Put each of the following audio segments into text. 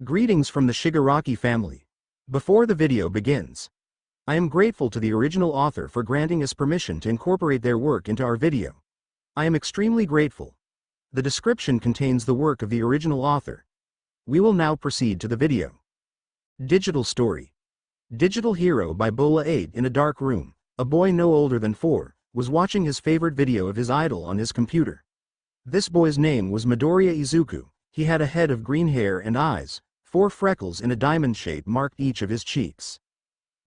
Greetings from the Shigaraki family. Before the video begins, I am grateful to the original author for granting us permission to incorporate their work into our video. I am extremely grateful. The description contains the work of the original author. We will now proceed to the video. Digital Story. Digital Hero by Bola 8. In a dark room, a boy no older than 4 was watching his favorite video of his idol on his computer. This boy's name was Midoriya Izuku. He had a head of green hair and eyes. 4 freckles in a diamond shape marked each of his cheeks.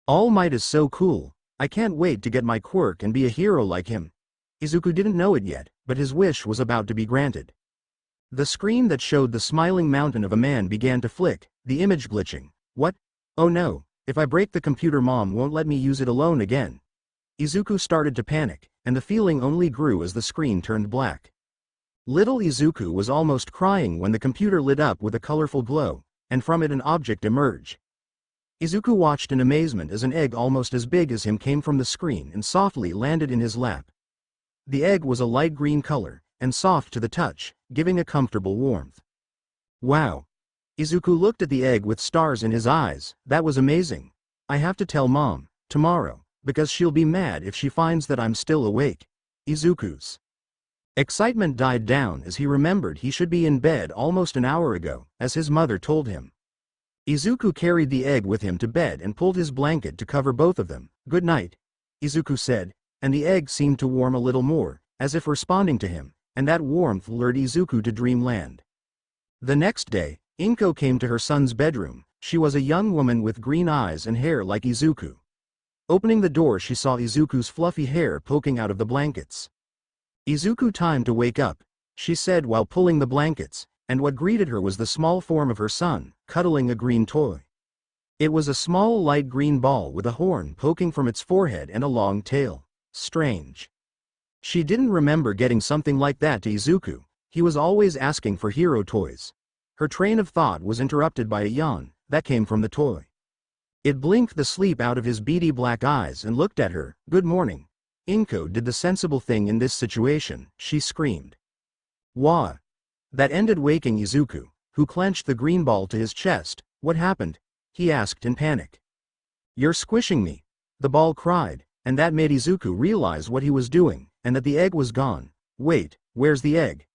All Might is so cool. I can't wait to get my quirk and be a hero like him. Izuku didn't know it yet, but his wish was about to be granted. The screen that showed the smiling mountain of a man began to flick, the image glitching. What? Oh no, if I break the computer, mom won't let me use it alone again. Izuku started to panic, and the feeling only grew as the screen turned black. Little Izuku was almost crying when the computer lit up with a colorful glow, and from it an object emerged. Izuku watched in amazement as an egg almost as big as him came from the screen and softly landed in his lap. The egg was a light green color, and soft to the touch, giving a comfortable warmth. Wow! Izuku looked at the egg with stars in his eyes. That was amazing. I have to tell mom, tomorrow, because she'll be mad if she finds that I'm still awake. Izuku's excitement died down as he remembered he should be in bed almost an hour ago, as his mother told him. Izuku carried the egg with him to bed and pulled his blanket to cover both of them. Good night, Izuku said, and the egg seemed to warm a little more, as if responding to him, and that warmth lured Izuku to dreamland. The next day, Inko came to her son's bedroom. She was a young woman with green eyes and hair like Izuku. Opening the door, she saw Izuku's fluffy hair poking out of the blankets. Izuku, time to wake up, she said while pulling the blankets, and what greeted her was the small form of her son, cuddling a green toy. It was a small light green ball with a horn poking from its forehead and a long tail. Strange. She didn't remember getting something like that to Izuku. He was always asking for hero toys. Her train of thought was interrupted by a yawn that came from the toy. It blinked the sleep out of his beady black eyes and looked at her. Good morning. Inko did the sensible thing in this situation, she screamed. Wah! That ended waking Izuku, who clenched the green ball to his chest. What happened? He asked in panic. You're squishing me, the ball cried, and that made Izuku realize what he was doing, and that the egg was gone. Wait, where's the egg?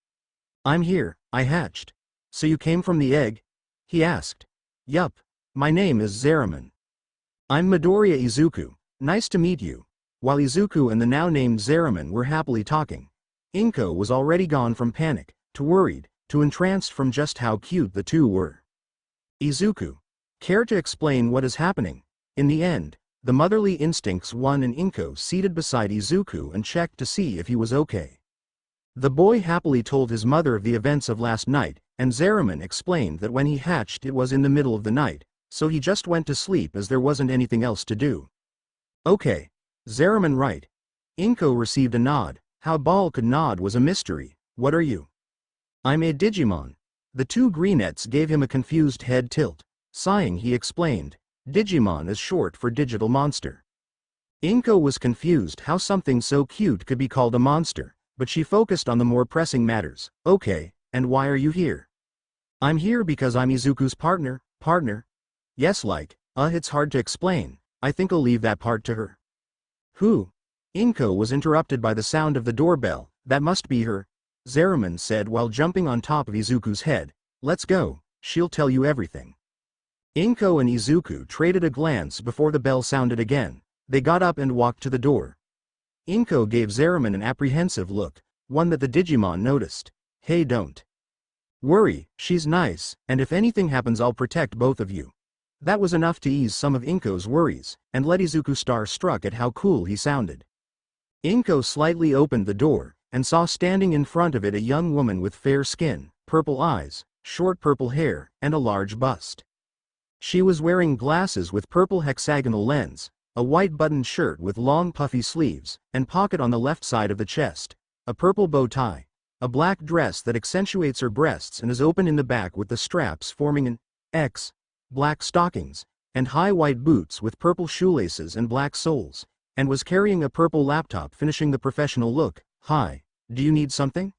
I'm here, I hatched. So you came from the egg? He asked. Yup. My name is Zeraman. I'm Midoriya Izuku. Nice to meet you. While Izuku and the now-named Zeraman were happily talking, Inko was already gone from panic, to worried, to entranced from just how cute the two were. Izuku. Care to explain what is happening? In the end, the motherly instincts won and Inko seated beside Izuku and checked to see if he was okay. The boy happily told his mother of the events of last night, and Zeraman explained that when he hatched it was in the middle of the night, so he just went to sleep as there wasn't anything else to do. Okay. Zeraman right. Inko received a nod. How Ball could nod was a mystery. What are you? I'm a Digimon. The two greenettes gave him a confused head tilt. Sighing, he explained. Digimon is short for digital monster. Inko was confused how something so cute could be called a monster, but she focused on the more pressing matters. Okay, and why are you here? I'm here because I'm Izuku's partner. Partner? Yes, like, it's hard to explain. I think I'll leave that part to her. Who? Inko was interrupted by the sound of the doorbell. That must be her, Zeraman said while jumping on top of Izuku's head. Let's go, she'll tell you everything. Inko and Izuku traded a glance before the bell sounded again. They got up and walked to the door. Inko gave Zeraman an apprehensive look, one that the Digimon noticed. Hey, don't worry, she's nice, and if anything happens I'll protect both of you. That was enough to ease some of Inko's worries, and let Izuku starstruck at how cool he sounded. Inko slightly opened the door, and saw standing in front of it a young woman with fair skin, purple eyes, short purple hair, and a large bust. She was wearing glasses with purple hexagonal lens, a white buttoned shirt with long puffy sleeves, and pocket on the left side of the chest, a purple bow tie, a black dress that accentuates her breasts and is open in the back with the straps forming an X, black stockings, and high white boots with purple shoelaces and black soles, and was carrying a purple laptop finishing the professional look. Hi, do you need something?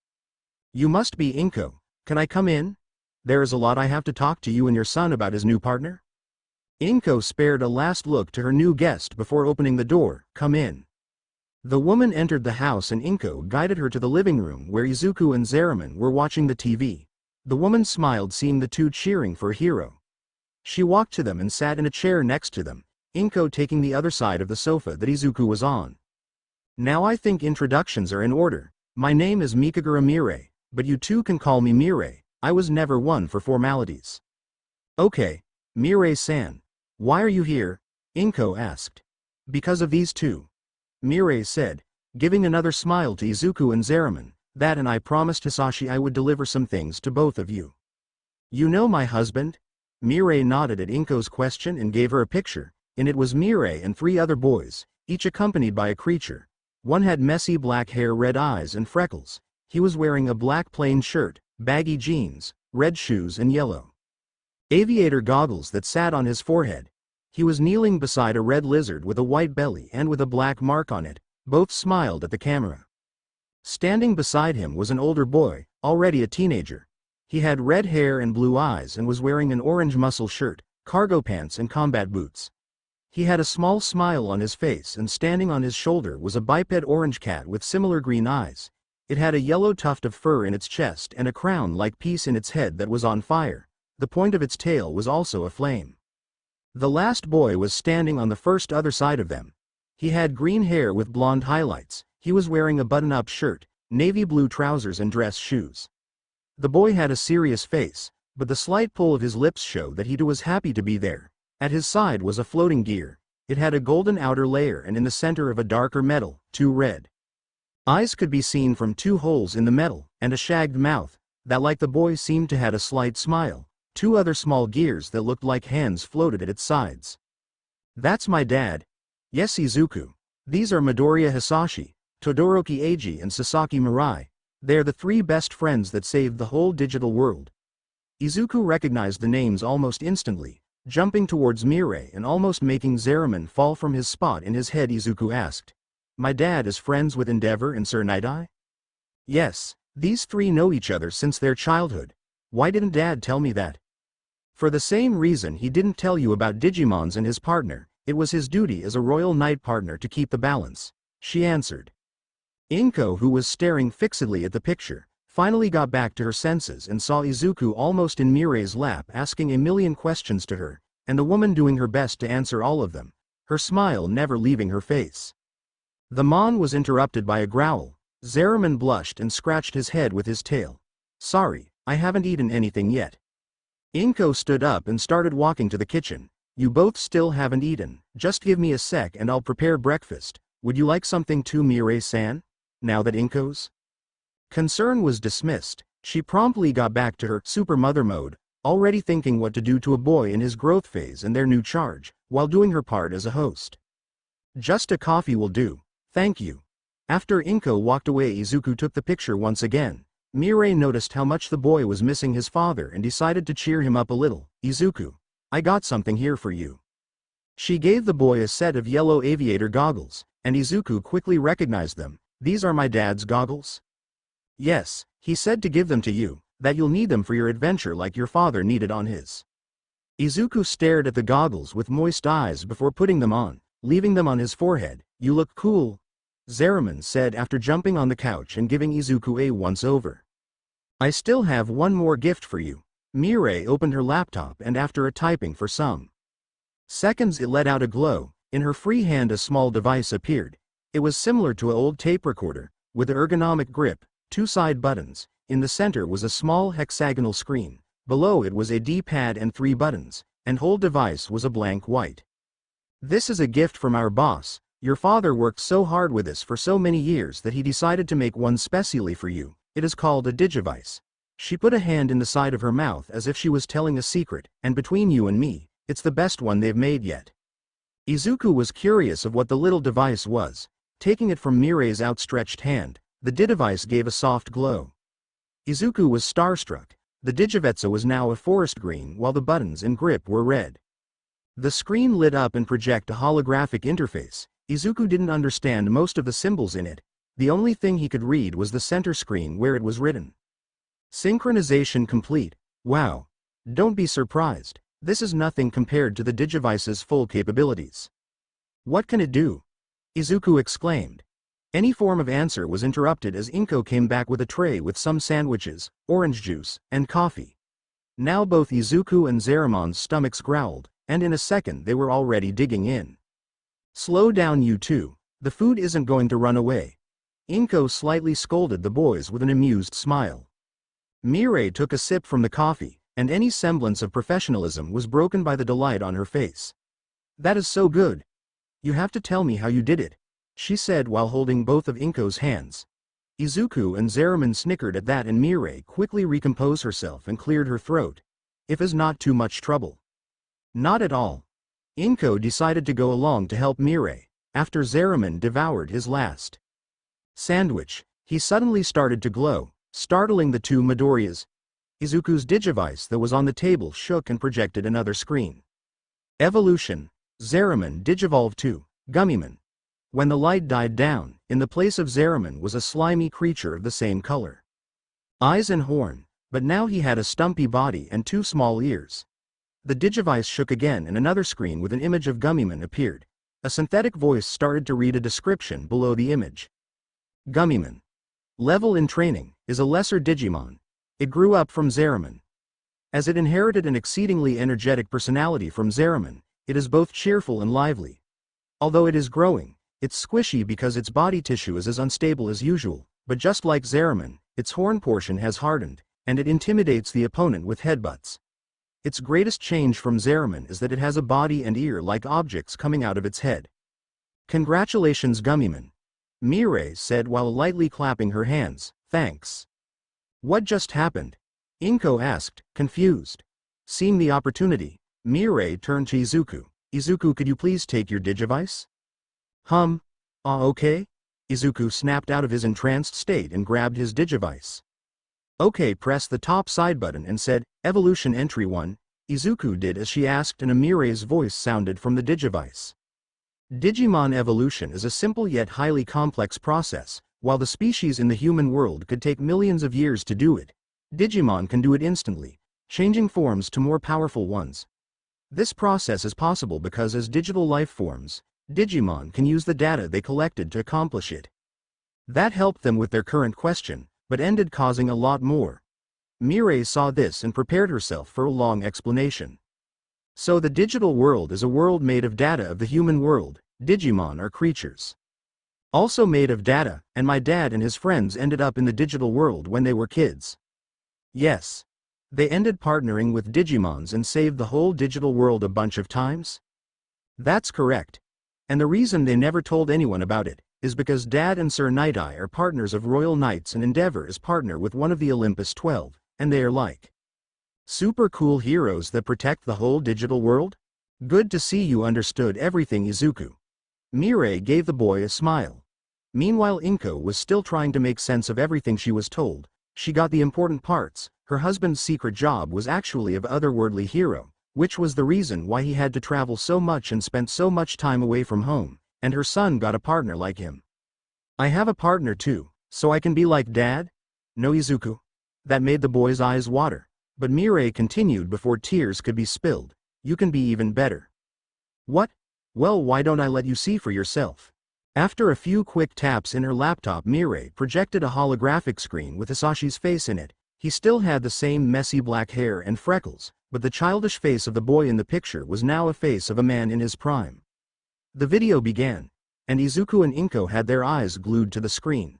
You must be Inko. Can I come in? There is a lot I have to talk to you and your son about his new partner. Inko spared a last look to her new guest before opening the door. Come in. The woman entered the house and Inko guided her to the living room where Izuku and Zeraman were watching the TV. The woman smiled seeing the two cheering for a hero. She walked to them and sat in a chair next to them, Inko taking the other side of the sofa that Izuku was on. Now I think introductions are in order. My name is Mikagura Mirei, but you two can call me Mirei. I was never one for formalities. Okay, Mirei-san. Why are you here? Inko asked. Because of these two. Mirei said, giving another smile to Izuku and Zeraman. That and I promised Hasashi I would deliver some things to both of you. You know my husband? Mirei nodded at Inko's question and gave her a picture. In it was Mirei and 3 other boys, each accompanied by a creature. One had messy black hair, red eyes and freckles. He was wearing a black plain shirt, baggy jeans, red shoes and yellow aviator goggles that sat on his forehead. He was kneeling beside a red lizard with a white belly and with a black mark on it. Both smiled at the camera. Standing beside him was an older boy, already a teenager. He had red hair and blue eyes and was wearing an orange muscle shirt, cargo pants and combat boots. He had a small smile on his face and standing on his shoulder was a biped orange cat with similar green eyes. It had a yellow tuft of fur in its chest and a crown-like piece in its head that was on fire. The point of its tail was also aflame. The last boy was standing on the first other side of them. He had green hair with blonde highlights. He was wearing a button-up shirt, navy blue trousers and dress shoes. The boy had a serious face, but the slight pull of his lips showed that he too was happy to be there. At his side was a floating gear. It had a golden outer layer and in the center of a darker metal, 2 red eyes could be seen from 2 holes in the metal, and a shagged mouth, that like the boy seemed to had a slight smile. 2 other small gears that looked like hands floated at its sides. That's my dad. Yes, Izuku. These are Midoriya Hasashi, Todoroki Eiji and Sasaki Mirai. They're the 3 best friends that saved the whole digital world. Izuku recognized the names almost instantly, jumping towards Mirei and almost making Zeraman fall from his spot in his head. Izuku asked, my dad is friends with Endeavor and Sir Night-Eye? Yes, these 3 know each other since their childhood. Why didn't Dad tell me that? For the same reason he didn't tell you about Digimons and his partner. It was his duty as a royal knight partner to keep the balance, she answered. Inko, who was staring fixedly at the picture, finally got back to her senses and saw Izuku almost in Mirei's lap asking a million questions to her, and the woman doing her best to answer all of them, her smile never leaving her face. The mon was interrupted by a growl. Zeraman blushed and scratched his head with his tail. Sorry, I haven't eaten anything yet. Inko stood up and started walking to the kitchen. You both still haven't eaten. Just give me a sec and I'll prepare breakfast. Would you like something too, Mirei-san? Now that Inko's concern was dismissed, she promptly got back to her super mother mode, already thinking what to do to a boy in his growth phase and their new charge, while doing her part as a host. Just a coffee will do. Thank you. After Inko walked away, Izuku took the picture once again. Mirei noticed how much the boy was missing his father and decided to cheer him up a little. Izuku, I got something here for you. She gave the boy a set of yellow aviator goggles, and Izuku quickly recognized them. These are my dad's goggles? Yes, he said to give them to you, that you'll need them for your adventure like your father needed on his. Izuku stared at the goggles with moist eyes before putting them on, leaving them on his forehead. You look cool, Zeraman said after jumping on the couch and giving Izuku a once-over. I still have one more gift for you. Mirei opened her laptop and after a typing for some seconds it let out a glow. In her free hand a small device appeared. It was similar to an old tape recorder, with an ergonomic grip, 2 side buttons. In the center was a small hexagonal screen. Below it was a D-pad and 3 buttons, and whole device was a blank white. This is a gift from our boss. Your father worked so hard with this for so many years that he decided to make one specially for you. It is called a digivice. She put a hand in the side of her mouth as if she was telling a secret, and between you and me, it's the best one they've made yet. Izuku was curious of what the little device was. Taking it from Mirei's outstretched hand, the digivice gave a soft glow. Izuku was starstruck. The digivice was now a forest green while the buttons and grip were red. The screen lit up and projected a holographic interface. Izuku didn't understand most of the symbols in it. The only thing he could read was the center screen where it was written. Synchronization complete. Wow. Don't be surprised. This is nothing compared to the digivice's full capabilities. What can it do? Izuku exclaimed. Any form of answer was interrupted as Inko came back with a tray with some sandwiches, orange juice, and coffee. Now both Izuku and Zeramon's stomachs growled, and in a second they were already digging in. Slow down you two, the food isn't going to run away. Inko slightly scolded the boys with an amused smile. Mirai took a sip from the coffee, and any semblance of professionalism was broken by the delight on her face. That is so good. You have to tell me how you did it, she said while holding both of Inko's hands. Izuku and Zeramon snickered at that and Mirai quickly recomposed herself and cleared her throat. If is not too much trouble. Not at all. Inko decided to go along to help Mirai, after Zeramon devoured his last sandwich. He suddenly started to glow, startling the two Midoriyas. Izuku's digivice that was on the table shook and projected another screen. Evolution. Zeramon Digivolve to Gummymon. When the light died down, in the place of Zeramon was a slimy creature of the same color. Eyes and horn, but now he had a stumpy body and two small ears. The digivice shook again and another screen with an image of Gummymon appeared. A synthetic voice started to read a description below the image. Gummymon. Level in training, is a lesser Digimon. It grew up from Zeramon. As it inherited an exceedingly energetic personality from Zeramon, it is both cheerful and lively. Although it is growing, it's squishy because its body tissue is as unstable as usual, but just like Zeramon, its horn portion has hardened, and it intimidates the opponent with headbutts. Its greatest change from Zeramon is that it has a body and ear-like objects coming out of its head. Congratulations Gummymon. Mirai said while lightly clapping her hands. Thanks. What just happened? Inko asked, confused. Seeing the opportunity, Mirai turned to Izuku. Izuku, could you please take your digivice? Okay? Izuku snapped out of his entranced state and grabbed his digivice. Okay, pressed the top side button and said, Evolution Entry 1. Izuku did as she asked and a Mirai's voice sounded from the digivice. Digimon evolution is a simple yet highly complex process. While the species in the human world could take millions of years to do it, Digimon can do it instantly, changing forms to more powerful ones. This process is possible because as digital life forms, Digimon can use the data they collected to accomplish it. That helped them with their current question, but ended causing a lot more. Mirai saw this and prepared herself for a long explanation. So the digital world is a world made of data of the human world. Digimon are creatures also made of data, and my dad and his friends ended up in the digital world when they were kids. Yes. They ended partnering with Digimons and saved the whole digital world a bunch of times? That's correct. And the reason they never told anyone about it is because Dad and Sir Night-Eye are partners of Royal Knights and Endeavor is partner with one of the Olympus 12, and they are like super cool heroes that protect the whole digital world? Good to see you understood everything, Izuku. Mirai gave the boy a smile. Meanwhile Inko was still trying to make sense of everything she was told. She got the important parts. Her husband's secret job was actually of otherworldly hero, which was the reason why he had to travel so much and spent so much time away from home, and her son got a partner like him. I have a partner too, so I can be like Dad? No, Izuku. That made the boy's eyes water, but Mirai continued before tears could be spilled. You can be even better. What? Well, why don't I let you see for yourself? After a few quick taps in her laptop, Mirai projected a holographic screen with Hasashi's face in it. He still had the same messy black hair and freckles, but the childish face of the boy in the picture was now a face of a man in his prime. The video began, and Izuku and Inko had their eyes glued to the screen.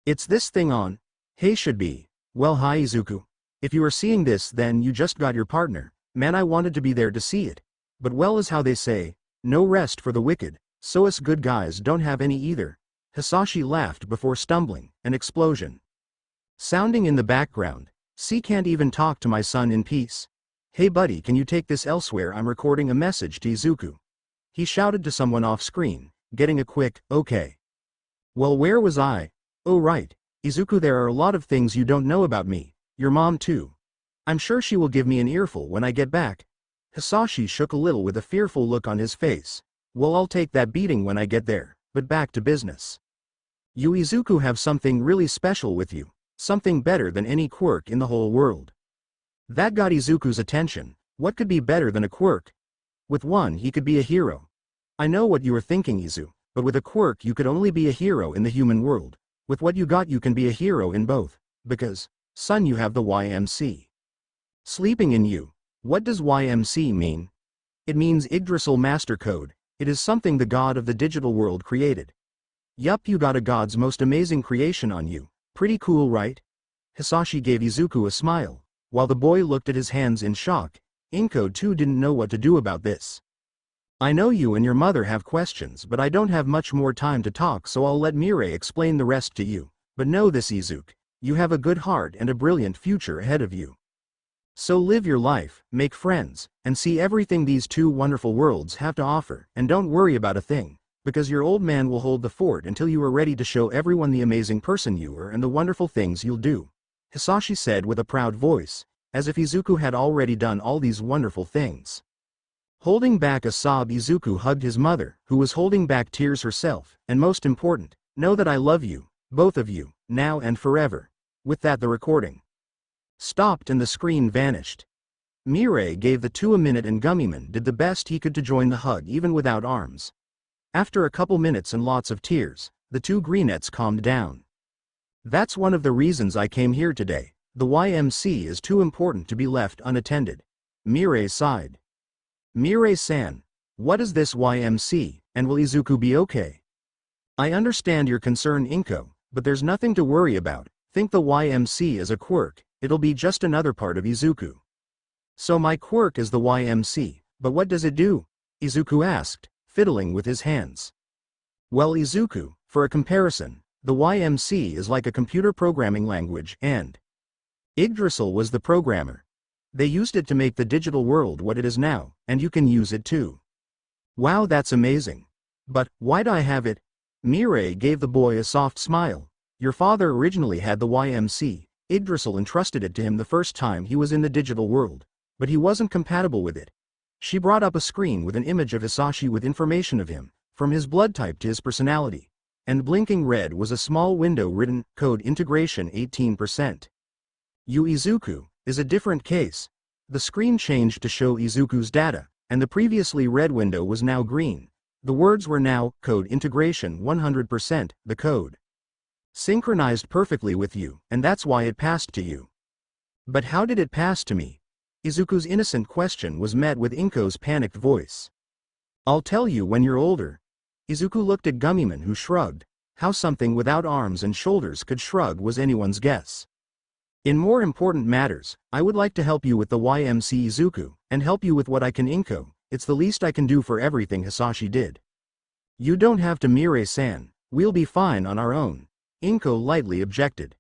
It's this thing on. Hey, should be. Well, hi Izuku. If you are seeing this, then you just got your partner. Man, I wanted to be there to see it. But well, as how they say, no rest for the wicked, so us good guys don't have any either. Hasashi laughed before stumbling. An explosion sounding in the background. See, can't even talk to my son in peace. Hey buddy, can you take this elsewhere? I'm recording a message to Izuku. He shouted to someone off screen, getting a quick, okay. Well, where was I? Oh right, Izuku, there are a lot of things you don't know about me. Your mom too. I'm sure she will give me an earful when I get back. Hasashi shook a little with a fearful look on his face. Well, I'll take that beating when I get there, but back to business. You Izuku have something really special with you. Something better than any quirk in the whole world. That got Izuku's attention. What could be better than a quirk? With one he could be a hero. I know what you are thinking, Izu, but with a quirk you could only be a hero in the human world. With what you got you can be a hero in both. Because, son, you have the YMC. Sleeping in you. What does YMC mean? It means Yggdrasil Master Code. It is something the god of the digital world created. Yup, you got a god's most amazing creation on you. Pretty cool, right? Hasashi gave Izuku a smile. While the boy looked at his hands in shock, Inko too didn't know what to do about this. I know you and your mother have questions, but I don't have much more time to talk, so I'll let Mirai explain the rest to you. But know this, Izuku. You have a good heart and a brilliant future ahead of you. So live your life, make friends, and see everything these two wonderful worlds have to offer, and don't worry about a thing, because your old man will hold the fort until you are ready to show everyone the amazing person you are and the wonderful things you'll do. Hasashi said with a proud voice, as if Izuku had already done all these wonderful things. Holding back a sob, Izuku hugged his mother, who was holding back tears herself, and most important, know that I love you, both of you, now and forever. With that the recording stopped and the screen vanished. Mirai gave the two a minute and DemiVmon did the best he could to join the hug even without arms. After a couple minutes and lots of tears, the two greenettes calmed down. That's one of the reasons I came here today. The YMC is too important to be left unattended. Mirai sighed. Mirai-san, what is this YMC, and will Izuku be okay? I understand your concern, Inko, but there's nothing to worry about. Think the YMC is a quirk, it'll be just another part of Izuku. So my quirk is the YMC, but what does it do? Izuku asked, fiddling with his hands. Well, Izuku, for a comparison, the YMC is like a computer programming language, and Yggdrasil was the programmer. They used it to make the digital world what it is now, and you can use it too. Wow, that's amazing. But, why'd I have it? Mirai gave the boy a soft smile. Your father originally had the YMC. Yggdrasil entrusted it to him the first time he was in the digital world, but he wasn't compatible with it. She brought up a screen with an image of Hasashi with information of him, from his blood type to his personality. And blinking red was a small window written, Code Integration 18%. You Izuku, is a different case. The screen changed to show Izuku's data, and the previously red window was now green. The words were now, Code Integration 100%, the code synchronized perfectly with you, and that's why it passed to you. But how did it pass to me? Izuku's innocent question was met with Inko's panicked voice. I'll tell you when you're older. Izuku looked at DemiVmon, who shrugged. How something without arms and shoulders could shrug was anyone's guess. In more important matters, I would like to help you with the YMC, Izuku, and help you with what I can, Inko. It's the least I can do for everything Hasashi did. You don't have to, Mirai-san. We'll be fine on our own. Inko lightly objected.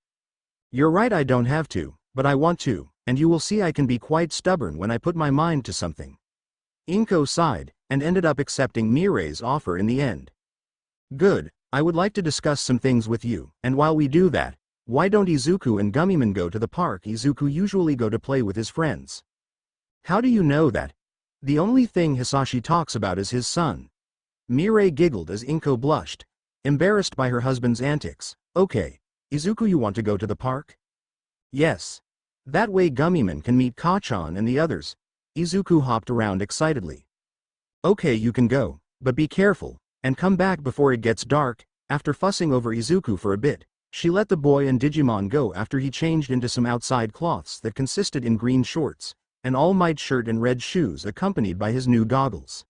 You're right, I don't have to, but I want to, and you will see I can be quite stubborn when I put my mind to something. Inko sighed, and ended up accepting Mirai's offer in the end. Good, I would like to discuss some things with you, and while we do that, why don't Izuku and DemiVmon go to the park Izuku usually go to play with his friends? How do you know that? The only thing Hasashi talks about is his son. Mirai giggled as Inko blushed, embarrassed by her husband's antics. Okay, Izuku, you want to go to the park? Yes. That way DemiVmon can meet Kachan and the others. Izuku hopped around excitedly. Okay, you can go, but be careful, and come back before it gets dark. After fussing over Izuku for a bit, she let the boy and Digimon go after he changed into some outside cloths that consisted in green shorts, an all-might shirt and red shoes accompanied by his new goggles.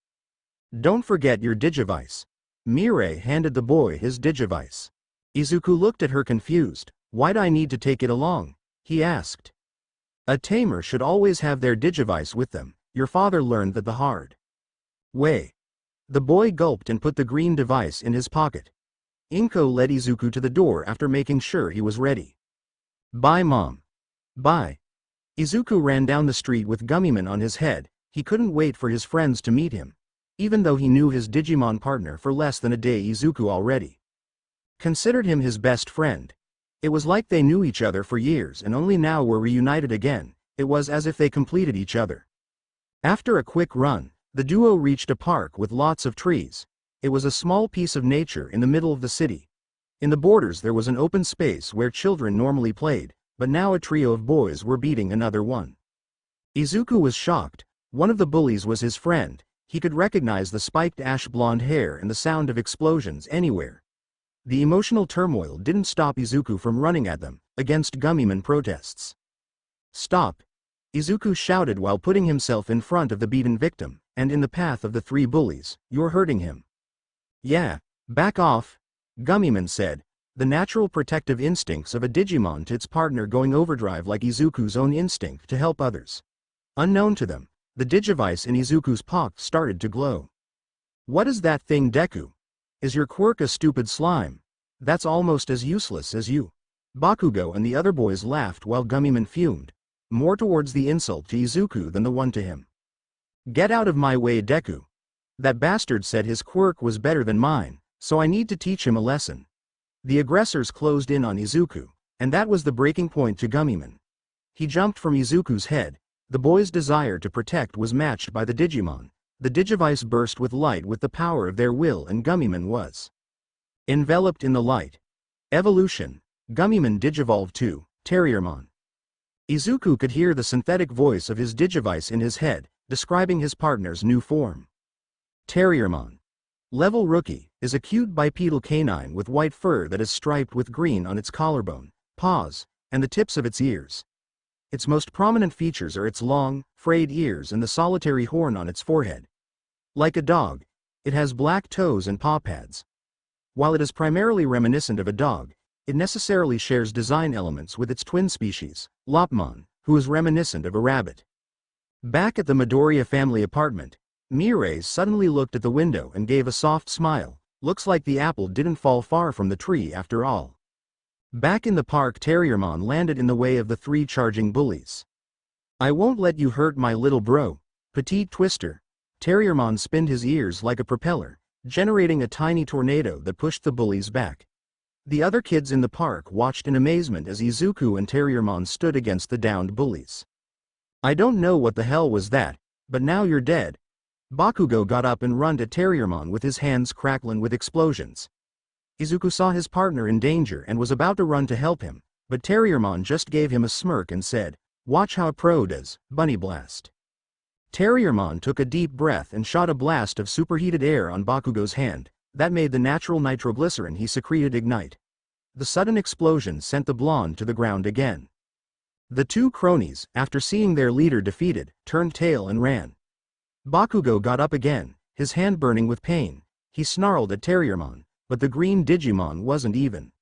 Don't forget your digivice. Mirai handed the boy his digivice. Izuku looked at her confused. Why'd I need to take it along? He asked. A tamer should always have their digivice with them. Your father learned that the hard way. The boy gulped and put the green device in his pocket. Inko led Izuku to the door after making sure he was ready. Bye, Mom. Bye. Izuku ran down the street with DemiVmon on his head. He couldn't wait for his friends to meet him. Even though he knew his Digimon partner for less than a day, Izuku already considered him his best friend. It was like they knew each other for years and only now were reunited again. It was as if they completed each other. After a quick run, the duo reached a park with lots of trees. It was a small piece of nature in the middle of the city. In the borders there was an open space where children normally played, but now a trio of boys were beating another one. Izuku was shocked. One of the bullies was his friend. He could recognize the spiked ash blonde hair and the sound of explosions anywhere. The emotional turmoil didn't stop Izuku from running at them, against DemiVmon protests. "Stop!" Izuku shouted while putting himself in front of the beaten victim, and in the path of the three bullies. "You're hurting him." "Yeah, back off," DemiVmon said, the natural protective instincts of a Digimon to its partner going overdrive like Izuku's own instinct to help others. Unknown to them, the digivice in Izuku's pocket started to glow. "What is that thing, Deku? Is your quirk a stupid slime? That's almost as useless as you." Bakugo and the other boys laughed while DemiVmon fumed, more towards the insult to Izuku than the one to him. "Get out of my way, Deku. That bastard said his quirk was better than mine, so I need to teach him a lesson." The aggressors closed in on Izuku, and that was the breaking point to DemiVmon. He jumped from Izuku's head. The boy's desire to protect was matched by the Digimon. The digivice burst with light with the power of their will, and DemiVmon was enveloped in the light. Evolution. DemiVmon Digivolve 2, Terriermon. Izuku could hear the synthetic voice of his digivice in his head, describing his partner's new form. Terriermon. Level Rookie, is a cute bipedal canine with white fur that is striped with green on its collarbone, paws, and the tips of its ears. Its most prominent features are its long, frayed ears and the solitary horn on its forehead. Like a dog, it has black toes and paw pads. While it is primarily reminiscent of a dog, it necessarily shares design elements with its twin species, Lopmon, who is reminiscent of a rabbit. Back at the Midoriya family apartment, Mirai suddenly looked at the window and gave a soft smile. "Looks like the apple didn't fall far from the tree after all." Back in the park, Terriermon landed in the way of the three charging bullies. "I won't let you hurt my little bro, Petite Twister." Terriermon spinned his ears like a propeller, generating a tiny tornado that pushed the bullies back. The other kids in the park watched in amazement as Izuku and Terriermon stood against the downed bullies. "I don't know what the hell was that, but now you're dead." Bakugo got up and ran at Terriermon with his hands crackling with explosions. Izuku saw his partner in danger and was about to run to help him, but Terriermon just gave him a smirk and said, "Watch how a pro does, Bunny Blast." Terriermon took a deep breath and shot a blast of superheated air on Bakugo's hand. That made the natural nitroglycerin he secreted ignite. The sudden explosion sent the blonde to the ground again. The two cronies, after seeing their leader defeated, turned tail and ran. Bakugo got up again, his hand burning with pain. He snarled at Terriermon, but the green Digimon wasn't even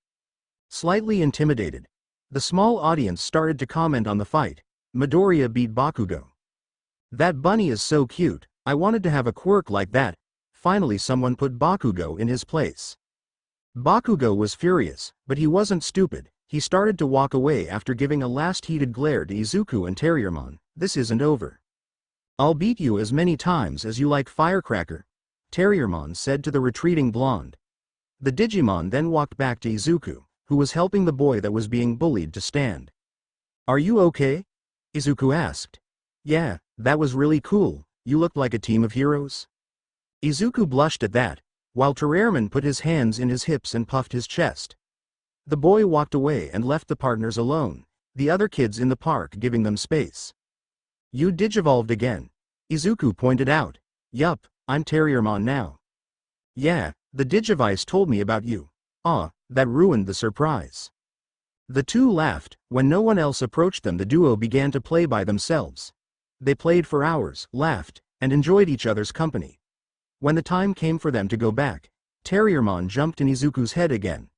slightly intimidated. The small audience started to comment on the fight. Midoriya beat Bakugo. "That bunny is so cute, I wanted to have a quirk like that." Finally someone put Bakugo in his place. Bakugo was furious, but he wasn't stupid. He started to walk away after giving a last heated glare to Izuku and Terriermon. "This isn't over. I'll beat you as many times as you like, firecracker," Terriermon said to the retreating blonde. The Digimon then walked back to Izuku, who was helping the boy that was being bullied to stand. "Are you okay?" Izuku asked. "Yeah, that was really cool. You looked like a team of heroes." Izuku blushed at that, while Terriermon put his hands in his hips and puffed his chest. The boy walked away and left the partners alone, the other kids in the park giving them space. "You digivolved again," Izuku pointed out. "Yup, I'm Terriermon now." "Yeah, the digivice told me about you." "Ah, that ruined the surprise." The two laughed. When no one else approached them, the duo began to play by themselves. They played for hours, laughed, and enjoyed each other's company. When the time came for them to go back, Terriermon jumped in Izuku's head again.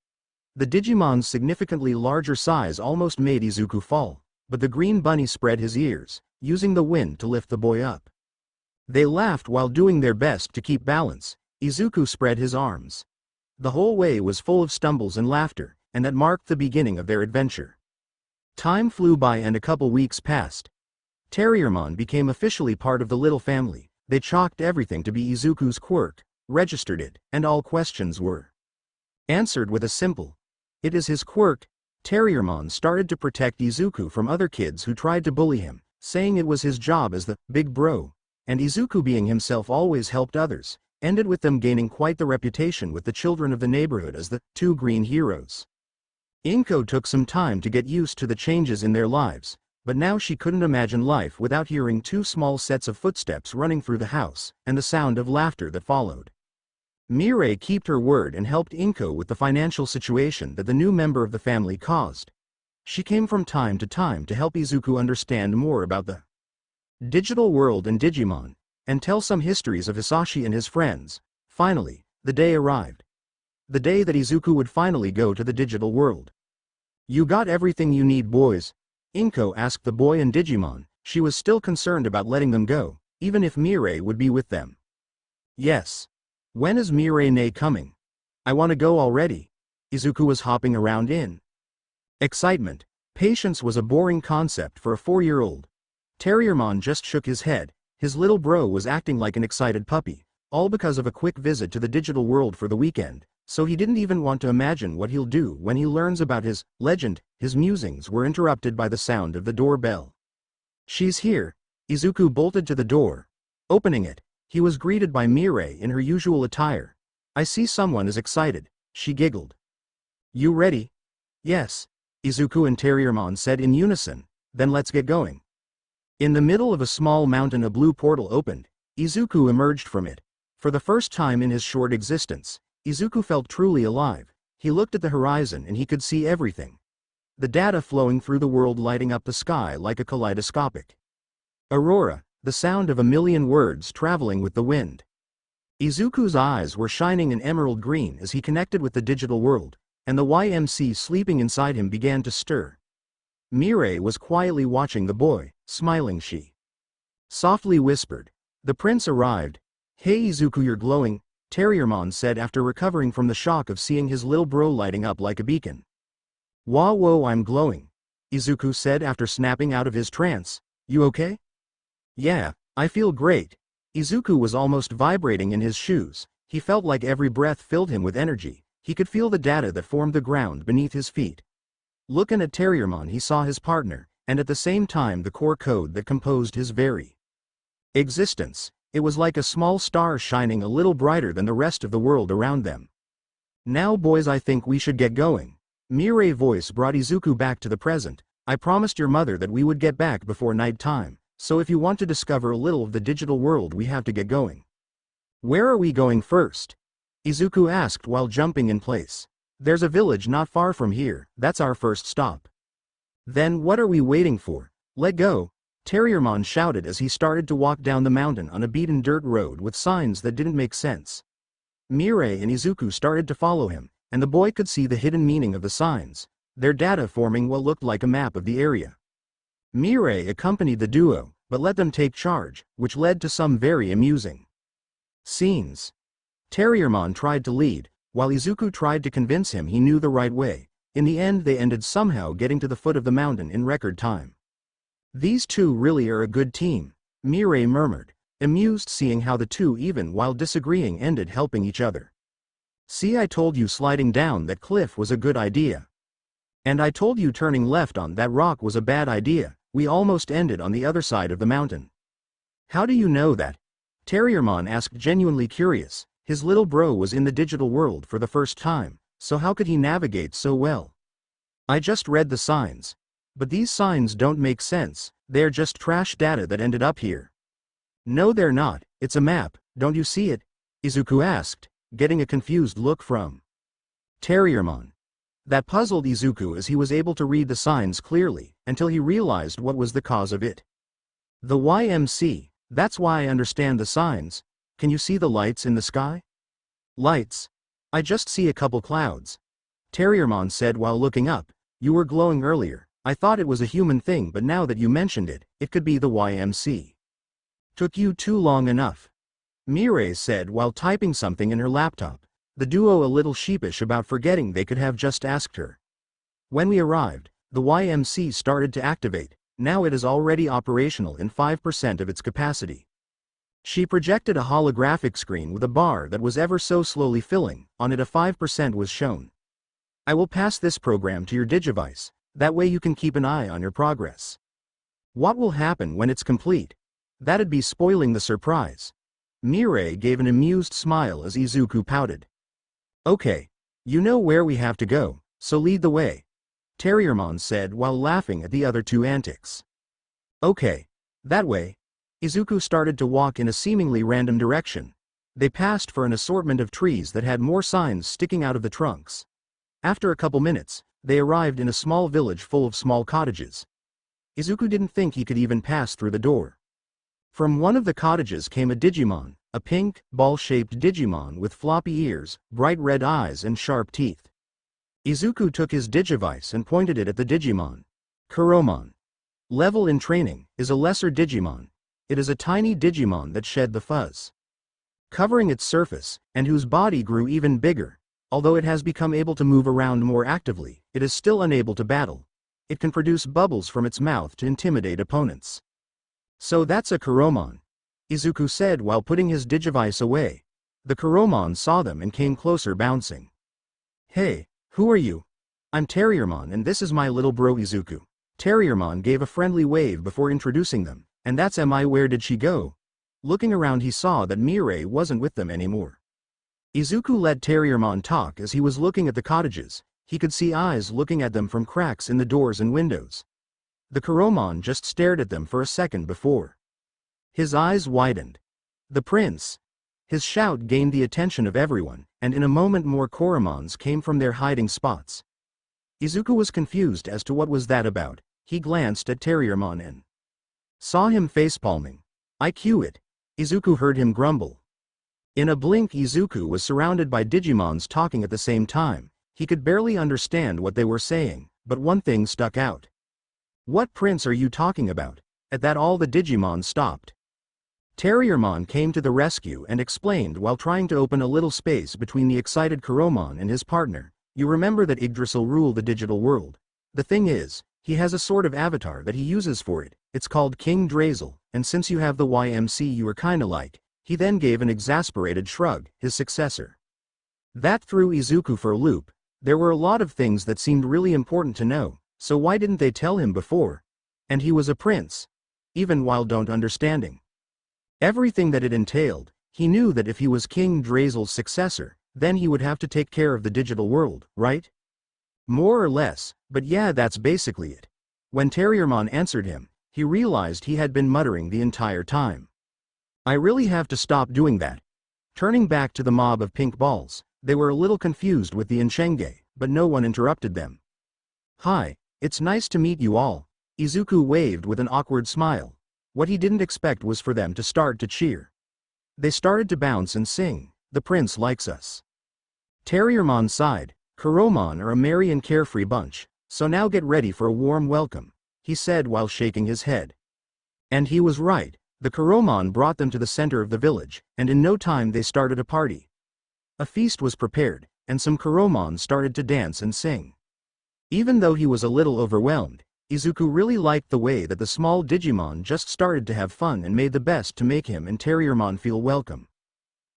The Digimon's significantly larger size almost made Izuku fall, but the green bunny spread his ears, using the wind to lift the boy up. They laughed while doing their best to keep balance. Izuku spread his arms. The whole way was full of stumbles and laughter, and that marked the beginning of their adventure. Time flew by and a couple weeks passed. Terriermon became officially part of the little family. They chalked everything to be Izuku's quirk, registered it, and all questions were answered with a simple, "It is his quirk." Terriermon started to protect Izuku from other kids who tried to bully him, saying it was his job as the big bro, and Izuku, being himself always helped others, ended with them gaining quite the reputation with the children of the neighborhood as the two green heroes. Inko took some time to get used to the changes in their lives, but now she couldn't imagine life without hearing two small sets of footsteps running through the house, and the sound of laughter that followed. Mirai kept her word and helped Inko with the financial situation that the new member of the family caused. She came from time to help Izuku understand more about the digital world and Digimon, and tell some histories of Hasashi and his friends. Finally, the day arrived. The day that Izuku would finally go to the digital world. "You got everything you need, boys?" Inko asked the boy and Digimon. She was still concerned about letting them go, even if Mirai would be with them. "Yes. When is Mirai coming? I want to go already." Izuku was hopping around in excitement. Patience was a boring concept for a 4-year-old. Terriermon just shook his head. His little bro was acting like an excited puppy, all because of a quick visit to the digital world for the weekend, so he didn't even want to imagine what he'll do when he learns about his legend. His musings were interrupted by the sound of the doorbell. "She's here." Izuku bolted to the door. Opening it, he was greeted by Mirai in her usual attire. "I see someone is excited," she giggled. "You ready?" "Yes," Izuku and Terriermon said in unison. "Then let's get going." In the middle of a small mountain a blue portal opened. Izuku emerged from it. For the first time in his short existence, Izuku felt truly alive. He looked at the horizon and he could see everything. The data flowing through the world lighting up the sky like a kaleidoscopic aurora, the sound of a million words traveling with the wind. Izuku's eyes were shining an emerald green as he connected with the digital world, and the YMC sleeping inside him began to stir. Mirai was quietly watching the boy, smiling. She softly whispered, "The prince arrived." "Hey Izuku, you're glowing," Terriermon said after recovering from the shock of seeing his little bro lighting up like a beacon. Whoa, I'm glowing," Izuku said after snapping out of his trance. "You okay?" "Yeah, I feel great." Izuku was almost vibrating in his shoes. He felt like every breath filled him with energy. He could feel the data that formed the ground beneath his feet. Looking at Terriermon, he saw his partner, and at the same time the core code that composed his very existence. It was like a small star shining a little brighter than the rest of the world around them. "Now boys, I think we should get going." Mirai's voice brought Izuku back to the present. "I promised your mother that we would get back before night time, so if you want to discover a little of the digital world we have to get going." "Where are we going first?" Izuku asked while jumping in place. "There's a village not far from here, that's our first stop." "Then what are we waiting for? Let go!" Terriermon shouted as he started to walk down the mountain on a beaten dirt road with signs that didn't make sense. Mirai and Izuku started to follow him, and the boy could see the hidden meaning of the signs, their data forming what looked like a map of the area. Mirai accompanied the duo, but let them take charge, which led to some very amusing scenes. Terriermon tried to lead, while Izuku tried to convince him he knew the right way. In the end they ended somehow getting to the foot of the mountain in record time. "These two really are a good team," Mirai murmured, amused seeing how the two, even while disagreeing, ended helping each other. "See, I told you sliding down that cliff was a good idea. And I told you turning left on that rock was a bad idea. We almost ended on the other side of the mountain." "How do you know that?" Terriermon asked, genuinely curious. His little bro was in the digital world for the first time, so how could he navigate so well? "I just read the signs. But these signs don't make sense, they're just trash data that ended up here." "No they're not, it's a map, don't you see it?" Izuku asked, getting a confused look from Terriermon. That puzzled Izuku as he was able to read the signs clearly, until he realized what was the cause of it. "The YMC, that's why I understand the signs. Can you see the lights in the sky?" "Lights? I just see a couple clouds," Terriermon said while looking up. "You were glowing earlier. I thought it was a human thing, but now that you mentioned it, it could be the YMC." "Took you too long enough," Mirai said while typing something in her laptop, the duo a little sheepish about forgetting they could have just asked her. "When we arrived, the YMC started to activate. Now it is already operational in 5% of its capacity." She projected a holographic screen with a bar that was ever so slowly filling. On it a 5% was shown. "I will pass this program to your digivice. That way you can keep an eye on your progress." "What will happen when it's complete?" "That'd be spoiling the surprise." Mirai gave an amused smile as Izuku pouted. "Okay. You know where we have to go, so lead the way," Terriermon said while laughing at the other two antics. Okay. That way. Izuku started to walk in a seemingly random direction. They passed for an assortment of trees that had more signs sticking out of the trunks. After a couple minutes, they arrived in a small village full of small cottages. Izuku didn't think he could even pass through the door. From one of the cottages came a Digimon, a pink, ball-shaped Digimon with floppy ears, bright red eyes and sharp teeth. Izuku took his digivice and pointed it at the Digimon. Kuromon. Level in training, is a lesser Digimon. It is a tiny Digimon that shed the fuzz covering its surface, and whose body grew even bigger. Although it has become able to move around more actively, it is still unable to battle. It can produce bubbles from its mouth to intimidate opponents. So that's a Kuromon, Izuku said while putting his digivice away. The Kuromon saw them and came closer bouncing. Hey, who are you? I'm Terriermon and this is my little bro Izuku. Terriermon gave a friendly wave before introducing them, and that's Mai. Where did she go? Looking around he saw that Mirai wasn't with them anymore. Izuku let Terriermon talk as he was looking at the cottages. He could see eyes looking at them from cracks in the doors and windows. The Kuromon just stared at them for a second before his eyes widened. The prince! His shout gained the attention of everyone, and in a moment more Kuromons came from their hiding spots. Izuku was confused as to what was that about. He glanced at Terriermon and saw him facepalming. "IQ it." Izuku heard him grumble. In a blink Izuku was surrounded by Digimons talking at the same time. He could barely understand what they were saying, but one thing stuck out. "What prince are you talking about?" At that all the Digimon stopped. Terriermon came to the rescue and explained while trying to open a little space between the excited Kuromon and his partner. "You remember that Yggdrasil rule the digital world. The thing is, he has a sort of avatar that he uses for it. It's called King Drazel, and since you have the YMC you are kinda like." He then gave an exasperated shrug, his successor. That threw Izuku for a loop. There were a lot of things that seemed really important to know, so why didn't they tell him before? And he was a prince. Even while don't understanding everything that it entailed, he knew that if he was King Drazel's successor, then he would have to take care of the digital world, right? More or less, but yeah, that's basically it. When Terriermon answered him, he realized he had been muttering the entire time. "I really have to stop doing that." Turning back to the mob of pink balls, they were a little confused with the Inchenge, but no one interrupted them. "Hi, it's nice to meet you all." Izuku waved with an awkward smile. What he didn't expect was for them to start to cheer. They started to bounce and sing, "The prince likes us." Terriermon sighed. "Kuromon are a merry and carefree bunch, so now get ready for a warm welcome," he said while shaking his head. And he was right. The Kuromon brought them to the center of the village, and in no time they started a party. A feast was prepared, and some Kuromon started to dance and sing. Even though he was a little overwhelmed, Izuku really liked the way that the small Digimon just started to have fun and made the best to make him and Terriermon feel welcome.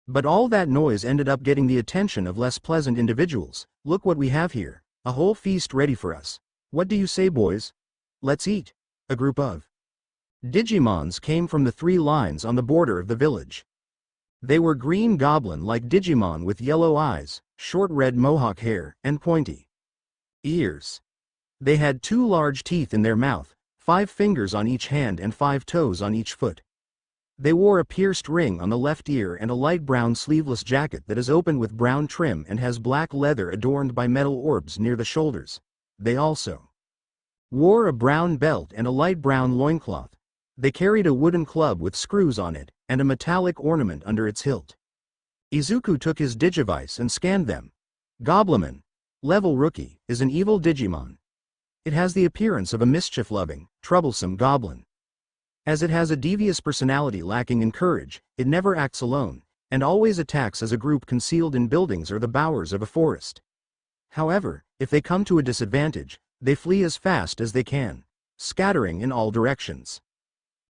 But all that noise ended up getting the attention of less pleasant individuals. "Look what we have here, a whole feast ready for us. What do you say, boys? Let's eat." A group of Digimons came from the 3 lines on the border of the village. They were green goblin-like Digimon with yellow eyes, short red mohawk hair, and pointy ears. They had 2 large teeth in their mouth, 5 fingers on each hand and 5 toes on each foot. They wore a pierced ring on the left ear and a light brown sleeveless jacket that is open with brown trim and has black leather adorned by metal orbs near the shoulders. They also wore a brown belt and a light brown loincloth. They carried a wooden club with screws on it, and a metallic ornament under its hilt. Izuku took his digivice and scanned them. Goblimon, level rookie, is an evil Digimon. It has the appearance of a mischief-loving, troublesome goblin. As it has a devious personality lacking in courage, it never acts alone, and always attacks as a group concealed in buildings or the bowers of a forest. However, if they come to a disadvantage, they flee as fast as they can, scattering in all directions.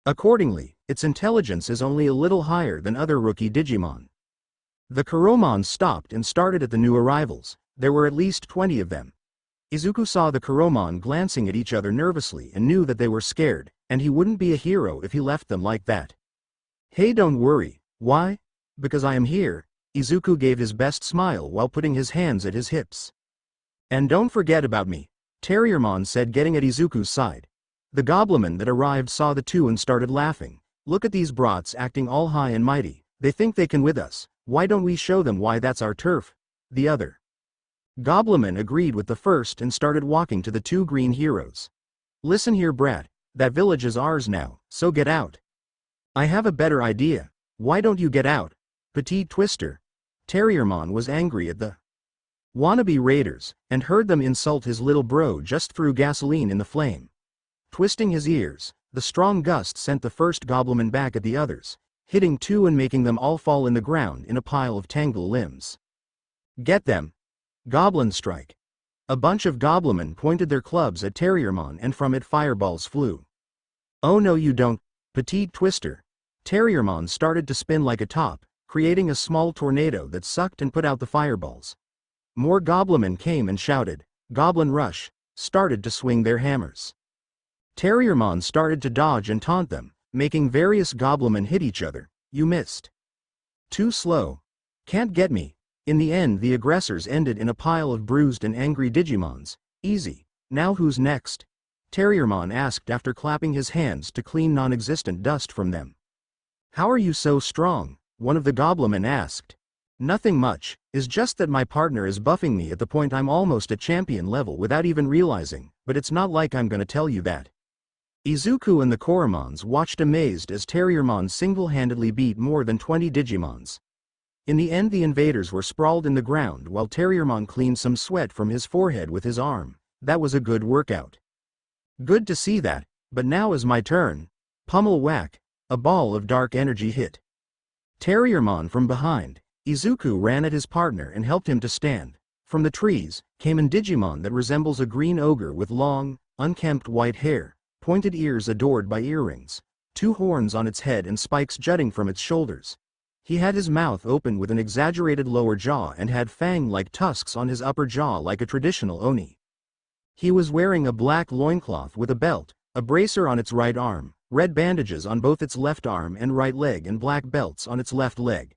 Accordingly, its intelligence is only a little higher than other rookie Digimon. The Kuromon stopped and started at the new arrivals. There were at least 20 of them. Izuku saw the Kuromon glancing at each other nervously and knew that they were scared, and he wouldn't be a hero if he left them like that. "Hey, don't worry. Why? Because I am here." Izuku gave his best smile while putting his hands at his hips. "And don't forget about me," Terriermon said, getting at Izuku's side. The goblin that arrived saw the two and started laughing. Look at these brats acting all high and mighty, they think they can with us, why don't we show them why that's our turf? The other goblin agreed with the first and started walking to the two green heroes. Listen here brat, that village is ours now, so get out. I have a better idea, why don't you get out? Petite Twister. DemiVmon was angry at the wannabe raiders, and heard them insult his little bro just threw gasoline in the flame. Twisting his ears, the strong gust sent the first goblin back at the others, hitting two and making them all fall in the ground in a pile of tangled limbs. Get them! Goblin strike! A bunch of goblin pointed their clubs at DemiVmon and from it fireballs flew. Oh no you don't, Petite Twister. DemiVmon started to spin like a top, creating a small tornado that sucked and put out the fireballs. More goblin came and shouted, Goblin Rush, started to swing their hammers. DemiVmon started to dodge and taunt them, making various goblin hit each other. You missed. Too slow. Can't get me. In the end the aggressors ended in a pile of bruised and angry Digimons. Easy. Now who's next? DemiVmon asked after clapping his hands to clean non-existent dust from them. How are you so strong? One of the goblin asked. Nothing much, is just that my partner is buffing me at the point I'm almost at champion level without even realizing, but it's not like I'm gonna tell you that. Izuku and the Koromons watched amazed as DemiVmon single-handedly beat more than 20 Digimons. In the end the invaders were sprawled in the ground while DemiVmon cleaned some sweat from his forehead with his arm. That was a good workout. Good to see that, but now is my turn. Pummel whack. A ball of dark energy hit DemiVmon from behind. Izuku ran at his partner and helped him to stand. From the trees came an Digimon that resembles a green ogre with long, unkempt white hair, pointed ears adored by earrings, two horns on its head and spikes jutting from its shoulders. He had his mouth open with an exaggerated lower jaw and had fang-like tusks on his upper jaw like a traditional Oni. He was wearing a black loincloth with a belt, a bracer on its right arm, red bandages on both its left arm and right leg and black belts on its left leg.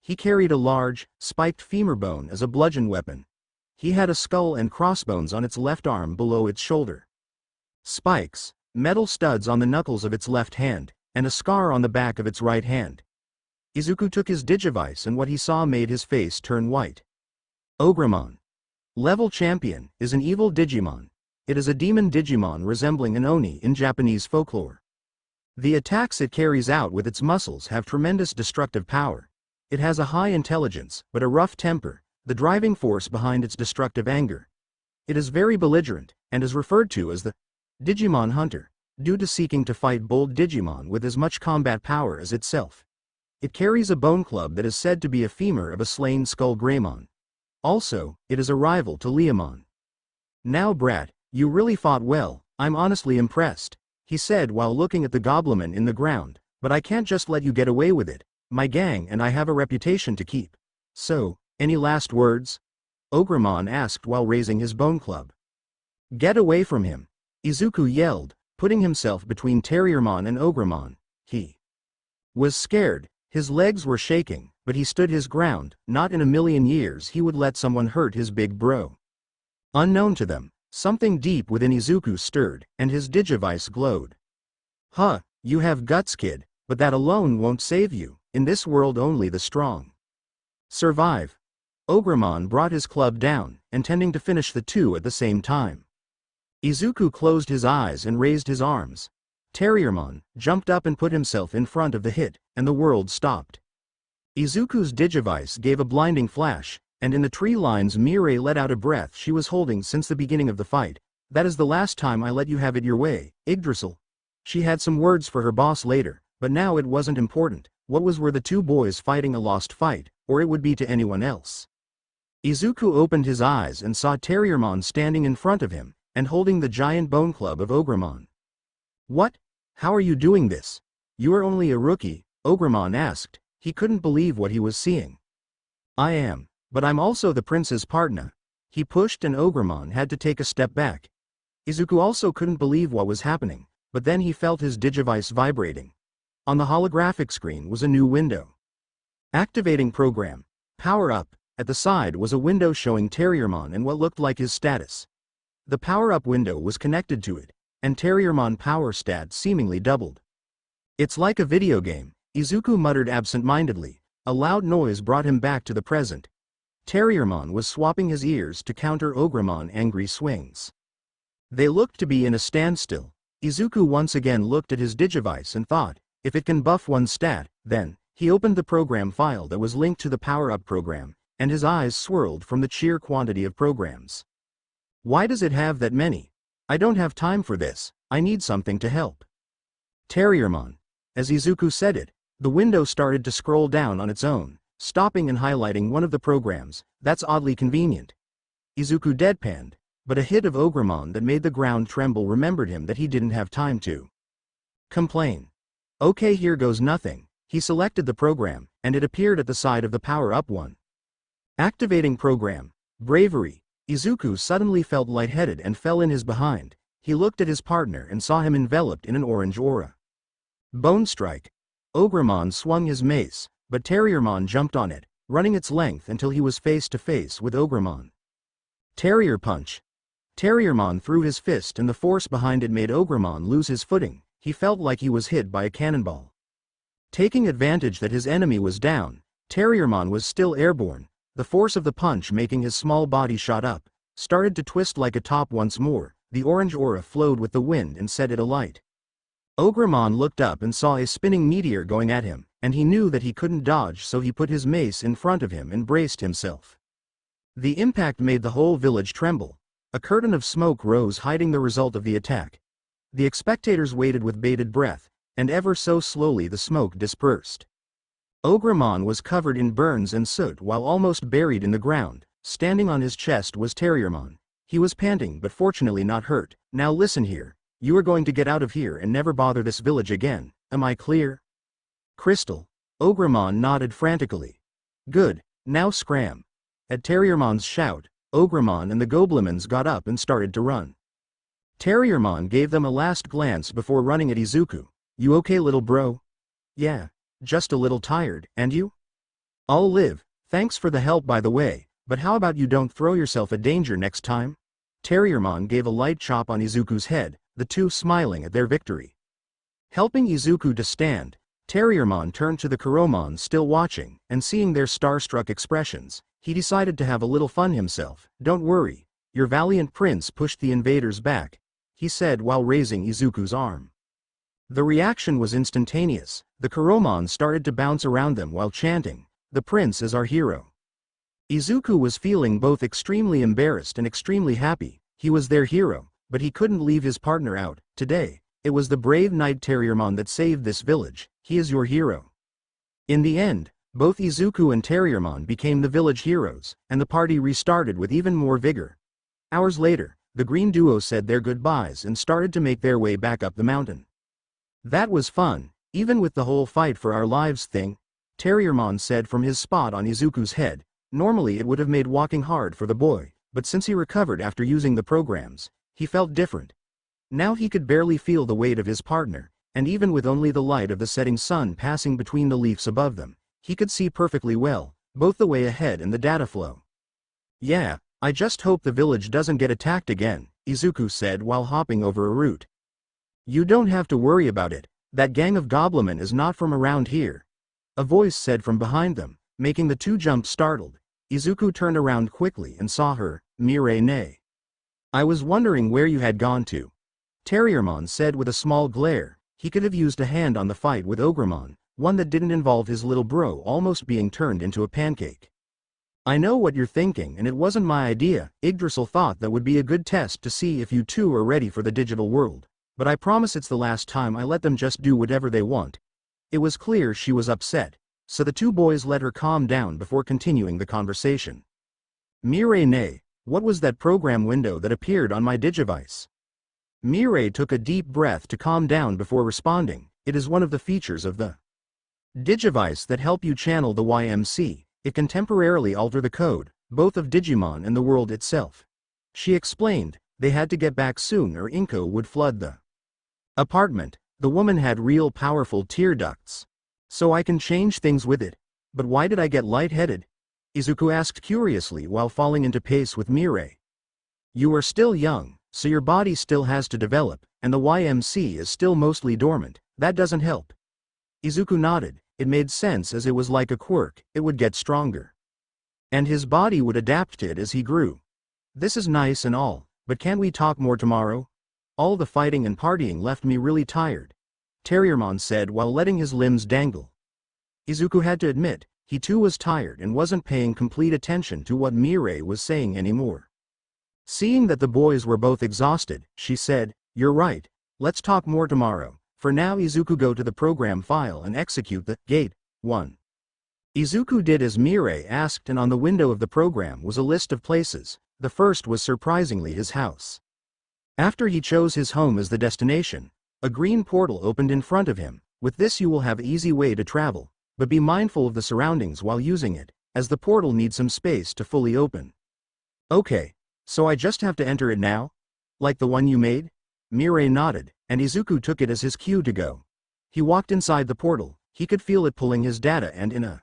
He carried a large, spiked femur bone as a bludgeon weapon. He had a skull and crossbones on its left arm below its shoulder. Spikes, metal studs on the knuckles of its left hand, and a scar on the back of its right hand. Izuku took his digivice and what he saw made his face turn white. Ogremon. Level Champion is an evil Digimon. It is a demon Digimon resembling an Oni in Japanese folklore. The attacks it carries out with its muscles have tremendous destructive power. It has a high intelligence, but a rough temper, the driving force behind its destructive anger. It is very belligerent, and is referred to as the Digimon Hunter, due to seeking to fight bold Digimon with as much combat power as itself. It carries a bone club that is said to be a femur of a slain Skull Greymon. Also, it is a rival to Leomon. Now brat, you really fought well, I'm honestly impressed, he said while looking at the goblin in the ground, but I can't just let you get away with it. My gang and I have a reputation to keep. So, any last words? Ogremon asked while raising his bone club. Get away from him! Izuku yelled, putting himself between DemiVmon and Ogremon. He was scared, his legs were shaking, but he stood his ground. Not in a million years he would let someone hurt his big bro. Unknown to them, something deep within Izuku stirred, and his digivice glowed. Huh, you have guts kid, but that alone won't save you. In this world only the strong survive. Ogremon brought his club down, intending to finish the two at the same time. Izuku closed his eyes and raised his arms. DemiVmon jumped up and put himself in front of the hit, and the world stopped. Izuku's digivice gave a blinding flash, and in the tree lines Mirai let out a breath she was holding since the beginning of the fight. That is the last time I let you have it your way, Yggdrasil. She had some words for her boss later, but now it wasn't important. What were the two boys fighting a lost fight, or it would be to anyone else. Izuku opened his eyes and saw DemiVmon standing in front of him, and holding the giant bone club of Ogremon. What? How are you doing this? You are only a rookie, Ogremon asked. He couldn't believe what he was seeing. I am, but I'm also the prince's partner. He pushed and Ogremon had to take a step back. Izuku also couldn't believe what was happening, but then he felt his digivice vibrating. On the holographic screen was a new window. Activating program. Power up. At the side was a window showing DemiVmon and what looked like his status. The power-up window was connected to it. and Terriermon power stat seemingly doubled. It's like a video game, Izuku muttered absent-mindedly. A loud noise brought him back to the present. Terriermon was swapping his ears to counter Ogremon's angry swings. They looked to be in a standstill. Izuku once again looked at his digivice and thought, if it can buff one stat, then. He opened the program file that was linked to the power-up program, and his eyes swirled from the sheer quantity of programs. Why does it have that many? I don't have time for this, I need something to help. Terriermon. As Izuku said it, the window started to scroll down on its own, stopping and highlighting one of the programs. That's oddly convenient. Izuku deadpanned, but a hit of Ogremon that made the ground tremble remembered him that he didn't have time to complain. Okay, here goes nothing. He selected the program, and it appeared at the side of the power-up one. Activating program. Bravery. Izuku suddenly felt lightheaded and fell in his behind. He looked at his partner and saw him enveloped in an orange aura. Bone Strike. Ogremon swung his mace, but Terriermon jumped on it, running its length until he was face to face with Ogremon. Terrier Punch. Terriermon threw his fist and the force behind it made Ogremon lose his footing. He felt like he was hit by a cannonball. Taking advantage that his enemy was down, Terriermon was still airborne. The force of the punch making his small body shot up, started to twist like a top once more. The orange aura flowed with the wind and set it alight. Ogremon looked up and saw a spinning meteor going at him, and he knew that he couldn't dodge, so he put his mace in front of him and braced himself. The impact made the whole village tremble. A curtain of smoke rose hiding the result of the attack. The spectators waited with bated breath, and ever so slowly the smoke dispersed. Ogremon was covered in burns and soot while almost buried in the ground. Standing on his chest was Terriermon. He was panting but fortunately not hurt. Now listen here. You are going to get out of here and never bother this village again, am I clear? Crystal. Ogremon nodded frantically. Good, now scram. At Terriermon's shout, Ogremon and the Goblimons got up and started to run. Terriermon gave them a last glance before running at Izuku. You okay, little bro? Yeah, just a little tired, and you? I'll live, thanks for the help by the way, but how about you don't throw yourself a danger next time? Terriermon gave a light chop on Izuku's head, the two smiling at their victory. Helping Izuku to stand, Terriermon turned to the Kuromon still watching, and seeing their starstruck expressions, he decided to have a little fun himself. Don't worry, your valiant prince pushed the invaders back, he said while raising Izuku's arm. The reaction was instantaneous. The Kuromon started to bounce around them while chanting, "The prince is our hero." Izuku was feeling both extremely embarrassed and extremely happy. He was their hero, but he couldn't leave his partner out. Today, it was the brave knight Terriermon that saved this village. He is your hero. In the end, both Izuku and Terriermon became the village heroes, and the party restarted with even more vigor. Hours later, the green duo said their goodbyes and started to make their way back up the mountain. That was fun, even with the whole fight for our lives thing, Terriermon said from his spot on Izuku's head. Normally it would have made walking hard for the boy, but since he recovered after using the programs, he felt different. Now he could barely feel the weight of his partner, and even with only the light of the setting sun passing between the leaves above them, he could see perfectly well, both the way ahead and the data flow. Yeah, I just hope the village doesn't get attacked again, Izuku said while hopping over a root. You don't have to worry about it, that gang of Goblimon is not from around here. A voice said from behind them, making the two jump startled. Izuku turned around quickly and saw her, Mirai. I was wondering where you had gone to. Terriermon said with a small glare. He could have used a hand on the fight with Ogremon, one that didn't involve his little bro almost being turned into a pancake. I know what you're thinking, and it wasn't my idea. Yggdrasil thought that would be a good test to see if you two are ready for the digital world. But I promise it's the last time I let them just do whatever they want. It was clear she was upset, so the two boys let her calm down before continuing the conversation. Mirai, what was that program window that appeared on my digivice? Mirai took a deep breath to calm down before responding. It is one of the features of the digivice that help you channel the YMC. It can temporarily alter the code, both of Digimon and the world itself. She explained, they had to get back soon or Inko would flood the apartment. The woman had real powerful tear ducts. So I can change things with it. But why did I get lightheaded? Izuku asked curiously while falling into pace with Mirai. You are still young, So your body still has to develop, and the YMC is still mostly dormant. That doesn't help. Izuku nodded. It made sense, as it was like a quirk, it would get stronger. And his body would adapt to it as he grew. This is nice and all, but can't we talk more tomorrow? All the fighting and partying left me really tired, DemiVmon said while letting his limbs dangle. Izuku had to admit, he too was tired and wasn't paying complete attention to what Mirai was saying anymore. Seeing that the boys were both exhausted, she said, "You're right, let's talk more tomorrow. For now, Izuku, go to the program file and execute the gate 1. Izuku did as Mirai asked, and on the window of the program was a list of places. The first was surprisingly his house. After he chose his home as the destination, a green portal opened in front of him. With this you will have easy way to travel, but be mindful of the surroundings while using it, as the portal needs some space to fully open. Okay, so I just have to enter it now? Like the one you made? Mirai nodded, and Izuku took it as his cue to go. He walked inside the portal. He could feel it pulling his data, and in a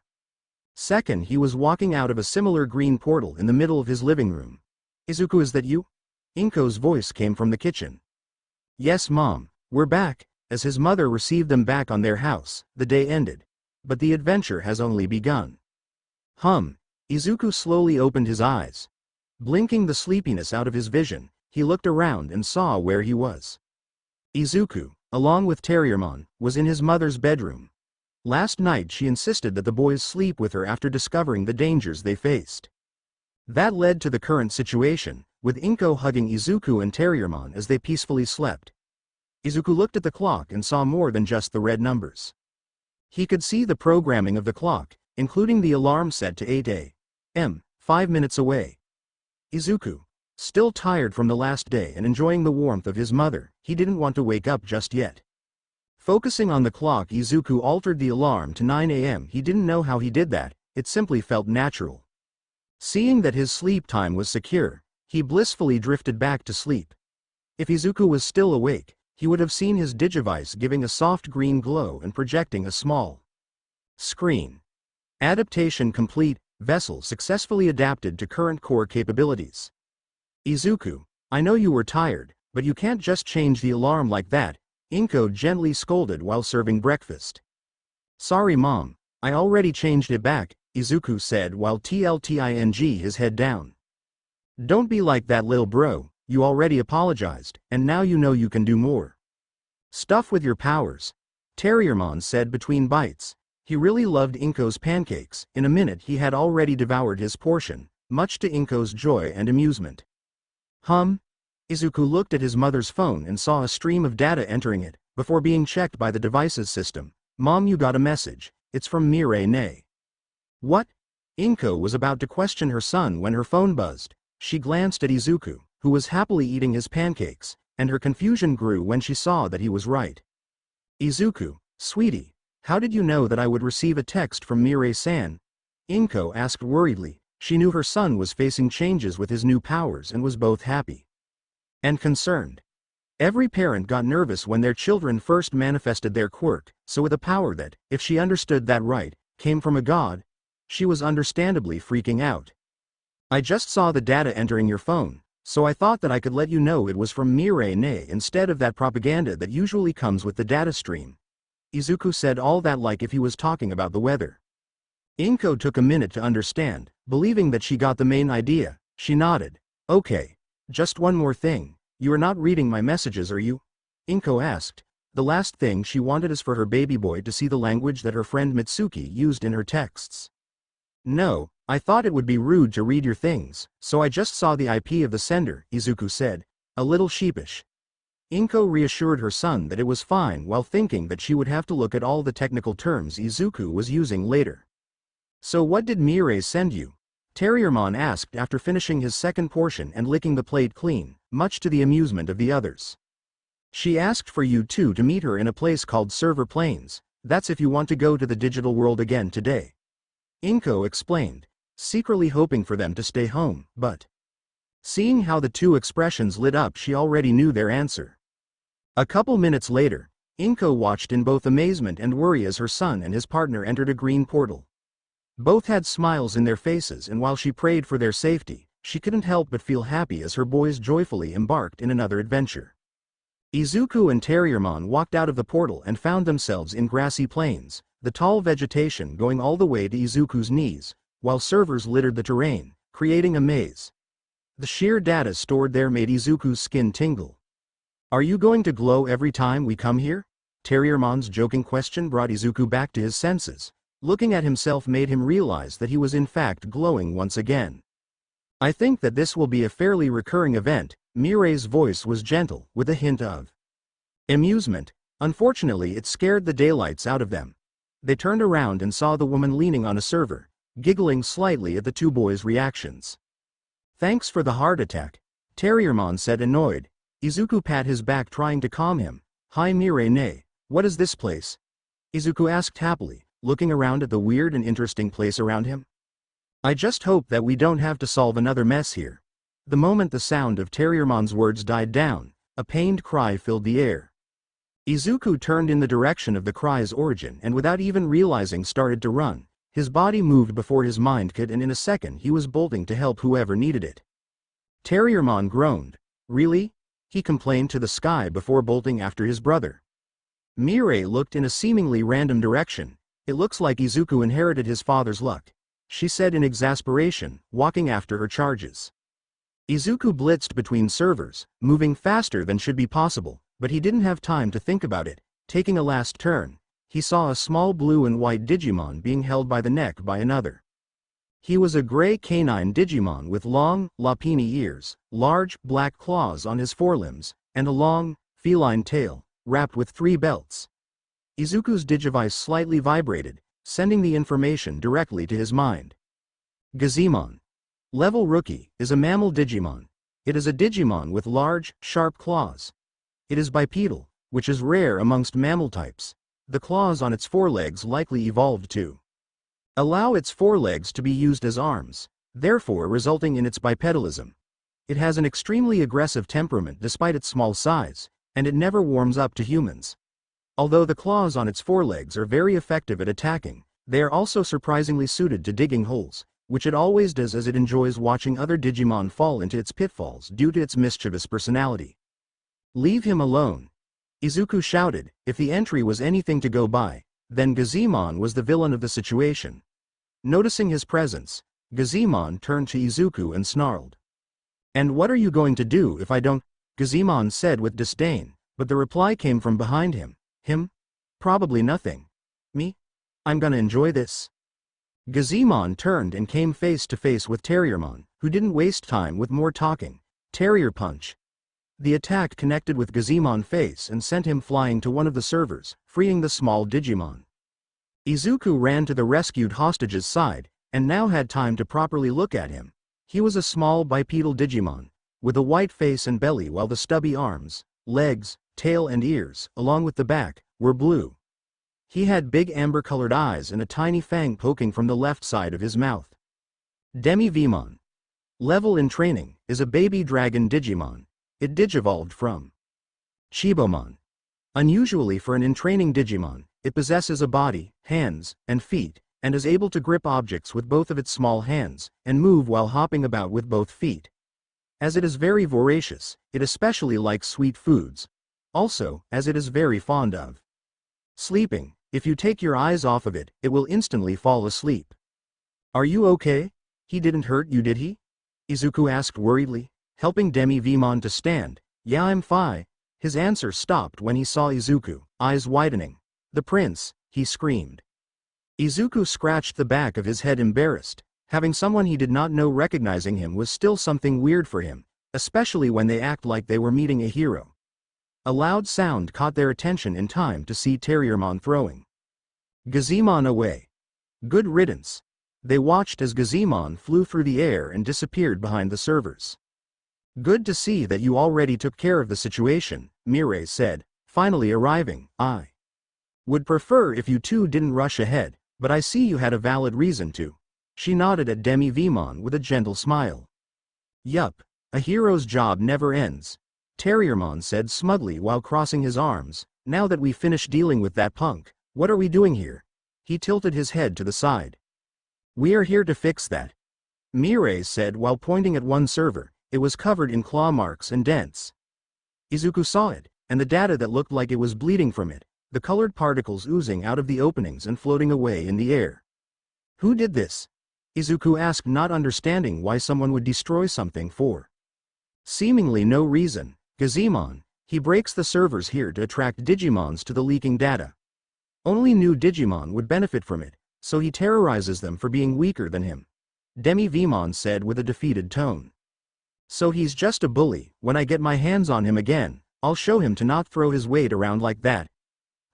second he was walking out of a similar green portal in the middle of his living room. Izuku, is that you? Inko's voice came from the kitchen. Yes, Mom, we're back. As his mother received them back on their house, the day ended. But the adventure has only begun. Izuku slowly opened his eyes. Blinking the sleepiness out of his vision, he looked around and saw where he was. Izuku, along with DemiVmon, was in his mother's bedroom. Last night she insisted that the boys sleep with her after discovering the dangers they faced. That led to the current situation, with Inko hugging Izuku and DemiVmon as they peacefully slept. Izuku looked at the clock and saw more than just the red numbers. He could see the programming of the clock, including the alarm set to 8 a.m., 5 minutes away. Izuku, still tired from the last day and enjoying the warmth of his mother, he didn't want to wake up just yet. Focusing on the clock, Izuku altered the alarm to 9 a.m. He didn't know how he did that, it simply felt natural. Seeing that his sleep time was secure, he blissfully drifted back to sleep. If Izuku was still awake, he would have seen his digivice giving a soft green glow and projecting a small screen. Adaptation complete. Vessel successfully adapted to current core capabilities. Izuku, I know you were tired, but you can't just change the alarm like that, Inko gently scolded while serving breakfast. Sorry, Mom, I already changed it back, Izuku said while tilting his head down. Don't be like that, little bro, you already apologized, and now you know you can do more. Stuff with your powers, DemiVmon said between bites. He really loved Inko's pancakes. In a minute he had already devoured his portion, much to Inko's joy and amusement. Izuku looked at his mother's phone and saw a stream of data entering it, before being checked by the device's system. Mom, you got a message. It's from Mirai. What? Inko was about to question her son when her phone buzzed. She glanced at Izuku, who was happily eating his pancakes, and her confusion grew when she saw that he was right. Izuku, sweetie, how did you know that I would receive a text from Mirai-san? Inko asked worriedly. She knew her son was facing changes with his new powers and was both happy and concerned. Every parent got nervous when their children first manifested their quirk, so with a power that, if she understood that right, came from a god, she was understandably freaking out. I just saw the data entering your phone, so I thought that I could let you know it was from Mirai instead of that propaganda that usually comes with the data stream. Izuku said all that like if he was talking about the weather. Inko took a minute to understand, believing that she got the main idea. She nodded. Okay. Just one more thing. You are not reading my messages, are you? Inko asked. The last thing she wanted is for her baby boy to see the language that her friend Mitsuki used in her texts. No, I thought it would be rude to read your things, so I just saw the IP of the sender, Izuku said, a little sheepish. Inko reassured her son that it was fine while thinking that she would have to look at all the technical terms Izuku was using later. So what did Mirai send you? DemiVmon asked after finishing his second portion and licking the plate clean, much to the amusement of the others. She asked for you two to meet her in a place called Server Plains. That's if you want to go to the digital world again today. Inko explained, secretly hoping for them to stay home, but seeing how the two expressions lit up, she already knew their answer. A couple minutes later, Inko watched in both amazement and worry as her son and his partner entered a green portal. Both had smiles in their faces, and while she prayed for their safety, she couldn't help but feel happy as her boys joyfully embarked in another adventure. Izuku and Terriermon walked out of the portal and found themselves in grassy plains, the tall vegetation going all the way to Izuku's knees, while servers littered the terrain, creating a maze. The sheer data stored there made Izuku's skin tingle. "Are you going to glow every time we come here?" Terriermon's joking question brought Izuku back to his senses. Looking at himself made him realize that he was in fact glowing once again. "I think that this will be a fairly recurring event." Mirei's voice was gentle, with a hint of amusement. Unfortunately, it scared the daylights out of them. They turned around and saw the woman leaning on a server, giggling slightly at the two boys' reactions. "Thanks for the heart attack," Terriermon said, annoyed. Izuku pat his back, trying to calm him. "Hi Mirei, what is this place?" Izuku asked happily, looking around at the weird and interesting place around him. "I just hope that we don't have to solve another mess here." The moment the sound of Terriermon's words died down, a pained cry filled the air. Izuku turned in the direction of the cry's origin and without even realizing started to run. His body moved before his mind could, and in a second he was bolting to help whoever needed it. Terriermon groaned. "Really?" he complained to the sky before bolting after his brother. Mirei looked in a seemingly random direction. "It looks like Izuku inherited his father's luck," she said in exasperation, walking after her charges. Izuku blitzed between servers, moving faster than should be possible, but he didn't have time to think about it. Taking a last turn, he saw a small blue and white Digimon being held by the neck by another. He was a gray canine Digimon with long, lapini ears, large, black claws on his forelimbs, and a long, feline tail, wrapped with 3 belts. Izuku's digivice slightly vibrated, sending the information directly to his mind. Gazimon. Level Rookie is a mammal Digimon. It is a Digimon with large, sharp claws. It is bipedal, which is rare amongst mammal types. The claws on its forelegs likely evolved to allow its forelegs to be used as arms, therefore resulting in its bipedalism. It has an extremely aggressive temperament despite its small size, and it never warms up to humans. Although the claws on its forelegs are very effective at attacking, they are also surprisingly suited to digging holes, which it always does, as it enjoys watching other Digimon fall into its pitfalls due to its mischievous personality. "Leave him alone," Izuku shouted. If the entry was anything to go by, then Gazimon was the villain of the situation. Noticing his presence, Gazimon turned to Izuku and snarled. "And what are you going to do if I don't?" Gazimon said with disdain, but the reply came from behind him. "Him? Probably nothing. Me? I'm gonna enjoy this." Gazimon turned and came face to face with Terriermon, who didn't waste time with more talking. Terrier Punch. The attack connected with Gazimon's face and sent him flying to one of the servers, freeing the small Digimon. Izuku ran to the rescued hostage's side, and now had time to properly look at him. He was a small bipedal Digimon, with a white face and belly, while the stubby arms, legs, tail and ears, along with the back, were blue. He had big amber-colored eyes and a tiny fang poking from the left side of his mouth. DemiVmon. Level in training, is a baby dragon Digimon. It digivolved from Chibomon. Unusually for an in-training Digimon, it possesses a body, hands, and feet, and is able to grip objects with both of its small hands, and move while hopping about with both feet. As it is very voracious, it especially likes sweet foods. Also, as it is very fond of sleeping. If you take your eyes off of it, it will instantly fall asleep. "Are you okay? He didn't hurt you, did he?" Izuku asked worriedly, helping DemiVmon to stand. "Yeah, I'm fine." His answer stopped when he saw Izuku, eyes widening. "The prince," he screamed. Izuku scratched the back of his head, embarrassed. Having someone he did not know recognizing him was still something weird for him, especially when they act like they were meeting a hero. A loud sound caught their attention in time to see Terriermon throwing Gazimon away. Good riddance. They watched as Gazimon flew through the air and disappeared behind the servers. "Good to see that you already took care of the situation," Mirei said, finally arriving. "I would prefer if you two didn't rush ahead, but I see you had a valid reason to." She nodded at DemiVmon with a gentle smile. "Yup, a hero's job never ends," Terriermon said smugly while crossing his arms. "Now that we've finished dealing with that punk, what are we doing here?" He tilted his head to the side. "We are here to fix that." Mirai said while pointing at one server. It was covered in claw marks and dents. Izuku saw it, and the data that looked like it was bleeding from it, the colored particles oozing out of the openings and floating away in the air. Who did this? Izuku asked, not understanding why someone would destroy something for seemingly no reason. DemiVmon. He breaks the servers here to attract Digimons to the leaking data. Only new Digimon would benefit from it, so he terrorizes them for being weaker than him. DemiVmon said with a defeated tone. So he's just a bully. When I get my hands on him again, I'll show him to not throw his weight around like that.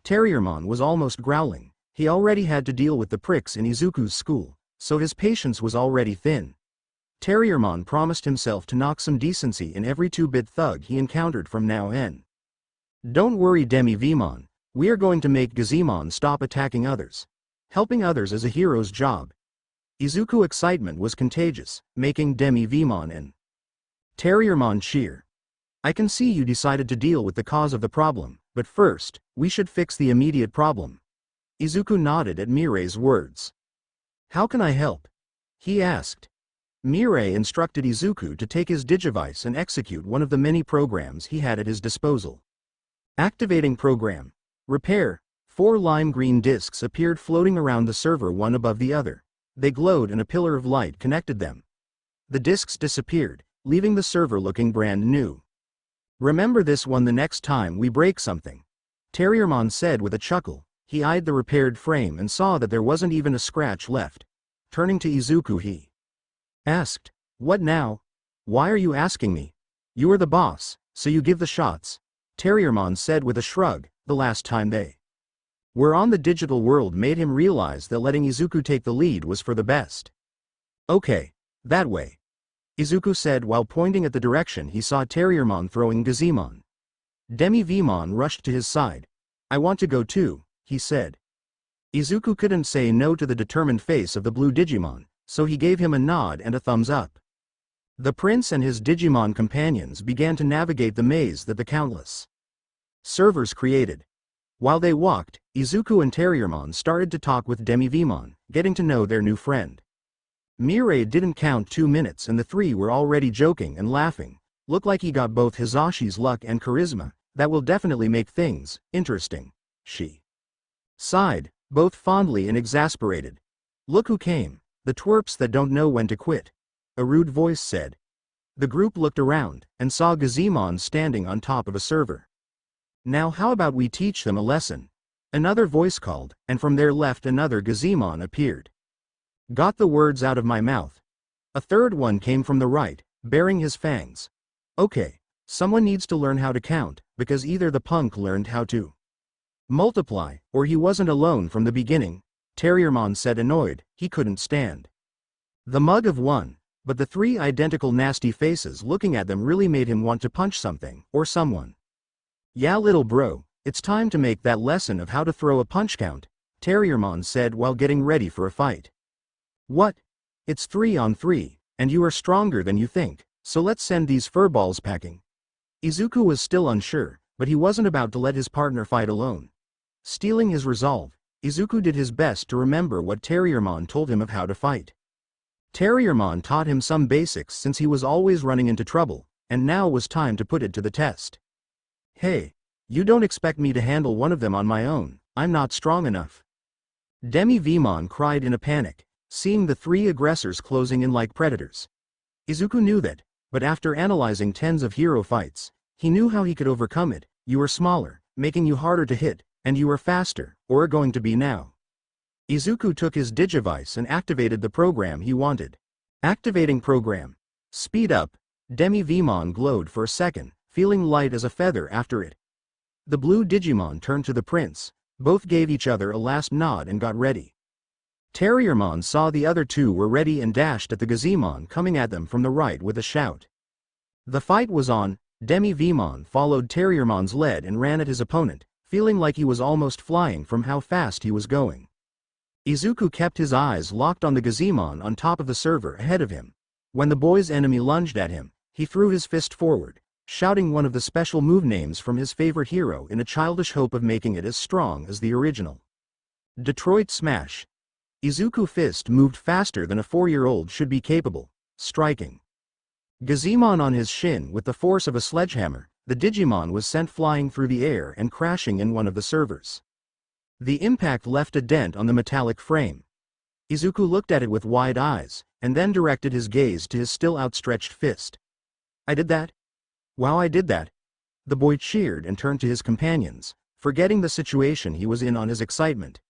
Terriermon was almost growling. He already had to deal with the pricks in Izuku's school, so his patience was already thin. Terriermon promised himself to knock some decency in every 2-bit thug he encountered from now on. Don't worry, DemiVmon. We are going to make Gazemon stop attacking others. Helping others is a hero's job. Izuku's excitement was contagious, making DemiVmon and Terriermon cheer. I can see you decided to deal with the cause of the problem, but first, we should fix the immediate problem. Izuku nodded at Mirai's words. How can I help? He asked. Mirai instructed Izuku to take his digivice and execute one of the many programs he had at his disposal. Activating program. Repair. 4 lime green discs appeared floating around the server, one above the other. They glowed and a pillar of light connected them. The discs disappeared, leaving the server looking brand new. Remember this one the next time we break something. Terriermon said with a chuckle. He eyed the repaired frame and saw that there wasn't even a scratch left. Turning to Izuku, he asked, What now? Why are you asking me? You are the boss, so you give the shots. Terriermon said with a shrug. The last time they were on the digital world made him realize that letting Izuku take the lead was for the best. Okay, that way. Izuku said while pointing at the direction he saw Terriermon throwing Gazemon. DemiVmon rushed to his side. I want to go too, he said. Izuku couldn't say no to the determined face of the blue Digimon, so he gave him a nod and a thumbs up. The prince and his Digimon companions began to navigate the maze that the countless servers created. While they walked, Izuku and Terriermon started to talk with DemiVmon, getting to know their new friend. Mirai didn't count 2 minutes and the three were already joking and laughing. Looked like he got both Hasashi's luck and charisma. That will definitely make things interesting. She sighed, both fondly and exasperated. Look who came, the twerps that don't know when to quit. A rude voice said. The group looked around and saw Gazemon standing on top of a server. Now how about we teach them a lesson? Another voice called, and from their left another Gazemon appeared. Got the words out of my mouth. A third one came from the right, bearing his fangs. Okay, someone needs to learn how to count, because either the punk learned how to multiply, or he wasn't alone from the beginning. Terriermon said, annoyed. He couldn't stand the mug of one, but the 3 identical nasty faces looking at them really made him want to punch something, or someone. Yeah, little bro, it's time to make that lesson of how to throw a punch count, Terriermon said while getting ready for a fight. What? It's 3-on-3, and you are stronger than you think, so let's send these furballs packing. Izuku was still unsure, but he wasn't about to let his partner fight alone. Stealing his resolve, Izuku did his best to remember what Terriermon told him of how to fight. Terriermon taught him some basics since he was always running into trouble, and now was time to put it to the test. Hey, you don't expect me to handle one of them on my own, I'm not strong enough. DemiVmon cried in a panic, seeing the 3 aggressors closing in like predators. Izuku knew that, but after analyzing tens of hero fights, he knew how he could overcome it. You are smaller, making you harder to hit, and you are faster, or are going to be now. Izuku took his digivice and activated the program he wanted. Activating program. Speed up. DemiVmon glowed for a second, feeling light as a feather after it. The blue Digimon turned to the prince. Both gave each other a last nod and got ready. Terriermon saw the other 2 were ready and dashed at the Gazemon coming at them from the right with a shout. The fight was on. DemiVmon followed Terriermon's lead and ran at his opponent, feeling like he was almost flying from how fast he was going. Izuku kept his eyes locked on the Gazemon on top of the server ahead of him. When the boy's enemy lunged at him, he threw his fist forward, shouting one of the special move names from his favorite hero in a childish hope of making it as strong as the original. Detroit Smash. Izuku's fist moved faster than a 4-year-old should be capable, striking Gazimon on his shin with the force of a sledgehammer. The Digimon was sent flying through the air and crashing in one of the servers. The impact left a dent on the metallic frame. Izuku looked at it with wide eyes, and then directed his gaze to his still outstretched fist. "I did that? Wow, I did that!" The boy cheered and turned to his companions, forgetting the situation he was in on his excitement.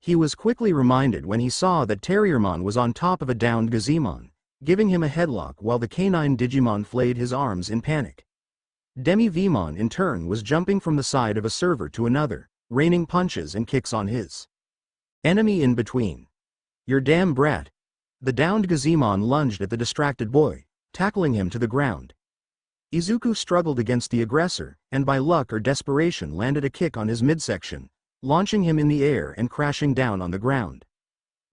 He was quickly reminded when he saw that Terriermon was on top of a downed Gazimon, giving him a headlock while the canine Digimon flayed his arms in panic. DemiVmon in turn was jumping from the side of a server to another, raining punches and kicks on his enemy in between. "Your damn brat!" The downed Gazimon lunged at the distracted boy, tackling him to the ground. Izuku struggled against the aggressor, and by luck or desperation landed a kick on his midsection, launching him in the air and crashing down on the ground.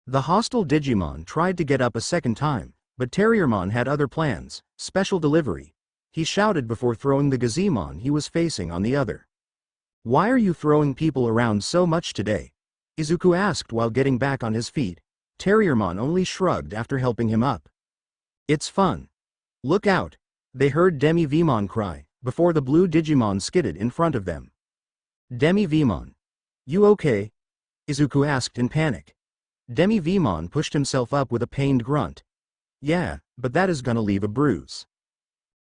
The hostile Digimon tried to get up a second time, but Terriermon had other plans. "Special delivery," he shouted before throwing the Gazimon he was facing on the other. "Why are you throwing people around so much today?" Izuku asked while getting back on his feet. Terriermon only shrugged after helping him up. "It's fun. Look out!" They heard DemiVmon cry, before the blue Digimon skidded in front of them. "DemiVmon, you okay?" Izuku asked in panic. DemiVmon pushed himself up with a pained grunt. "Yeah, but that is gonna leave a bruise."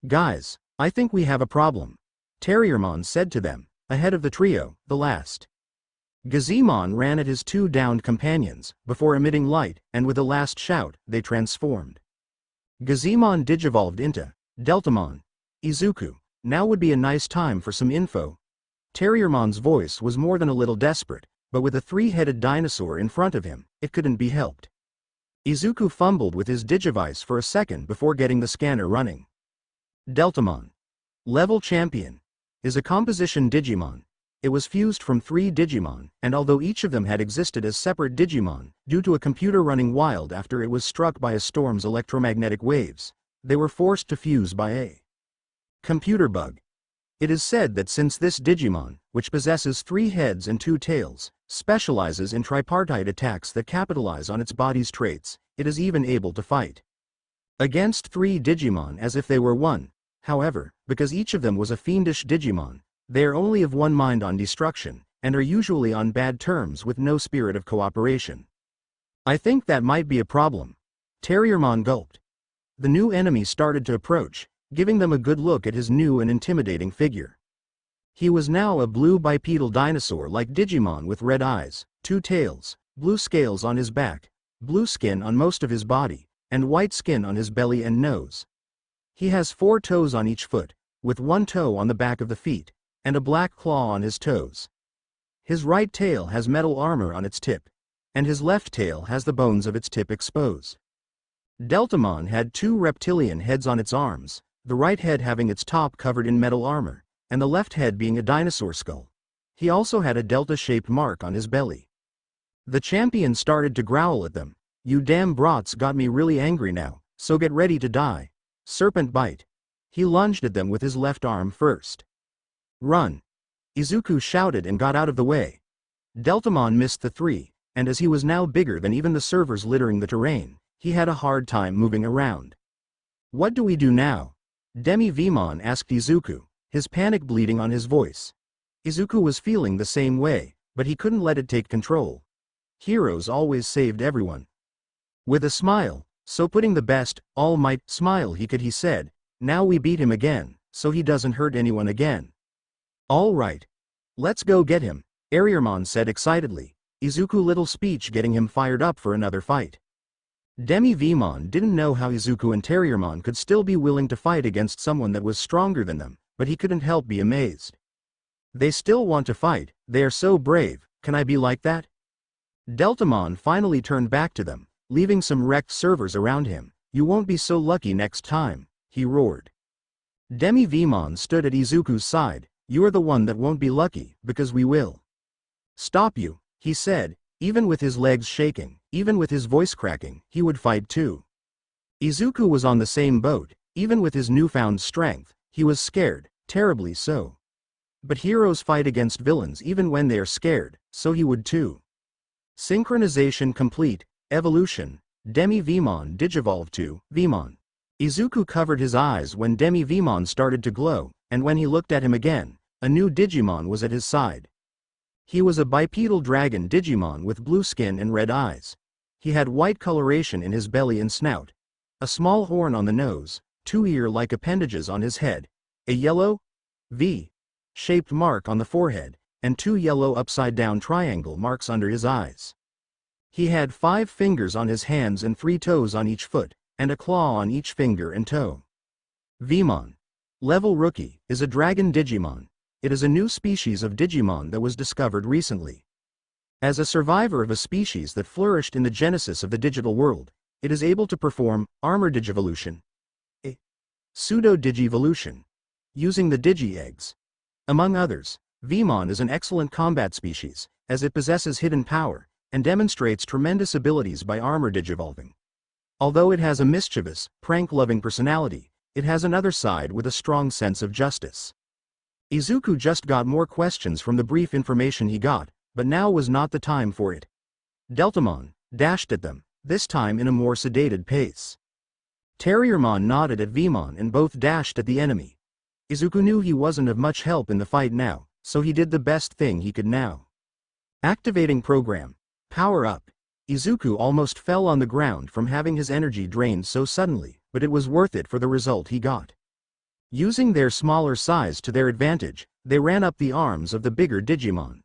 "Guys, I think we have a problem," Terriermon said to them, ahead of the trio, the last. Gazimon ran at his 2 downed companions, before emitting light, and with a last shout, they transformed. Gazimon digivolved into Deltamon. "Izuku, now would be a nice time for some info." Terriermon's voice was more than a little desperate, but with a 3-headed dinosaur in front of him, it couldn't be helped. Izuku fumbled with his digivice for a second before getting the scanner running. Deltamon, level champion, is a composition Digimon. It was fused from 3 Digimon, and although each of them had existed as separate Digimon, due to a computer running wild after it was struck by a storm's electromagnetic waves, they were forced to fuse by a computer bug. It is said that since this Digimon, which possesses 3 heads and 2 tails, specializes in tripartite attacks that capitalize on its body's traits, it is even able to fight against 3 Digimon as if they were one. However, because each of them was a fiendish Digimon, they are only of one mind on destruction, and are usually on bad terms with no spirit of cooperation. "I think that might be a problem." Terriermon gulped. The new enemy started to approach, giving them a good look at his new and intimidating figure. He was now a blue bipedal dinosaur-like Digimon with red eyes, 2 tails, blue scales on his back, blue skin on most of his body, and white skin on his belly and nose. He has 4 toes on each foot, with 1 toe on the back of the feet, and a black claw on his toes. His right tail has metal armor on its tip, and his left tail has the bones of its tip exposed. Deltamon had 2 reptilian heads on its arms, the right head having its top covered in metal armor, and the left head being a dinosaur skull. He also had a delta-shaped mark on his belly. The champion started to growl at them. "You damn brats got me really angry now, so get ready to die. Serpent bite." He lunged at them with his left arm first. "Run!" Izuku shouted and got out of the way. Deltamon missed the 3, and as he was now bigger than even the servers littering the terrain, he had a hard time moving around. "What do we do now?" DemiVmon asked Izuku, his panic bleeding on his voice. Izuku was feeling the same way, but he couldn't let it take control. Heroes always saved everyone. With a smile, so putting the best, all-might smile he said, "Now we beat him again, so he doesn't hurt anyone again." "All right. Let's go get him," Terriermon said excitedly, Izuku's little speech getting him fired up for another fight. DemiVmon didn't know how Izuku and Terriermon could still be willing to fight against someone that was stronger than them, but he couldn't help be amazed. "They still want to fight, they are so brave, can I be like that?" Deltamon finally turned back to them, leaving some wrecked servers around him. "You won't be so lucky next time," he roared. DemiVmon stood at Izuku's side. "You are the one that won't be lucky, because we will stop you," he said, even with his legs shaking, even with his voice cracking, he would fight too. Izuku was on the same boat, even with his newfound strength, he was scared, terribly so. But heroes fight against villains even when they are scared, so he would too. Synchronization complete. Evolution. DemiVmon digivolve to Vmon. Izuku covered his eyes when DemiVmon started to glow, and when he looked at him again, a new Digimon was at his side. He was a bipedal dragon Digimon with blue skin and red eyes. He had white coloration in his belly and snout, a small horn on the nose, two ear-like appendages on his head, a yellow V-shaped mark on the forehead, and two yellow upside-down triangle marks under his eyes. He had 5 fingers on his hands and 3 toes on each foot, and a claw on each finger and toe. Vmon. Level Rookie is a dragon Digimon. It is a new species of Digimon that was discovered recently. As a survivor of a species that flourished in the genesis of the digital world, it is able to perform armor digivolution, a pseudo-digivolution, using the digi-eggs. Among others, Vmon is an excellent combat species, as it possesses hidden power, and demonstrates tremendous abilities by armor digivolving. Although it has a mischievous, prank-loving personality, it has another side with a strong sense of justice. Izuku just got more questions from the brief information he got, but now was not the time for it. Deltamon dashed at them, this time in a more sedated pace. Terriermon nodded at Vmon and both dashed at the enemy. Izuku knew he wasn't of much help in the fight now, so he did the best thing he could now. Activating program. Power up. Izuku almost fell on the ground from having his energy drained so suddenly, but it was worth it for the result he got. Using their smaller size to their advantage, they ran up the arms of the bigger Digimon.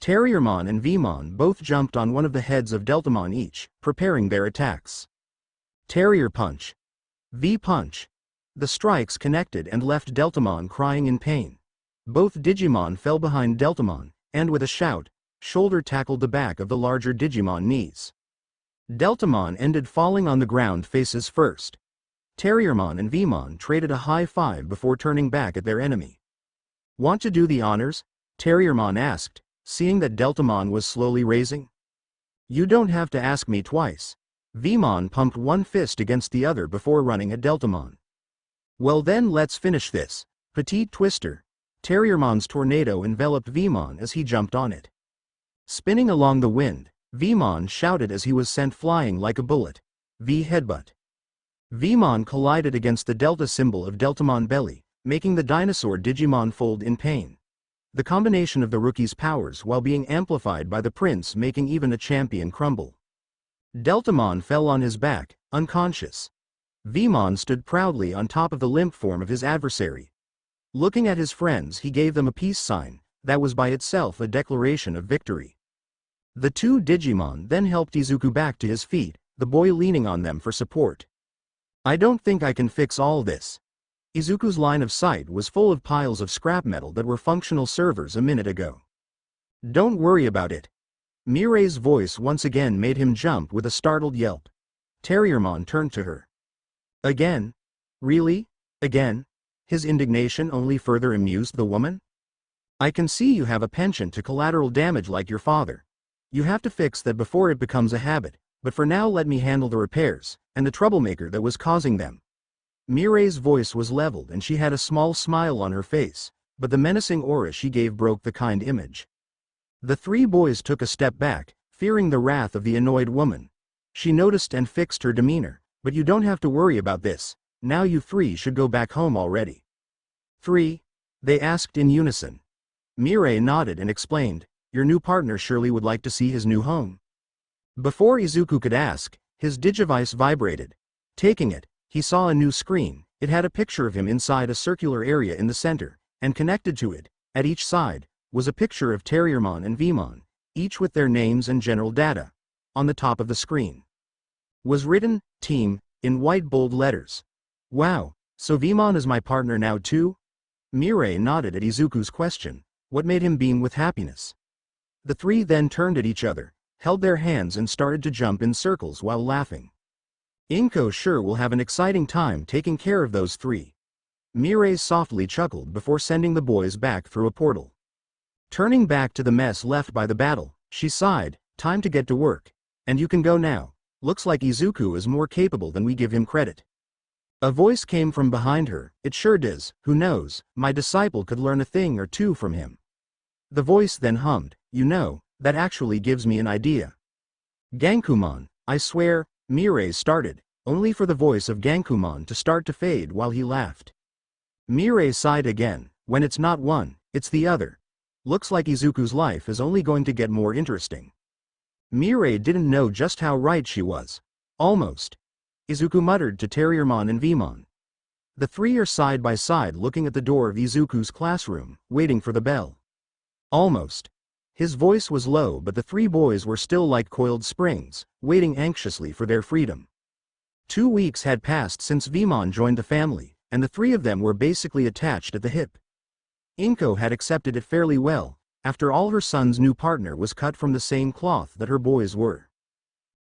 Terriermon and Vmon both jumped on one of the heads of Deltamon each, preparing their attacks. Terrier Punch. V Punch. The strikes connected and left Deltamon crying in pain. Both Digimon fell behind Deltamon, and with a shout, shoulder tackled the back of the larger Digimon knees. Deltamon ended falling on the ground faces first. Terriermon and Vmon traded a high five before turning back at their enemy. Want to do the honors? Terriermon asked, seeing that Deltamon was slowly raising. You don't have to ask me twice. Vmon pumped one fist against the other before running at Deltamon. Well then let's finish this. Petite Twister. Terriermon's tornado enveloped Vmon as he jumped on it. Spinning along the wind, Vmon shouted as he was sent flying like a bullet. V Headbutt. Vmon collided against the delta symbol of Deltamon belly, making the dinosaur Digimon fold in pain. The combination of the rookie's powers while being amplified by the prince making even a champion crumble. Deltamon fell on his back, unconscious. Vmon stood proudly on top of the limp form of his adversary. Looking at his friends, he gave them a peace sign, that was by itself a declaration of victory. The two Digimon then helped Izuku back to his feet, the boy leaning on them for support. I don't think I can fix all this. Izuku's line of sight was full of piles of scrap metal that were functional servers a minute ago. Don't worry about it. Mirei's voice once again made him jump with a startled yelp. Terriermon turned to her. Again? Really? Again? His indignation only further amused the woman. I can see you have a penchant to collateral damage like your father. You have to fix that before it becomes a habit, but for now let me handle the repairs, and the troublemaker that was causing them. Mirei's voice was leveled and she had a small smile on her face, but the menacing aura she gave broke the kind image. The three boys took a step back, fearing the wrath of the annoyed woman. She noticed and fixed her demeanor, but you don't have to worry about this, now you three should go back home already. 3? They asked in unison. Mirei nodded and explained, your new partner surely would like to see his new home. Before Izuku could ask, his digivice vibrated. Taking it, he saw a new screen. It had a picture of him inside a circular area in the center, and connected to it, at each side, was a picture of Terriermon and Vmon, each with their names and general data. On the top of the screen was written, Team, in white bold letters. Wow, so Vmon is my partner now too? Mirei nodded at Izuku's question, what made him beam with happiness. The three then turned at each other, held their hands and started to jump in circles while laughing. Inko sure will have an exciting time taking care of those three. Mirei softly chuckled before sending the boys back through a portal. Turning back to the mess left by the battle, she sighed, time to get to work. And you can go now. Looks like Izuku is more capable than we give him credit. A voice came from behind her, it sure does, who knows, my disciple could learn a thing or two from him. The voice then hummed, you know, that actually gives me an idea. Gankumon, I swear, Mirei started, only for the voice of Gankumon to start to fade while he laughed. Mirei sighed again, when it's not one, it's the other. Looks like Izuku's life is only going to get more interesting. Mirei didn't know just how right she was. Almost. Izuku muttered to Terriermon and Vmon. The three are side by side looking at the door of Izuku's classroom, waiting for the bell. Almost. His voice was low, but the three boys were still like coiled springs, waiting anxiously for their freedom. 2 weeks had passed since Vmon joined the family, and the three of them were basically attached at the hip. Inko had accepted it fairly well, after all her son's new partner was cut from the same cloth that her boys were.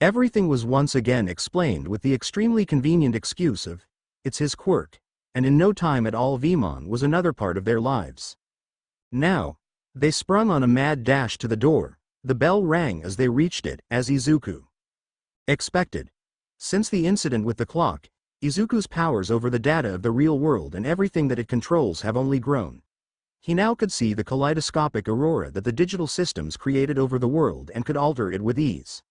Everything was once again explained with the extremely convenient excuse of, it's his quirk, and in no time at all Vmon was another part of their lives. Now, they sprung on a mad dash to the door. The bell rang as they reached it, as Izuku expected. Since the incident with the clock, Izuku's powers over the data of the real world and everything that it controls have only grown. He now could see the kaleidoscopic aurora that the digital systems created over the world and could alter it with ease.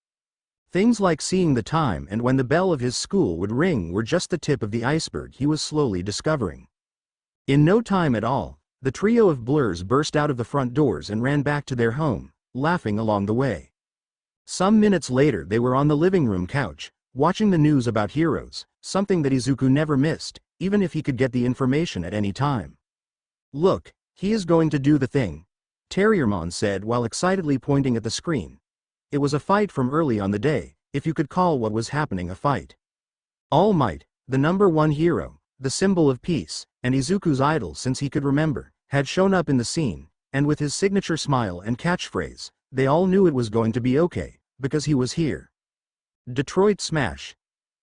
Things like seeing the time and when the bell of his school would ring were just the tip of the iceberg he was slowly discovering. In no time at all, the trio of blurs burst out of the front doors and ran back to their home, laughing along the way. Some minutes later they were on the living room couch, watching the news about heroes, something that Izuku never missed, even if he could get the information at any time. Look, he is going to do the thing, Terriermon said while excitedly pointing at the screen. It was a fight from early on the day, if you could call what was happening a fight. All Might, the #1 hero, the symbol of peace, and Izuku's idol since he could remember, had shown up in the scene, and with his signature smile and catchphrase, they all knew it was going to be okay, because he was here. Detroit Smash.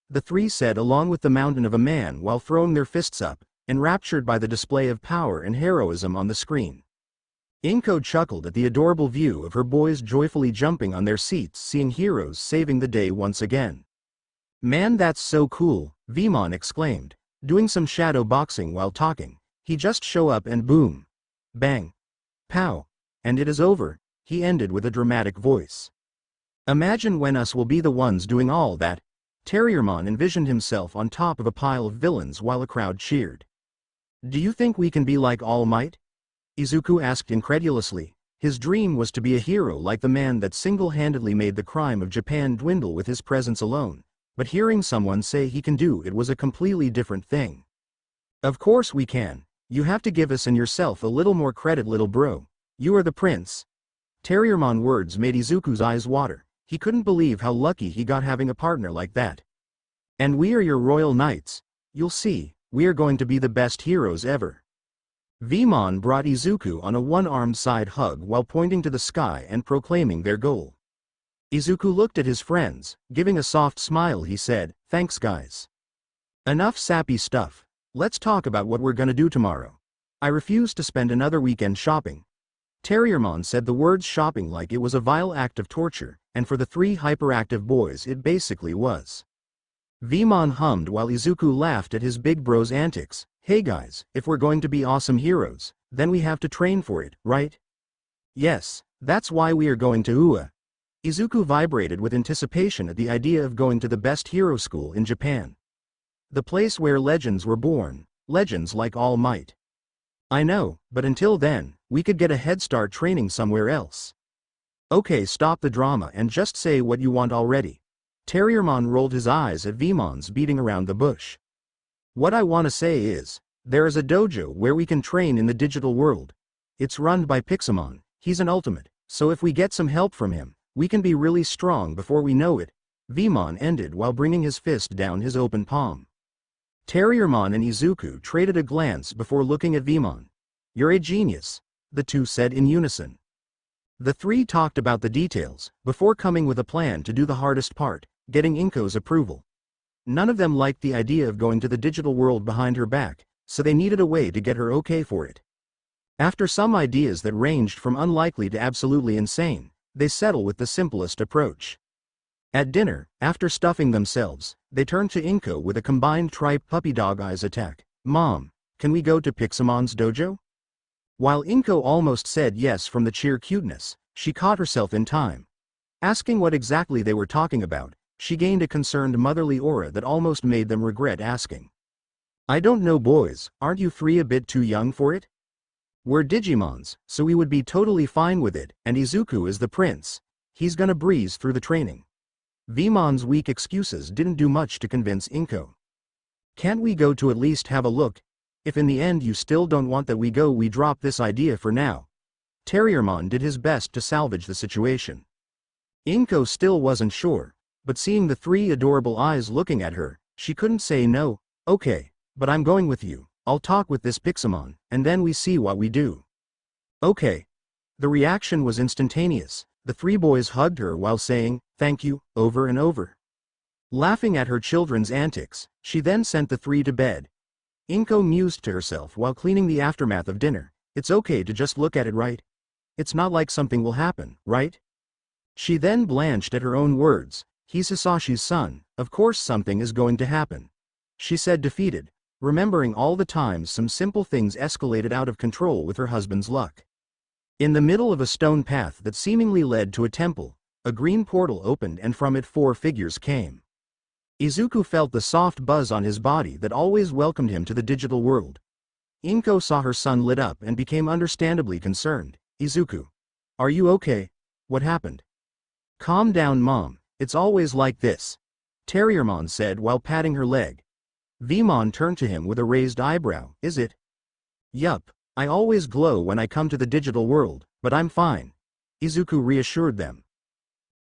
The three said along with the mountain of a man while throwing their fists up, enraptured by the display of power and heroism on the screen. Inko chuckled at the adorable view of her boys joyfully jumping on their seats seeing heroes saving the day once again. Man, that's so cool, Vmon exclaimed, doing some shadow boxing while talking. He just show up and boom. Bang. Pow. And it is over, he ended with a dramatic voice. Imagine when us will be the ones doing all that. Terriermon envisioned himself on top of a pile of villains while a crowd cheered. Do you think we can be like All Might? Izuku asked incredulously. His dream was to be a hero like the man that single-handedly made the crime of Japan dwindle with his presence alone, but hearing someone say he can do it was a completely different thing. Of course we can. You have to give us and yourself a little more credit, little bro. You are the prince. Terriermon words made Izuku's eyes water. He couldn't believe how lucky he got having a partner like that. And we are your royal knights. You'll see, we are going to be the best heroes ever. Vmon brought Izuku on a one-armed side hug while pointing to the sky and proclaiming their goal. Izuku looked at his friends, giving a soft smile. He said, thanks guys. Enough sappy stuff. Let's talk about what we're gonna do tomorrow. I refuse to spend another weekend shopping. Terriermon said the words shopping like it was a vile act of torture, and for the three hyperactive boys it basically was. Vmon hummed while Izuku laughed at his big bro's antics. Hey guys, if we're going to be awesome heroes, then we have to train for it, right? Yes, that's why we are going to UA. Izuku vibrated with anticipation at the idea of going to the best hero school in Japan. The place where legends were born, legends like All Might. I know, but until then, we could get a head start training somewhere else. Okay, stop the drama and just say what you want already. Terriermon rolled his eyes at Vmon's beating around the bush. What I want to say is, there is a dojo where we can train in the digital world. It's run by Pixelmon. He's an ultimate, so if we get some help from him, we can be really strong before we know it. Vmon ended while bringing his fist down his open palm. Terriermon and Izuku traded a glance before looking at Vmon. You're a genius, the two said in unison. The three talked about the details, before coming with a plan to do the hardest part, getting Inko's approval. None of them liked the idea of going to the digital world behind her back, so they needed a way to get her okay for it. After some ideas that ranged from unlikely to absolutely insane, they settled with the simplest approach. At dinner, after stuffing themselves, they turned to Inko with a combined tripe puppy dog eyes attack. Mom, can we go to Pixelmon's dojo? While Inko almost said yes from the sheer cuteness, she caught herself in time. Asking what exactly they were talking about, she gained a concerned motherly aura that almost made them regret asking. I don't know boys, aren't you three a bit too young for it? We're Digimons, so we would be totally fine with it, and Izuku is the prince. He's gonna breeze through the training. Vmon's weak excuses didn't do much to convince Inko. Can't we go to at least have a look? If in the end you still don't want that we go, we drop this idea for now. Terriermon did his best to salvage the situation. Inko still wasn't sure, but seeing the three adorable eyes looking at her, she couldn't say no. Okay, but I'm going with you. I'll talk with this Pixelmon, and then we see what we do. Okay. The reaction was instantaneous. The three boys hugged her while saying, thank you, over and over. Laughing at her children's antics, she then sent the three to bed. Inko mused to herself while cleaning the aftermath of dinner. It's okay to just look at it, right? It's not like something will happen, right? She then blanched at her own words. He's Hasashi's son, of course something is going to happen. She said, defeated, remembering all the times some simple things escalated out of control with her husband's luck. In the middle of a stone path that seemingly led to a temple, a green portal opened and from it 4 figures came. Izuku felt the soft buzz on his body that always welcomed him to the digital world. Inko saw her son lit up and became understandably concerned. Izuku. Are you okay? What happened? Calm down, Mom, it's always like this. Terriermon said while patting her leg. Vmon turned to him with a raised eyebrow. Is it? Yup, I always glow when I come to the digital world, but I'm fine. Izuku reassured them.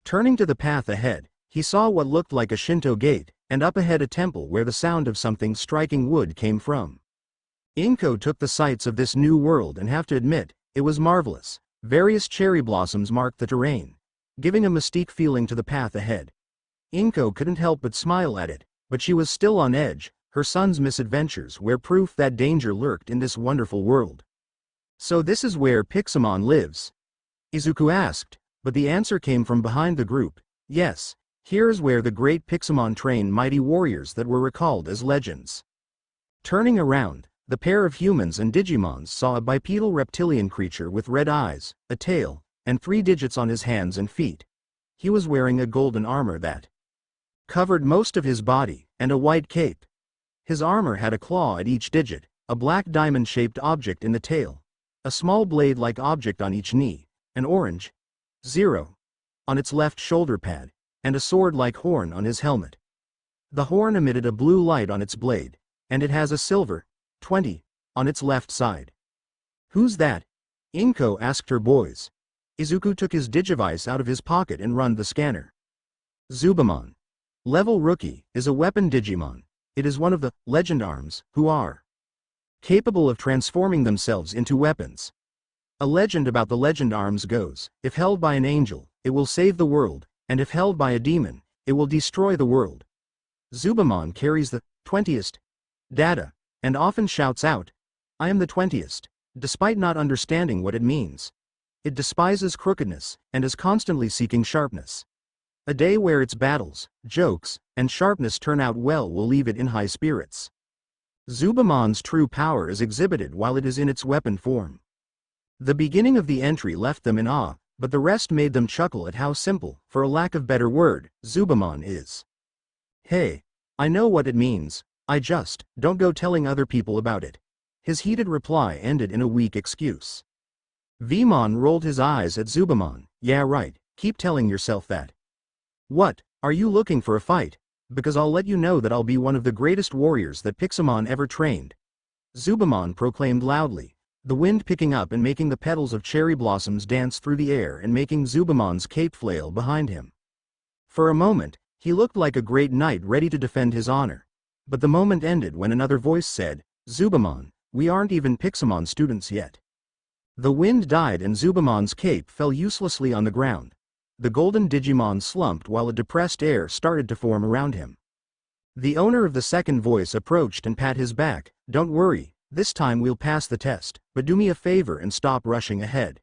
Turning to the path ahead, he saw what looked like a Shinto gate, and up ahead a temple where the sound of something striking wood came from. Inko took the sights of this new world and have to admit, it was marvelous. Various cherry blossoms marked the terrain, giving a mystique feeling to the path ahead. Inko couldn't help but smile at it, but she was still on edge. Her son's misadventures were proof that danger lurked in this wonderful world. So this is where Pixelmon lives? Izuku asked, but the answer came from behind the group. Yes, here's where the great Pixelmon train mighty warriors that were recalled as legends. Turning around, the pair of humans and Digimons saw a bipedal reptilian creature with red eyes, a tail, and 3 digits on his hands and feet. He was wearing a golden armor that covered most of his body, and a white cape. His armor had a claw at each digit, a black diamond-shaped object in the tail, a small blade-like object on each knee, an orange 0 on its left shoulder pad, and a sword-like horn on his helmet. The horn emitted a blue light on its blade, and it has a silver 20 on its left side. Who's that? Inko asked her boys. Izuku took his digivice out of his pocket and run the scanner. Zubamon. Level Rookie is a weapon Digimon. It is one of the legend arms who are capable of transforming themselves into weapons. A legend about the legend arms goes, if held by an angel, it will save the world, and if held by a demon, it will destroy the world. Zubamon carries the 20th data, and often shouts out, I am the 20th, despite not understanding what it means. It despises crookedness, and is constantly seeking sharpness. A day where its battles, jokes, and sharpness turn out well will leave it in high spirits. Zubamon's true power is exhibited while it is in its weapon form. The beginning of the entry left them in awe, but the rest made them chuckle at how simple, for a lack of better word, Zubamon is. Hey, I know what it means, I just don't go telling other people about it. His heated reply ended in a weak excuse. Vmon rolled his eyes at Zubamon. Yeah right, keep telling yourself that. What, are you looking for a fight? Because I'll let you know that I'll be one of the greatest warriors that Pixelmon ever trained. Zubamon proclaimed loudly, the wind picking up and making the petals of cherry blossoms dance through the air and making Zubamon's cape flail behind him. For a moment, he looked like a great knight ready to defend his honor. But the moment ended when another voice said, Zubamon, we aren't even Pixelmon students yet. The wind died and Zubamon's cape fell uselessly on the ground. The golden Digimon slumped while a depressed air started to form around him. The owner of the second voice approached and pat his back. Don't worry, this time we'll pass the test, but do me a favor and stop rushing ahead.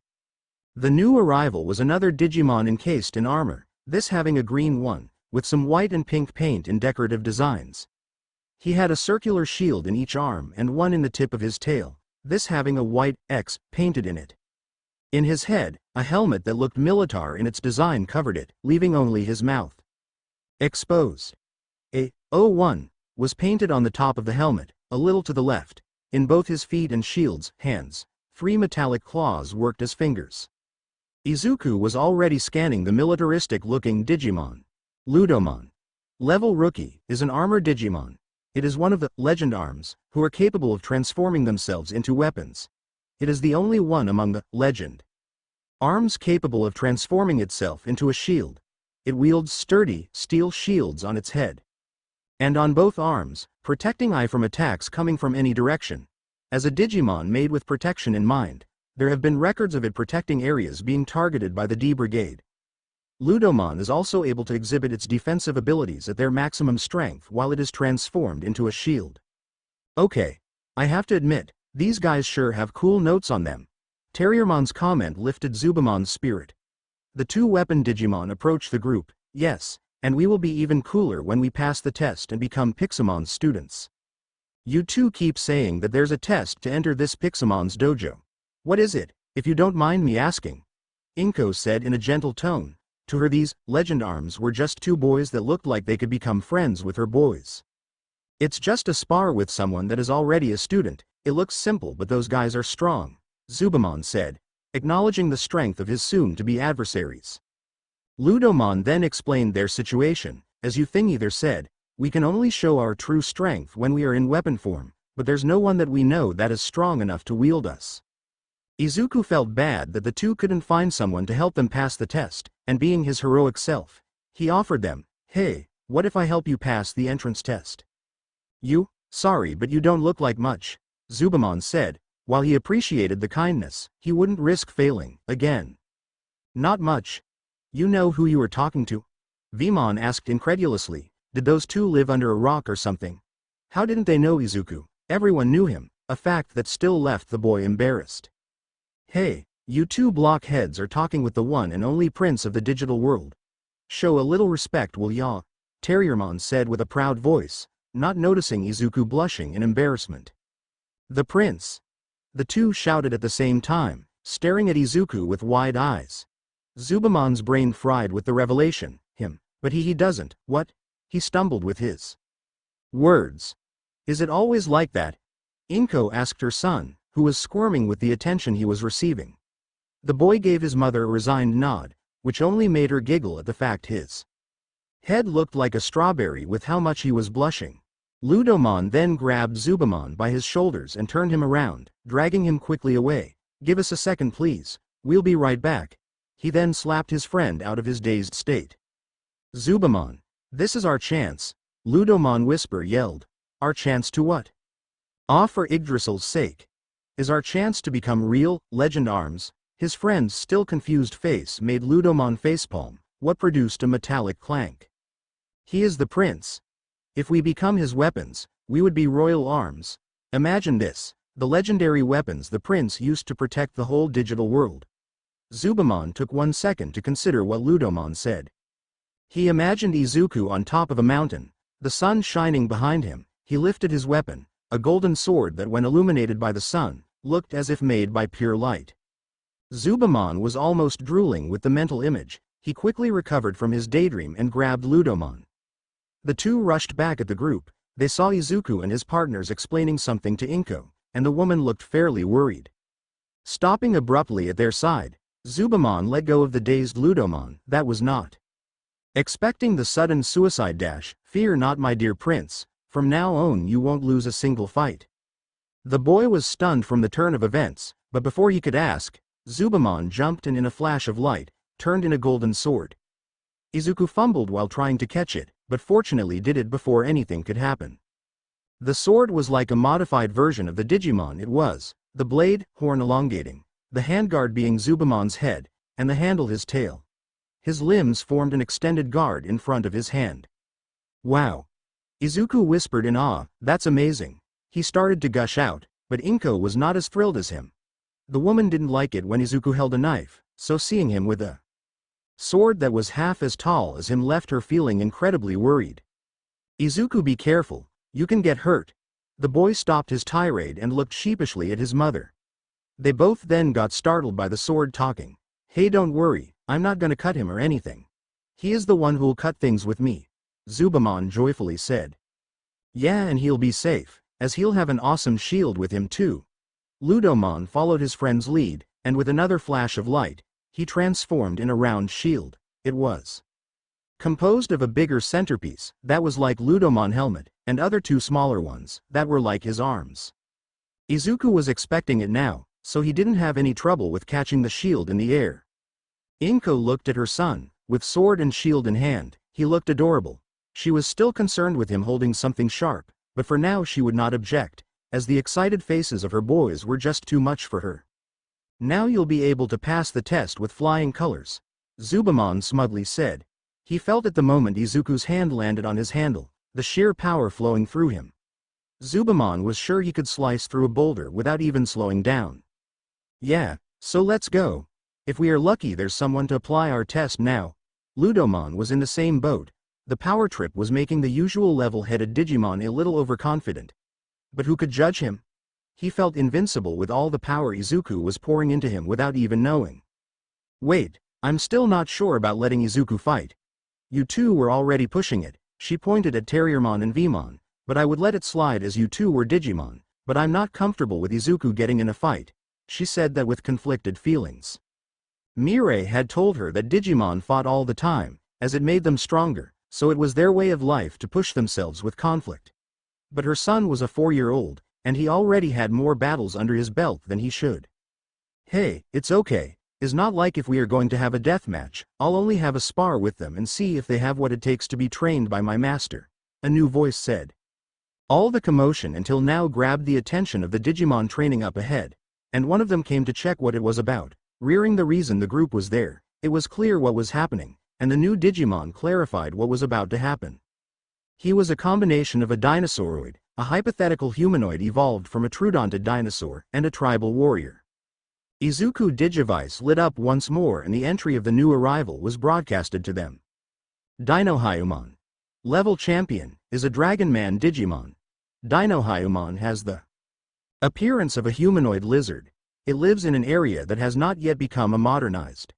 The new arrival was another Digimon encased in armor, this having a green one, with some white and pink paint in decorative designs. He had a circular shield in each arm and one in the tip of his tail, this having a white X painted in it. In his head, a helmet that looked military in its design covered it, leaving only his mouth exposed. A O1 was painted on the top of the helmet, a little to the left. In both his feet and shield's hands, 3 metallic claws worked as fingers. Izuku was already scanning the militaristic-looking Digimon. Ludomon. Level Rookie is an armored Digimon. It is one of the Legend Arms, who are capable of transforming themselves into weapons. It is the only one among the Legend Arms capable of transforming itself into a shield. It wields sturdy, steel shields on its head and on both arms, protecting Eye from attacks coming from any direction. As a Digimon made with protection in mind, there have been records of it protecting areas being targeted by the D Brigade. Ludomon is also able to exhibit its defensive abilities at their maximum strength while it is transformed into a shield. Okay. I have to admit, these guys sure have cool notes on them. Terriermon's comment lifted Zubamon's spirit. The 2 weapon Digimon approached the group. Yes, and we will be even cooler when we pass the test and become Pixamon's students. You 2 keep saying that there's a test to enter this Pixamon's dojo. What is it, if you don't mind me asking? Inko said in a gentle tone. To her, these Legend Arms were just 2 boys that looked like they could become friends with her boys. It's just a spar with someone that is already a student. It looks simple, but those guys are strong, Zubamon said, acknowledging the strength of his soon-to-be adversaries. Ludomon then explained their situation. As you either said, we can only show our true strength when we are in weapon form, but there's no one that we know that is strong enough to wield us. Izuku felt bad that the 2 couldn't find someone to help them pass the test, and being his heroic self, he offered them, hey, what if I help you pass the entrance test? You? Sorry, but you don't look like much, Zubamon said. While he appreciated the kindness, he wouldn't risk failing again. Not much. You know who you were talking to? Vmon asked incredulously. Did those 2 live under a rock or something? How didn't they know Izuku? Everyone knew him, a fact that still left the boy embarrassed. Hey, you 2 blockheads are talking with the one and only prince of the digital world. Show a little respect, will ya? Terriermon said with a proud voice, not noticing Izuku blushing in embarrassment. The prince. The 2 shouted at the same time, staring at Izuku with wide eyes. Zubamon's brain fried with the revelation. Him. But he doesn't. What? He stumbled with his words. Is it always like that? Inko asked her son, who was squirming with the attention he was receiving. The boy gave his mother a resigned nod, which only made her giggle at the fact his head looked like a strawberry with how much he was blushing. Ludomon then grabbed Zubamon by his shoulders and turned him around, dragging him quickly away. Give us a second, please. We'll be right back. He then slapped his friend out of his dazed state. Zubamon. This is our chance, Ludomon yelled. Our chance to what? For Yggdrasil's sake. Is our chance to become real Legend Arms? His friend's still confused face made Ludomon facepalm, what produced a metallic clank. He is the prince. If we become his weapons, we would be royal arms. Imagine this, the legendary weapons the prince used to protect the whole digital world. Zubamon took 1 second to consider what Ludomon said. He imagined Izuku on top of a mountain, the sun shining behind him. He lifted his weapon, a golden sword that when illuminated by the sun, looked as if made by pure light. Zubamon was almost drooling with the mental image. He quickly recovered from his daydream and grabbed Ludomon. The 2 rushed back at the group. They saw Izuku and his partners explaining something to Inko, and the woman looked fairly worried. Stopping abruptly at their side, Zubamon let go of the dazed Ludomon. That was not expecting the sudden suicide dash. Fear not, my dear prince. From now on you won't lose a single fight. The boy was stunned from the turn of events, but before he could ask, Zubamon jumped and in a flash of light, turned in a golden sword. Izuku fumbled while trying to catch it, but fortunately did it before anything could happen. The sword was like a modified version of the Digimon it was, the blade, horn elongating, the handguard being Zubamon's head, and the handle his tail. His limbs formed an extended guard in front of his hand. Wow! Izuku whispered in awe, that's amazing. He started to gush out, but Inko was not as thrilled as him. The woman didn't like it when Izuku held a knife, so seeing him with a sword that was half as tall as him left her feeling incredibly worried. Izuku, be careful, you can get hurt. The boy stopped his tirade and looked sheepishly at his mother. They both then got startled by the sword talking. Hey, don't worry, I'm not gonna cut him or anything. He is the one who'll cut things with me, DemiVmon joyfully said. Yeah, and he'll be safe, as he'll have an awesome shield with him too. DemiVmon followed his friend's lead, and with another flash of light, he transformed in a round shield. It was composed of a bigger centerpiece, that was like DemiVmon helmet, and other two smaller ones, that were like his arms. Izuku was expecting it now, so he didn't have any trouble with catching the shield in the air. Inko looked at her son, with sword and shield in hand. He looked adorable. She was still concerned with him holding something sharp, but for now she would not object, as the excited faces of her boys were just too much for her. Now you'll be able to pass the test with flying colors, DemiVmon smugly said. He felt at the moment Izuku's hand landed on his handle, the sheer power flowing through him. DemiVmon was sure he could slice through a boulder without even slowing down. Yeah, so let's go. If we are lucky there's someone to apply our test now. DemiVmon was in the same boat. The power trip was making the usual level-headed Digimon a little overconfident. But who could judge him? He felt invincible with all the power Izuku was pouring into him without even knowing. Wait, I'm still not sure about letting Izuku fight. You two were already pushing it, she pointed at Terriermon and Vmon, but I would let it slide as you two were Digimon, but I'm not comfortable with Izuku getting in a fight. She said that with conflicted feelings. Mirai had told her that Digimon fought all the time, as it made them stronger, so it was their way of life to push themselves with conflict. But her son was a 4-year-old, and he already had more battles under his belt than he should. Hey, it's okay, it's not like if we are going to have a death match, I'll only have a spar with them and see if they have what it takes to be trained by my master, a new voice said. All the commotion until now grabbed the attention of the Digimon training up ahead, and one of them came to check what it was about. Rearing the reason the group was there, it was clear what was happening, and the new Digimon clarified what was about to happen. He was a combination of a dinosauroid, a hypothetical humanoid evolved from a troodontid dinosaur, and a tribal warrior. Izuku digivice lit up once more and the entry of the new arrival was broadcasted to them. DemiVmon. Level Champion, is a Dragon Man Digimon. DemiVmon has the appearance of a humanoid lizard. It lives in an area that has not yet become a modernized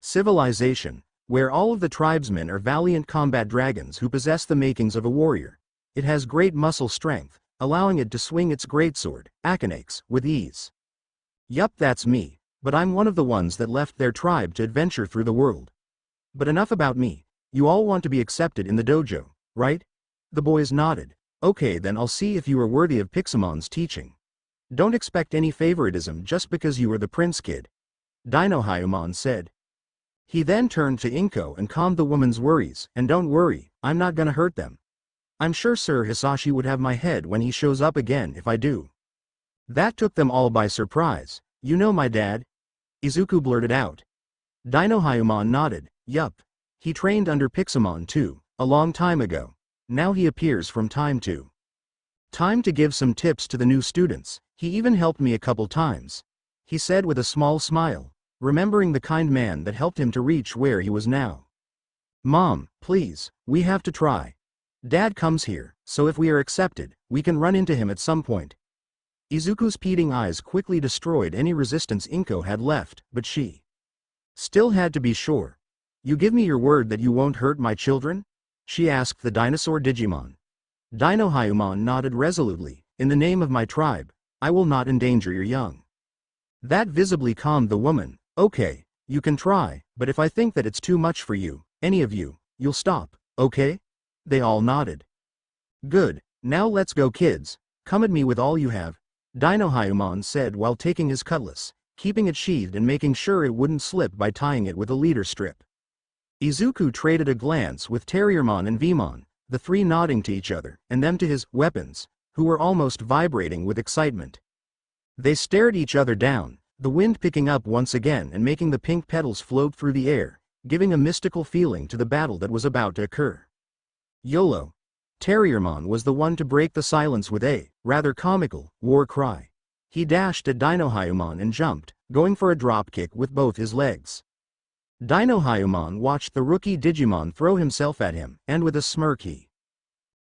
civilization, where all of the tribesmen are valiant combat dragons who possess the makings of a warrior. It has great muscle strength, allowing it to swing its greatsword, Akinates, with ease. Yup, that's me, but I'm one of the ones that left their tribe to adventure through the world. But enough about me, you all want to be accepted in the dojo, right? The boys nodded. Okay, then I'll see if you are worthy of Pixamon's teaching. Don't expect any favoritism just because you are the prince kid, DemiVmon said. He then turned to Inko and calmed the woman's worries, and don't worry, I'm not gonna hurt them. I'm sure Sir Hasashi would have my head when he shows up again if I do. That took them all by surprise. You know my dad? Izuku blurted out. DemiVmon nodded. Yup. He trained under Pixamon too, a long time ago. Now he appears from time to time to give some tips to the new students. He even helped me a couple times, he said with a small smile, remembering the kind man that helped him to reach where he was now. Mom, please, we have to try. Dad comes here, so if we are accepted, we can run into him at some point. Izuku's pleading eyes quickly destroyed any resistance Inko had left, but she still had to be sure. You give me your word that you won't hurt my children? She asked the dinosaur Digimon. DemiVmon nodded resolutely. In the name of my tribe, I will not endanger your young. That visibly calmed the woman. Okay, you can try, but if I think that it's too much for you, any of you, you'll stop, okay? They all nodded. Good, now let's go kids, come at me with all you have, DemiVmon said while taking his cutlass, keeping it sheathed and making sure it wouldn't slip by tying it with a leader strip. Izuku traded a glance with Terriermon and Vmon, the three nodding to each other, and them to his weapons, who were almost vibrating with excitement. They stared each other down, the wind picking up once again and making the pink petals float through the air, giving a mystical feeling to the battle that was about to occur. YOLO! Terriermon was the one to break the silence with a, rather comical, war cry. He dashed at DemiVmon and jumped, going for a dropkick with both his legs. DemiVmon watched the rookie Digimon throw himself at him, and with a smirk he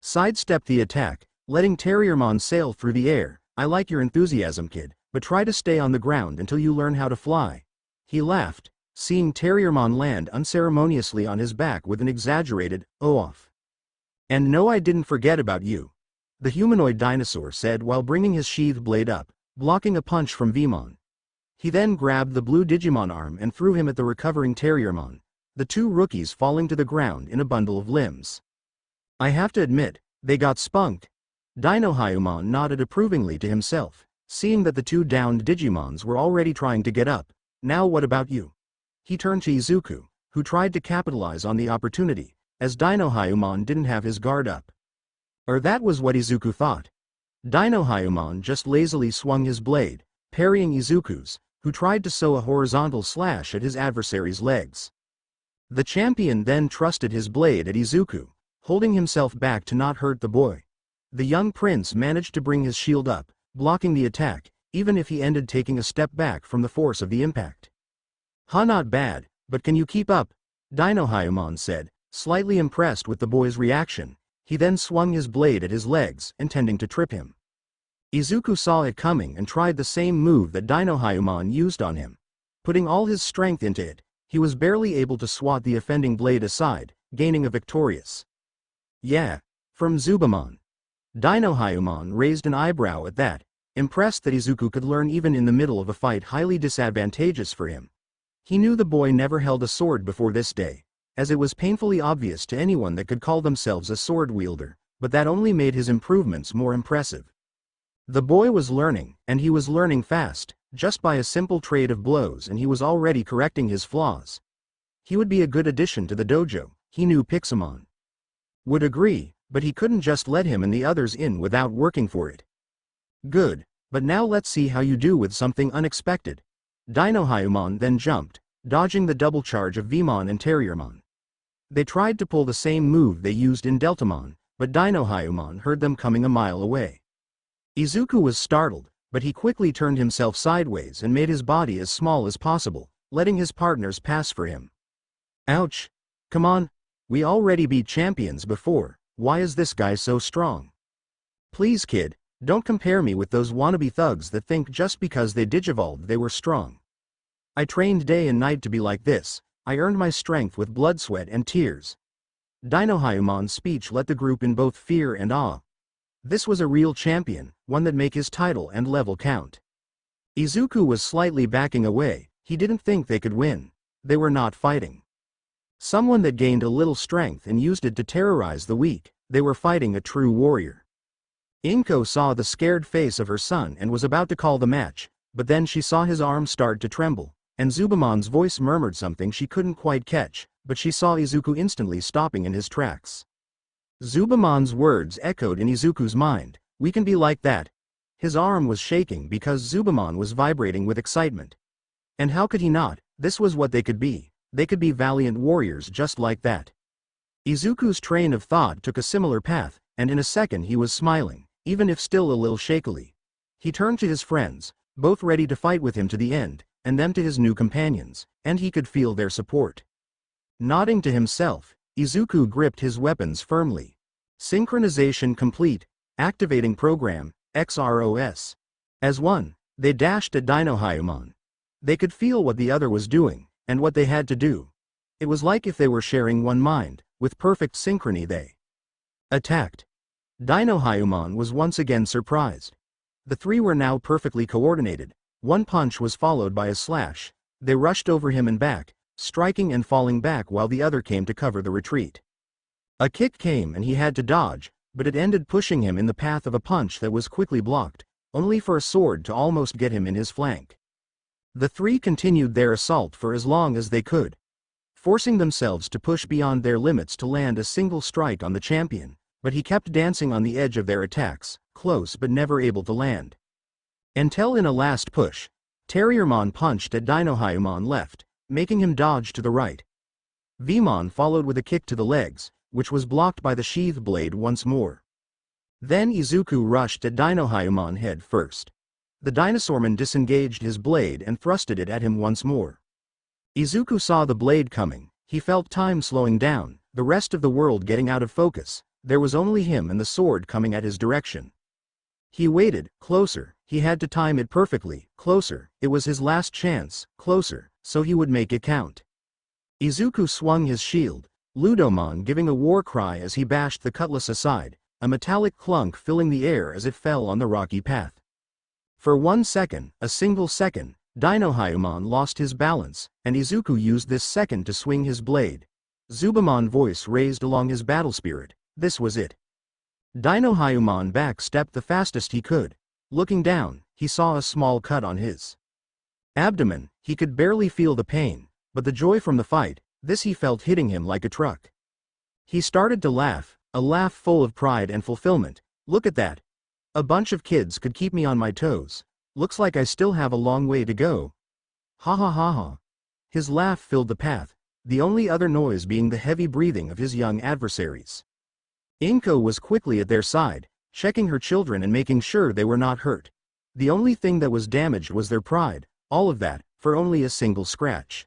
sidestepped the attack, letting Terriermon sail through the air. I like your enthusiasm, kid, but try to stay on the ground until you learn how to fly." He laughed, seeing DemiVmon land unceremoniously on his back with an exaggerated, "Oh off." "And no, I didn't forget about you," the humanoid dinosaur said while bringing his sheathed blade up, blocking a punch from Vmon. He then grabbed the blue Digimon arm and threw him at the recovering DemiVmon, the two rookies falling to the ground in a bundle of limbs. "I have to admit, they got spunked." DemiVmon nodded approvingly to himself, seeing that the two downed Digimons were already trying to get up. "Now what about you?" He turned to Izuku, who tried to capitalize on the opportunity, as DemiVmon didn't have his guard up. Or that was what Izuku thought. DemiVmon just lazily swung his blade, parrying Izuku's, who tried to sew a horizontal slash at his adversary's legs. The champion then trusted his blade at Izuku, holding himself back to not hurt the boy. The young prince managed to bring his shield up, blocking the attack, even if he ended taking a step back from the force of the impact. Not bad, but can you keep up?" DemiVmon said, slightly impressed with the boy's reaction. He then swung his blade at his legs, intending to trip him. Izuku saw it coming and tried the same move that DemiVmon used on him. Putting all his strength into it, he was barely able to swat the offending blade aside, gaining a victorious "Yeah" from Zubamon. DemiVmon raised an eyebrow at that, impressed that Izuku could learn even in the middle of a fight highly disadvantageous for him. He knew the boy never held a sword before this day, as it was painfully obvious to anyone that could call themselves a sword wielder, but that only made his improvements more impressive. The boy was learning, and he was learning fast, just by a simple trade of blows, and he was already correcting his flaws. He would be a good addition to the dojo, he knew Pixelmon would agree, but he couldn't just let him and the others in without working for it. "Good, but now let's see how you do with something unexpected." DemiVmon then jumped, dodging the double charge of Vmon and DemiVmon. They tried to pull the same move they used in Deltamon, but DemiVmon heard them coming a mile away. Izuku was startled, but he quickly turned himself sideways and made his body as small as possible, letting his partners pass for him. "Ouch! Come on, we already beat champions before, why is this guy so strong? Please kid, don't compare me with those wannabe thugs that think just because they digivolved they were strong. I trained day and night to be like this, I earned my strength with blood, sweat and tears." DemiVmon's speech let the group in both fear and awe. This was a real champion, one that make his title and level count. Izuku was slightly backing away, he didn't think they could win. They were not fighting someone that gained a little strength and used it to terrorize the weak, they were fighting a true warrior. Inko saw the scared face of her son and was about to call the match, but then she saw his arm start to tremble, and Zubamon's voice murmured something she couldn't quite catch, but she saw Izuku instantly stopping in his tracks. Zubamon's words echoed in Izuku's mind, "We can be like that." His arm was shaking because Zubamon was vibrating with excitement. And how could he not? This was what they could be. They could be valiant warriors just like that. Izuku's train of thought took a similar path, and in a second he was smiling, even if still a little shakily. He turned to his friends, both ready to fight with him to the end, and then to his new companions, and he could feel their support. Nodding to himself, Izuku gripped his weapons firmly. Synchronization complete. Activating program, XROS. As one, they dashed at DemiVmon. They could feel what the other was doing, and what they had to do. It was like if they were sharing one mind, with perfect synchrony they attacked. DemiVmon was once again surprised. The three were now perfectly coordinated. One punch was followed by a slash. They rushed over him and back, striking and falling back while the other came to cover the retreat. A kick came and he had to dodge, but it ended pushing him in the path of a punch that was quickly blocked, only for a sword to almost get him in his flank. The three continued their assault for as long as they could, forcing themselves to push beyond their limits to land a single strike on the champion, but he kept dancing on the edge of their attacks, close but never able to land. Until in a last push, DemiVmon punched at DemiVmon left, making him dodge to the right. Vmon followed with a kick to the legs, which was blocked by the sheath blade once more. Then Izuku rushed at DemiVmon head first. The dinosaurman disengaged his blade and thrusted it at him once more. Izuku saw the blade coming, he felt time slowing down, the rest of the world getting out of focus, there was only him and the sword coming at his direction. He waited, closer, he had to time it perfectly, closer, it was his last chance, closer, so he would make it count. Izuku swung his shield, DemiVmon giving a war cry as he bashed the cutlass aside, a metallic clunk filling the air as it fell on the rocky path. For 1 second, a single second, DemiVmon lost his balance, and Izuku used this second to swing his blade. DemiVmon voice raised along his battle spirit, this was it. DemiVmon back-stepped the fastest he could. Looking down, he saw a small cut on his abdomen. He could barely feel the pain, but the joy from the fight, this he felt hitting him like a truck. He started to laugh, a laugh full of pride and fulfillment. Look at that. A bunch of kids could keep me on my toes. Looks like I still have a long way to go. Ha ha ha ha. His laugh filled the path, the only other noise being the heavy breathing of his young adversaries. Inko was quickly at their side, checking her children and making sure they were not hurt. The only thing that was damaged was their pride, all of that, for only a single scratch.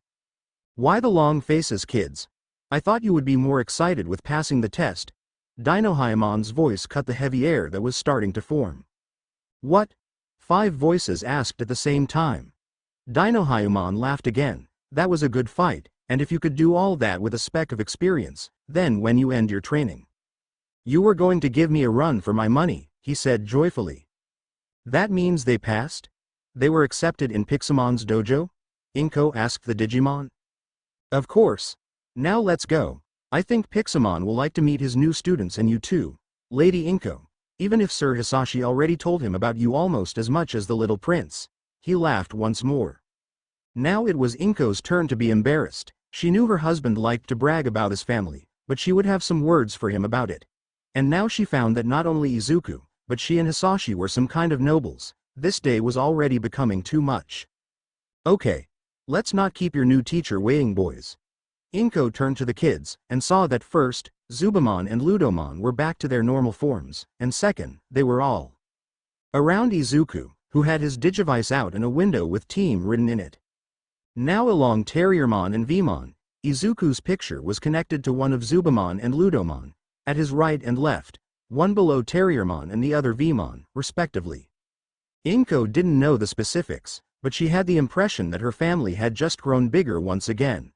Why the long faces, kids? I thought you would be more excited with passing the test. DemiVmon's voice cut the heavy air that was starting to form. What? 5 voices asked at the same time. DemiVmon laughed again. That was a good fight, and if you could do all that with a speck of experience, then when you end your training, you were going to give me a run for my money, he said joyfully. That means they passed? They were accepted in Pixelmon's dojo? Inko asked the Digimon. Of course. Now let's go. I think Pixelmon will like to meet his new students and you too, Lady Inko. Even if Sir Hasashi already told him about you almost as much as the little prince. He laughed once more. Now it was Inko's turn to be embarrassed. She knew her husband liked to brag about his family, but she would have some words for him about it. And now she found that not only Izuku, but she and Hasashi were some kind of nobles. This day was already becoming too much. Okay. Let's not keep your new teacher waiting, boys. Inko turned to the kids, and saw that first, DemiVmon and DemiVmon were back to their normal forms, and second, they were all around Izuku, who had his digivice out and a window with team written in it. Now along Terriermon and Vmon, Izuku's picture was connected to one of DemiVmon and DemiVmon, at his right and left, one below Terriermon and the other Vmon, respectively. Inko didn't know the specifics, but she had the impression that her family had just grown bigger once again.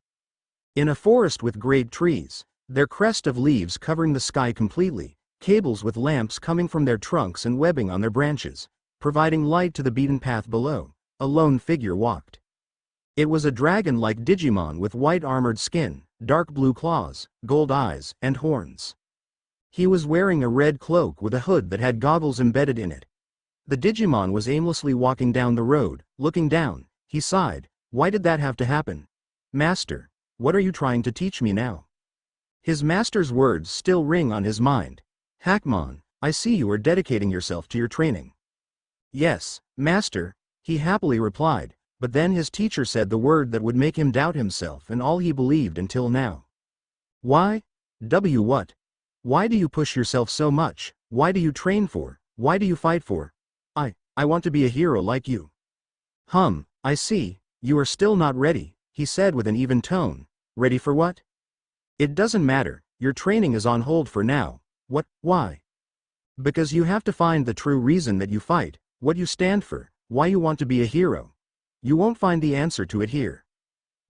In a forest with great trees, their crest of leaves covering the sky completely, cables with lamps coming from their trunks and webbing on their branches, providing light to the beaten path below, a lone figure walked. It was a dragon-like Digimon with white armored skin, dark blue claws, gold eyes, and horns. He was wearing a red cloak with a hood that had goggles embedded in it. The Digimon was aimlessly walking down the road. Looking down, he sighed. Why did that have to happen? Master, what are you trying to teach me now? His master's words still ring on his mind. Hackmon, I see you are dedicating yourself to your training. Yes, master, he happily replied, but then his teacher said the word that would make him doubt himself and all he believed until now. Why? What? Why do you push yourself so much? Why do you train for? Why do you fight for? I want to be a hero like you. I see, you are still not ready, he said with an even tone. Ready for what? It doesn't matter, your training is on hold for now. What, why? Because you have to find the true reason that you fight, what you stand for, why you want to be a hero. You won't find the answer to it here.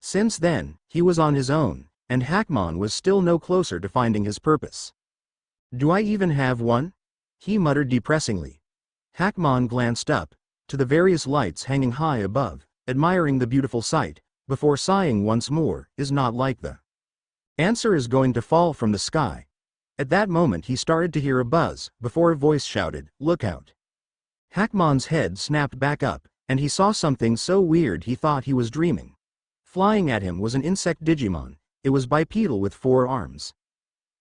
Since then, he was on his own, and Hackmon was still no closer to finding his purpose. Do I even have one? He muttered depressingly. Hackmon glanced up, to the various lights hanging high above, admiring the beautiful sight, before sighing once more, is not like the answer is going to fall from the sky. At that moment he started to hear a buzz, before a voice shouted, "Look out." Hackmon's head snapped back up, and he saw something so weird he thought he was dreaming. Flying at him was an insect Digimon. It was bipedal with 4 arms.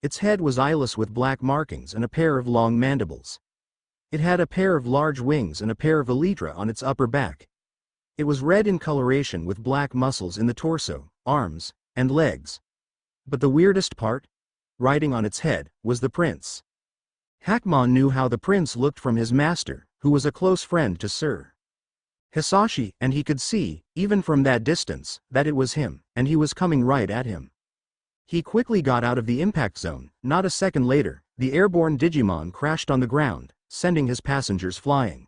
Its head was eyeless with black markings and a pair of long mandibles. It had a pair of large wings and a pair of elytra on its upper back. It was red in coloration with black muscles in the torso, arms, and legs. But the weirdest part? Riding on its head, was the prince. Hackmon knew how the prince looked from his master, who was a close friend to Sir Hasashi, and he could see, even from that distance, that it was him, and he was coming right at him. He quickly got out of the impact zone. Not a second later, the airborne Digimon crashed on the ground, sending his passengers flying.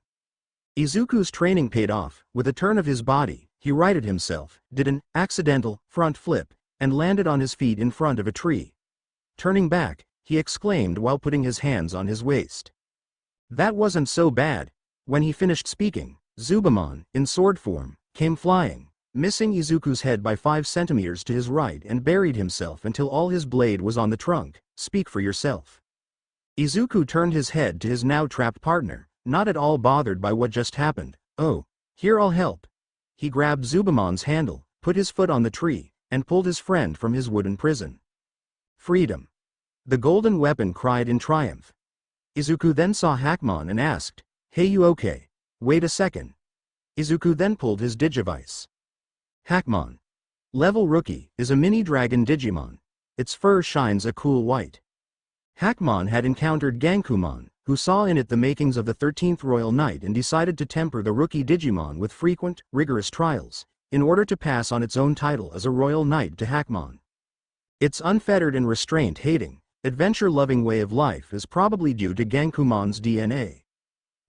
Izuku's training paid off. With a turn of his body, he righted himself, did an accidental front flip, and landed on his feet in front of a tree. Turning back, he exclaimed while putting his hands on his waist. That wasn't so bad. When he finished speaking, DemiVmon, in sword form, came flying, missing Izuku's head by 5 centimeters to his right and buried himself until all his blade was on the trunk. Speak for yourself. Izuku turned his head to his now trapped partner, not at all bothered by what just happened. Oh, here, I'll help. He grabbed DemiVmon's handle, put his foot on the tree, and pulled his friend from his wooden prison. Freedom. The golden weapon cried in triumph. Izuku then saw Hackmon and asked, "Hey, you okay? Wait a second." Izuku then pulled his digivice. Hackmon. Level Rookie is a mini dragon Digimon. Its fur shines a cool white. Hackmon had encountered Gankumon, who saw in it the makings of the 13th Royal Knight and decided to temper the rookie Digimon with frequent, rigorous trials, in order to pass on its own title as a Royal Knight to Hackmon. Its unfettered and restraint-hating, adventure-loving way of life is probably due to Gankumon's DNA.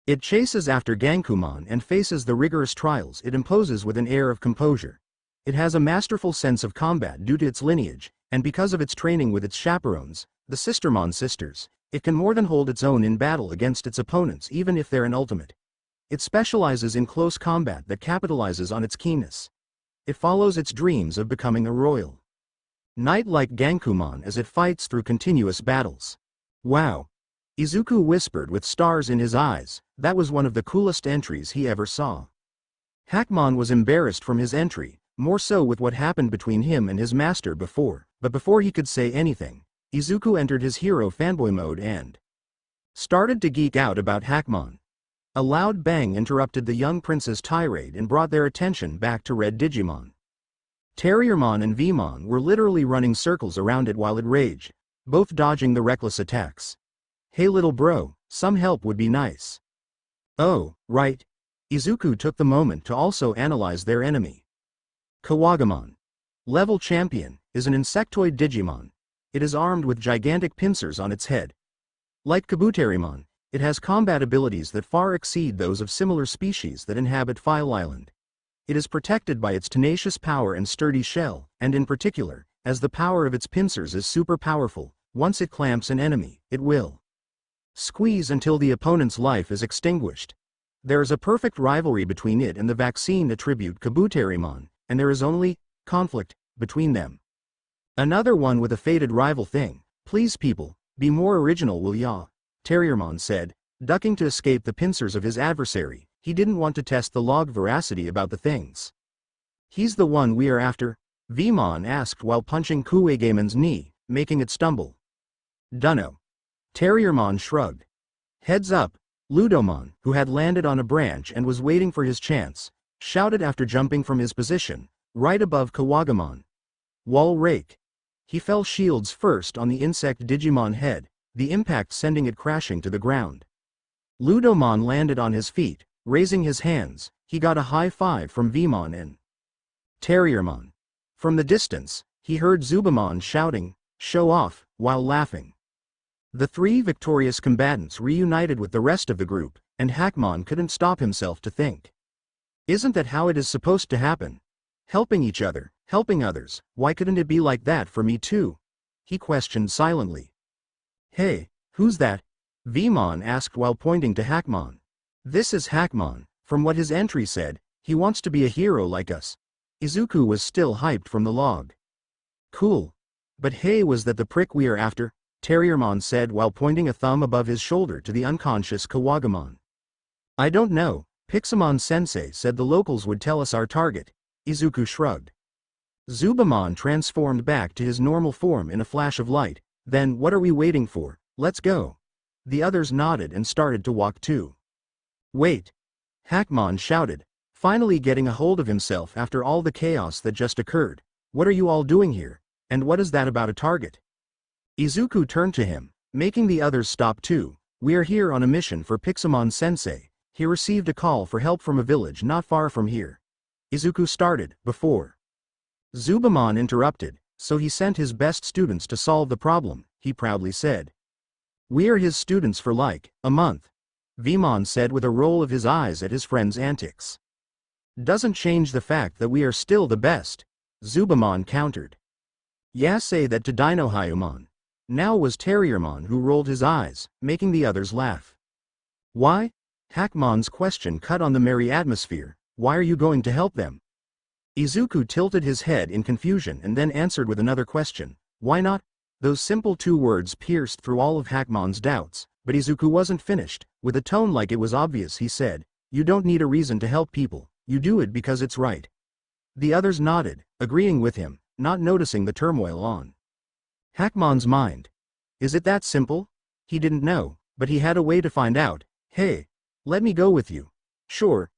It chases after Gankumon and faces the rigorous trials it imposes with an air of composure. It has a masterful sense of combat due to its lineage, and because of its training with its chaperones, the Sistermon sisters, it can more than hold its own in battle against its opponents even if they're an ultimate. It specializes in close combat that capitalizes on its keenness. It follows its dreams of becoming a royal knight like Gankumon as it fights through continuous battles. Wow! Izuku whispered with stars in his eyes. That was one of the coolest entries he ever saw. Hackmon was embarrassed from his entry, more so with what happened between him and his master before, but before he could say anything, Izuku entered his hero fanboy mode and started to geek out about Hackmon. A loud bang interrupted the young prince's tirade and brought their attention back to Red Digimon. Terriermon and Vmon were literally running circles around it while it raged, both dodging the reckless attacks. Hey little bro, some help would be nice. Oh, right. Izuku took the moment to also analyze their enemy. Kawagamon. Level Champion, is an insectoid Digimon. It is armed with gigantic pincers on its head. Like Kabuterimon, it has combat abilities that far exceed those of similar species that inhabit File Island. It is protected by its tenacious power and sturdy shell, and in particular, as the power of its pincers is super powerful, once it clamps an enemy, it will squeeze until the opponent's life is extinguished. There is a perfect rivalry between it and the vaccine attribute Kabuterimon, and there is only conflict between them. Another one with a fated rival thing. Please people, be more original will ya? Terriermon said, ducking to escape the pincers of his adversary. He didn't want to test the log veracity about the things. He's the one we are after? Vmon asked while punching Kuwagemon's knee, making it stumble. Dunno. Terriermon shrugged. Heads up, Ludomon, who had landed on a branch and was waiting for his chance, shouted after jumping from his position, right above Kawagamon. Wall rake. He fell shields first on the insect Digimon head, the impact sending it crashing to the ground. Ludomon landed on his feet, raising his hands. He got a high five from Vmon and Terriermon. From the distance, he heard DemiVmon shouting, "Show off," while laughing. The 3 victorious combatants reunited with the rest of the group, and Hackmon couldn't stop himself to think. Isn't that how it is supposed to happen? Helping each other, helping others, why couldn't it be like that for me too? He questioned silently. Hey, who's that? Vmon asked while pointing to Hackmon. This is Hackmon. From what his entry said, he wants to be a hero like us. Izuku was still hyped from the log. Cool. But hey, was that the prick we are after? Terriermon said while pointing a thumb above his shoulder to the unconscious Kawagamon. I don't know. Pixelmon-sensei said the locals would tell us our target. Izuku shrugged. DemiVmon transformed back to his normal form in a flash of light. Then what are we waiting for? Let's go. The others nodded and started to walk too. Wait. Hackmon shouted, finally getting a hold of himself after all the chaos that just occurred. What are you all doing here? And what is that about a target? Izuku turned to him, making the others stop too. We are here on a mission for Pixelmon-sensei. He received a call for help from a village not far from here. Izuku started, before DemiVmon interrupted, so he sent his best students to solve the problem, he proudly said. We are his students for like a month. Vmon said with a roll of his eyes at his friend's antics. Doesn't change the fact that we are still the best, Zubamon countered. Yeah, say that to Dinohyumon. Now it was Terriermon who rolled his eyes, making the others laugh. Why? Hackmon's question cut on the merry atmosphere. Why are you going to help them? Izuku tilted his head in confusion and then answered with another question. Why not? Those simple two words pierced through all of Hackmon's doubts, but Izuku wasn't finished. With a tone like it was obvious, he said, "You don't need a reason to help people, you do it because it's right." The others nodded, agreeing with him, not noticing the turmoil on Hackmon's mind. Is it that simple? He didn't know, but he had a way to find out. Hey, let me go with you. Sure.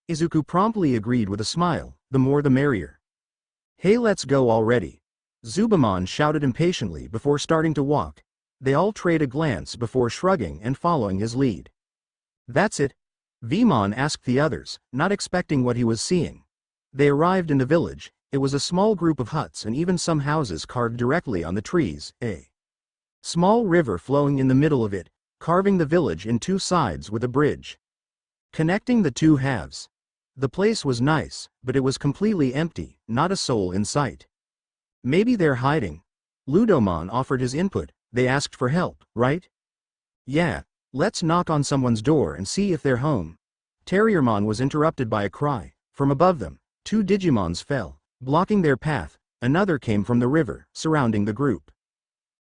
Izuku promptly agreed with a smile, the more the merrier. Hey, let's go already. Zubamon shouted impatiently before starting to walk. They all trade a glance before shrugging and following his lead. That's it? Vmon asked the others, not expecting what he was seeing. They arrived in the village. It was a small group of huts and even some houses carved directly on the trees, a small river flowing in the middle of it, carving the village in two sides with a bridge connecting the two halves. The place was nice, but it was completely empty, not a soul in sight. Maybe they're hiding. Ludomon offered his input. They asked for help, right? Yeah, let's knock on someone's door and see if they're home. Terriermon was interrupted by a cry. From above them, two Digimons fell, blocking their path. Another came from the river, surrounding the group.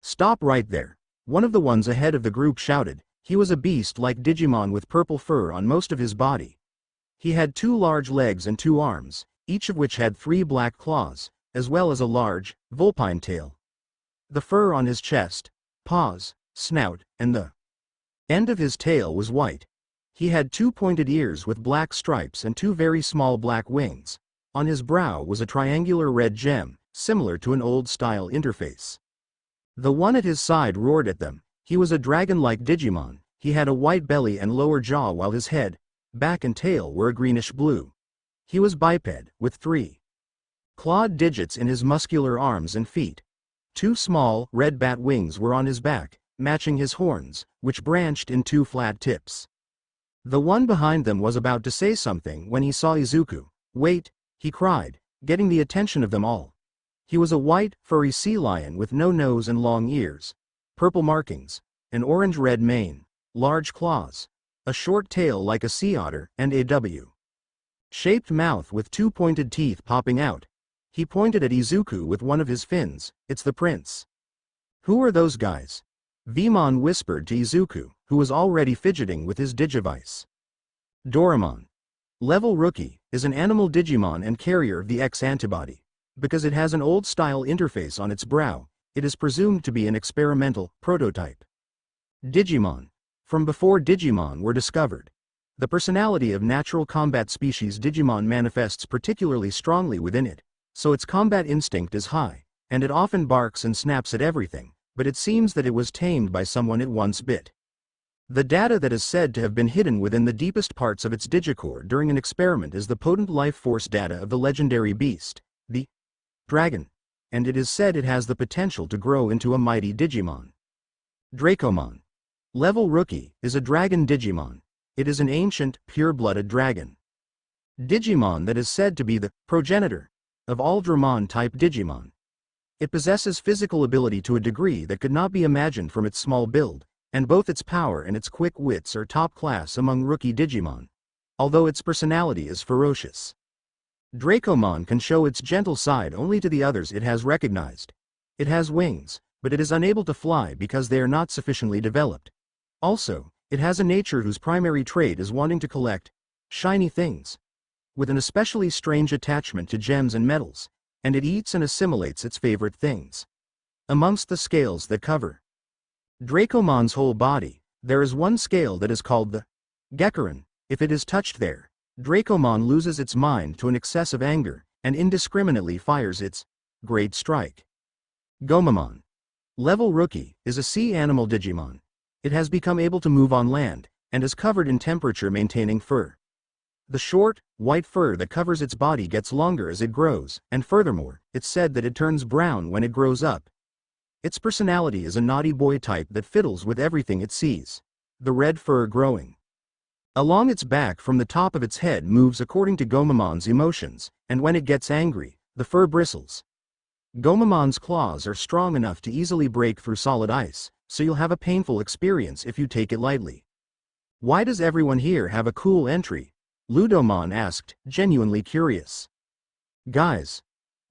Stop right there. One of the ones ahead of the group shouted. He was a beast-like Digimon with purple fur on most of his body. He had two large legs and two arms, each of which had 3 black claws, as well as a large, vulpine tail. The fur on his chest, paws, snout, and the end of his tail was white. He had 2 pointed ears with black stripes and 2 very small black wings. On his brow was a triangular red gem, similar to an old-style interface. The one at his side roared at them. He was a dragon-like Digimon. He had a white belly and lower jaw while his head, back and tail were a greenish-blue. He was biped, with 3 clawed digits in his muscular arms and feet. 2 small, red bat wings were on his back, matching his horns, which branched in 2 flat tips. The one behind them was about to say something when he saw Izuku. Wait, he cried, getting the attention of them all. He was a white, furry sea lion with no nose and long ears, purple markings, an orange-red mane, large claws, a short tail like a sea otter, and a W-shaped mouth with 2 pointed teeth popping out. He pointed at Izuku with one of his fins. It's the prince. Who are those guys? Vmon whispered to Izuku, who was already fidgeting with his digivice. Doraemon. Level Rookie is an animal Digimon and carrier of the X antibody. Because it has an old-style interface on its brow, it is presumed to be an experimental prototype. Digimon. From before Digimon were discovered. The personality of natural combat species Digimon manifests particularly strongly within it, so its combat instinct is high, and it often barks and snaps at everything, but it seems that it was tamed by someone it once bit. The data that is said to have been hidden within the deepest parts of its digicore during an experiment is the potent life force data of the legendary beast, the dragon, and it is said it has the potential to grow into a mighty Digimon. Dracomon. Level Rookie is a dragon Digimon. It is an ancient, pure-blooded dragon Digimon that is said to be the progenitor of all Dramon-type Digimon. It possesses physical ability to a degree that could not be imagined from its small build, and both its power and its quick wits are top class among rookie Digimon, although its personality is ferocious. Dracomon can show its gentle side only to the others it has recognized. It has wings, but it is unable to fly because they are not sufficiently developed. Also, it has a nature whose primary trait is wanting to collect shiny things, with an especially strange attachment to gems and metals, and it eats and assimilates its favorite things. Amongst the scales that cover Dracomon's whole body, there is one scale that is called the Gekurin. If it is touched there, Dracomon loses its mind to an excess of anger, and indiscriminately fires its Great Strike. Gomamon. Level Rookie is a sea animal Digimon. It has become able to move on land, and is covered in temperature-maintaining fur. The short, white fur that covers its body gets longer as it grows, and furthermore, it's said that it turns brown when it grows up. Its personality is a naughty boy type that fiddles with everything it sees. The red fur growing Along its back from the top of its head moves according to Gomamon's emotions, and when it gets angry, the fur bristles. Gomamon's claws are strong enough to easily break through solid ice, so you'll have a painful experience if you take it lightly. Why does everyone here have a cool entry? Ludomon asked, genuinely curious. Guys.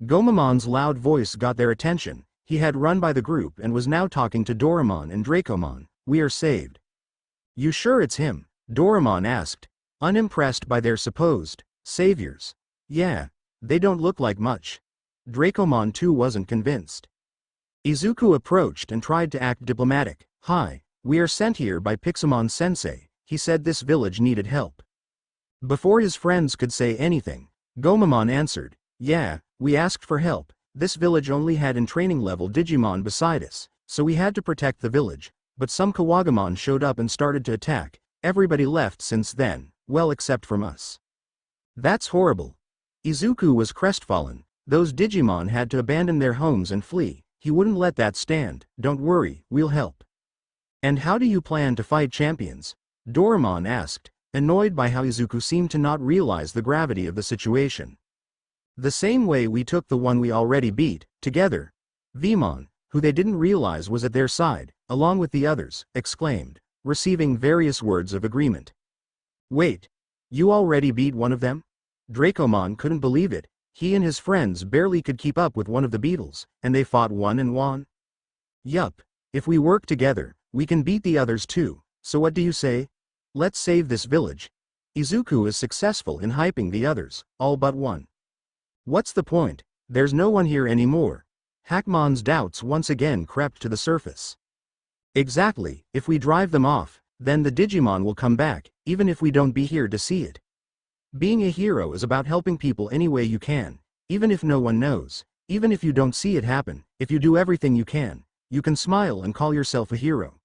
Gomamon's loud voice got their attention. He had run by the group and was now talking to Doraemon and Dracomon. We are saved. You sure it's him? Doraemon asked, unimpressed by their supposed saviors. Yeah, they don't look like much. Dracomon too wasn't convinced. Izuku approached and tried to act diplomatic. Hi, we are sent here by Pixelmon-sensei. He said this village needed help. Before his friends could say anything, Gomamon answered, yeah, we asked for help. This village only had in training level Digimon beside us, so we had to protect the village, but some Kawagamon showed up and started to attack. Everybody left since then, well except from us. That's horrible. Izuku was crestfallen. Those Digimon had to abandon their homes and flee. He wouldn't let that stand. Don't worry, we'll help. And how do you plan to fight champions? Doraemon asked, annoyed by how Izuku seemed to not realize the gravity of the situation. The same way we took the one we already beat, together. Vmon, who they didn't realize was at their side, along with the others, exclaimed, receiving various words of agreement. Wait, you already beat one of them? Dracomon couldn't believe it. He and his friends barely could keep up with one of the beetles, and they fought one and won? Yup, if we work together, we can beat the others too, so what do you say? Let's save this village. Izuku is successful in hyping the others, all but one. What's the point? There's no one here anymore. Hackmon's doubts once again crept to the surface. Exactly, if we drive them off, then the Digimon will come back, even if we don't be here to see it. Being a hero is about helping people any way you can, even if no one knows, even if you don't see it happen. If you do everything you can smile and call yourself a hero.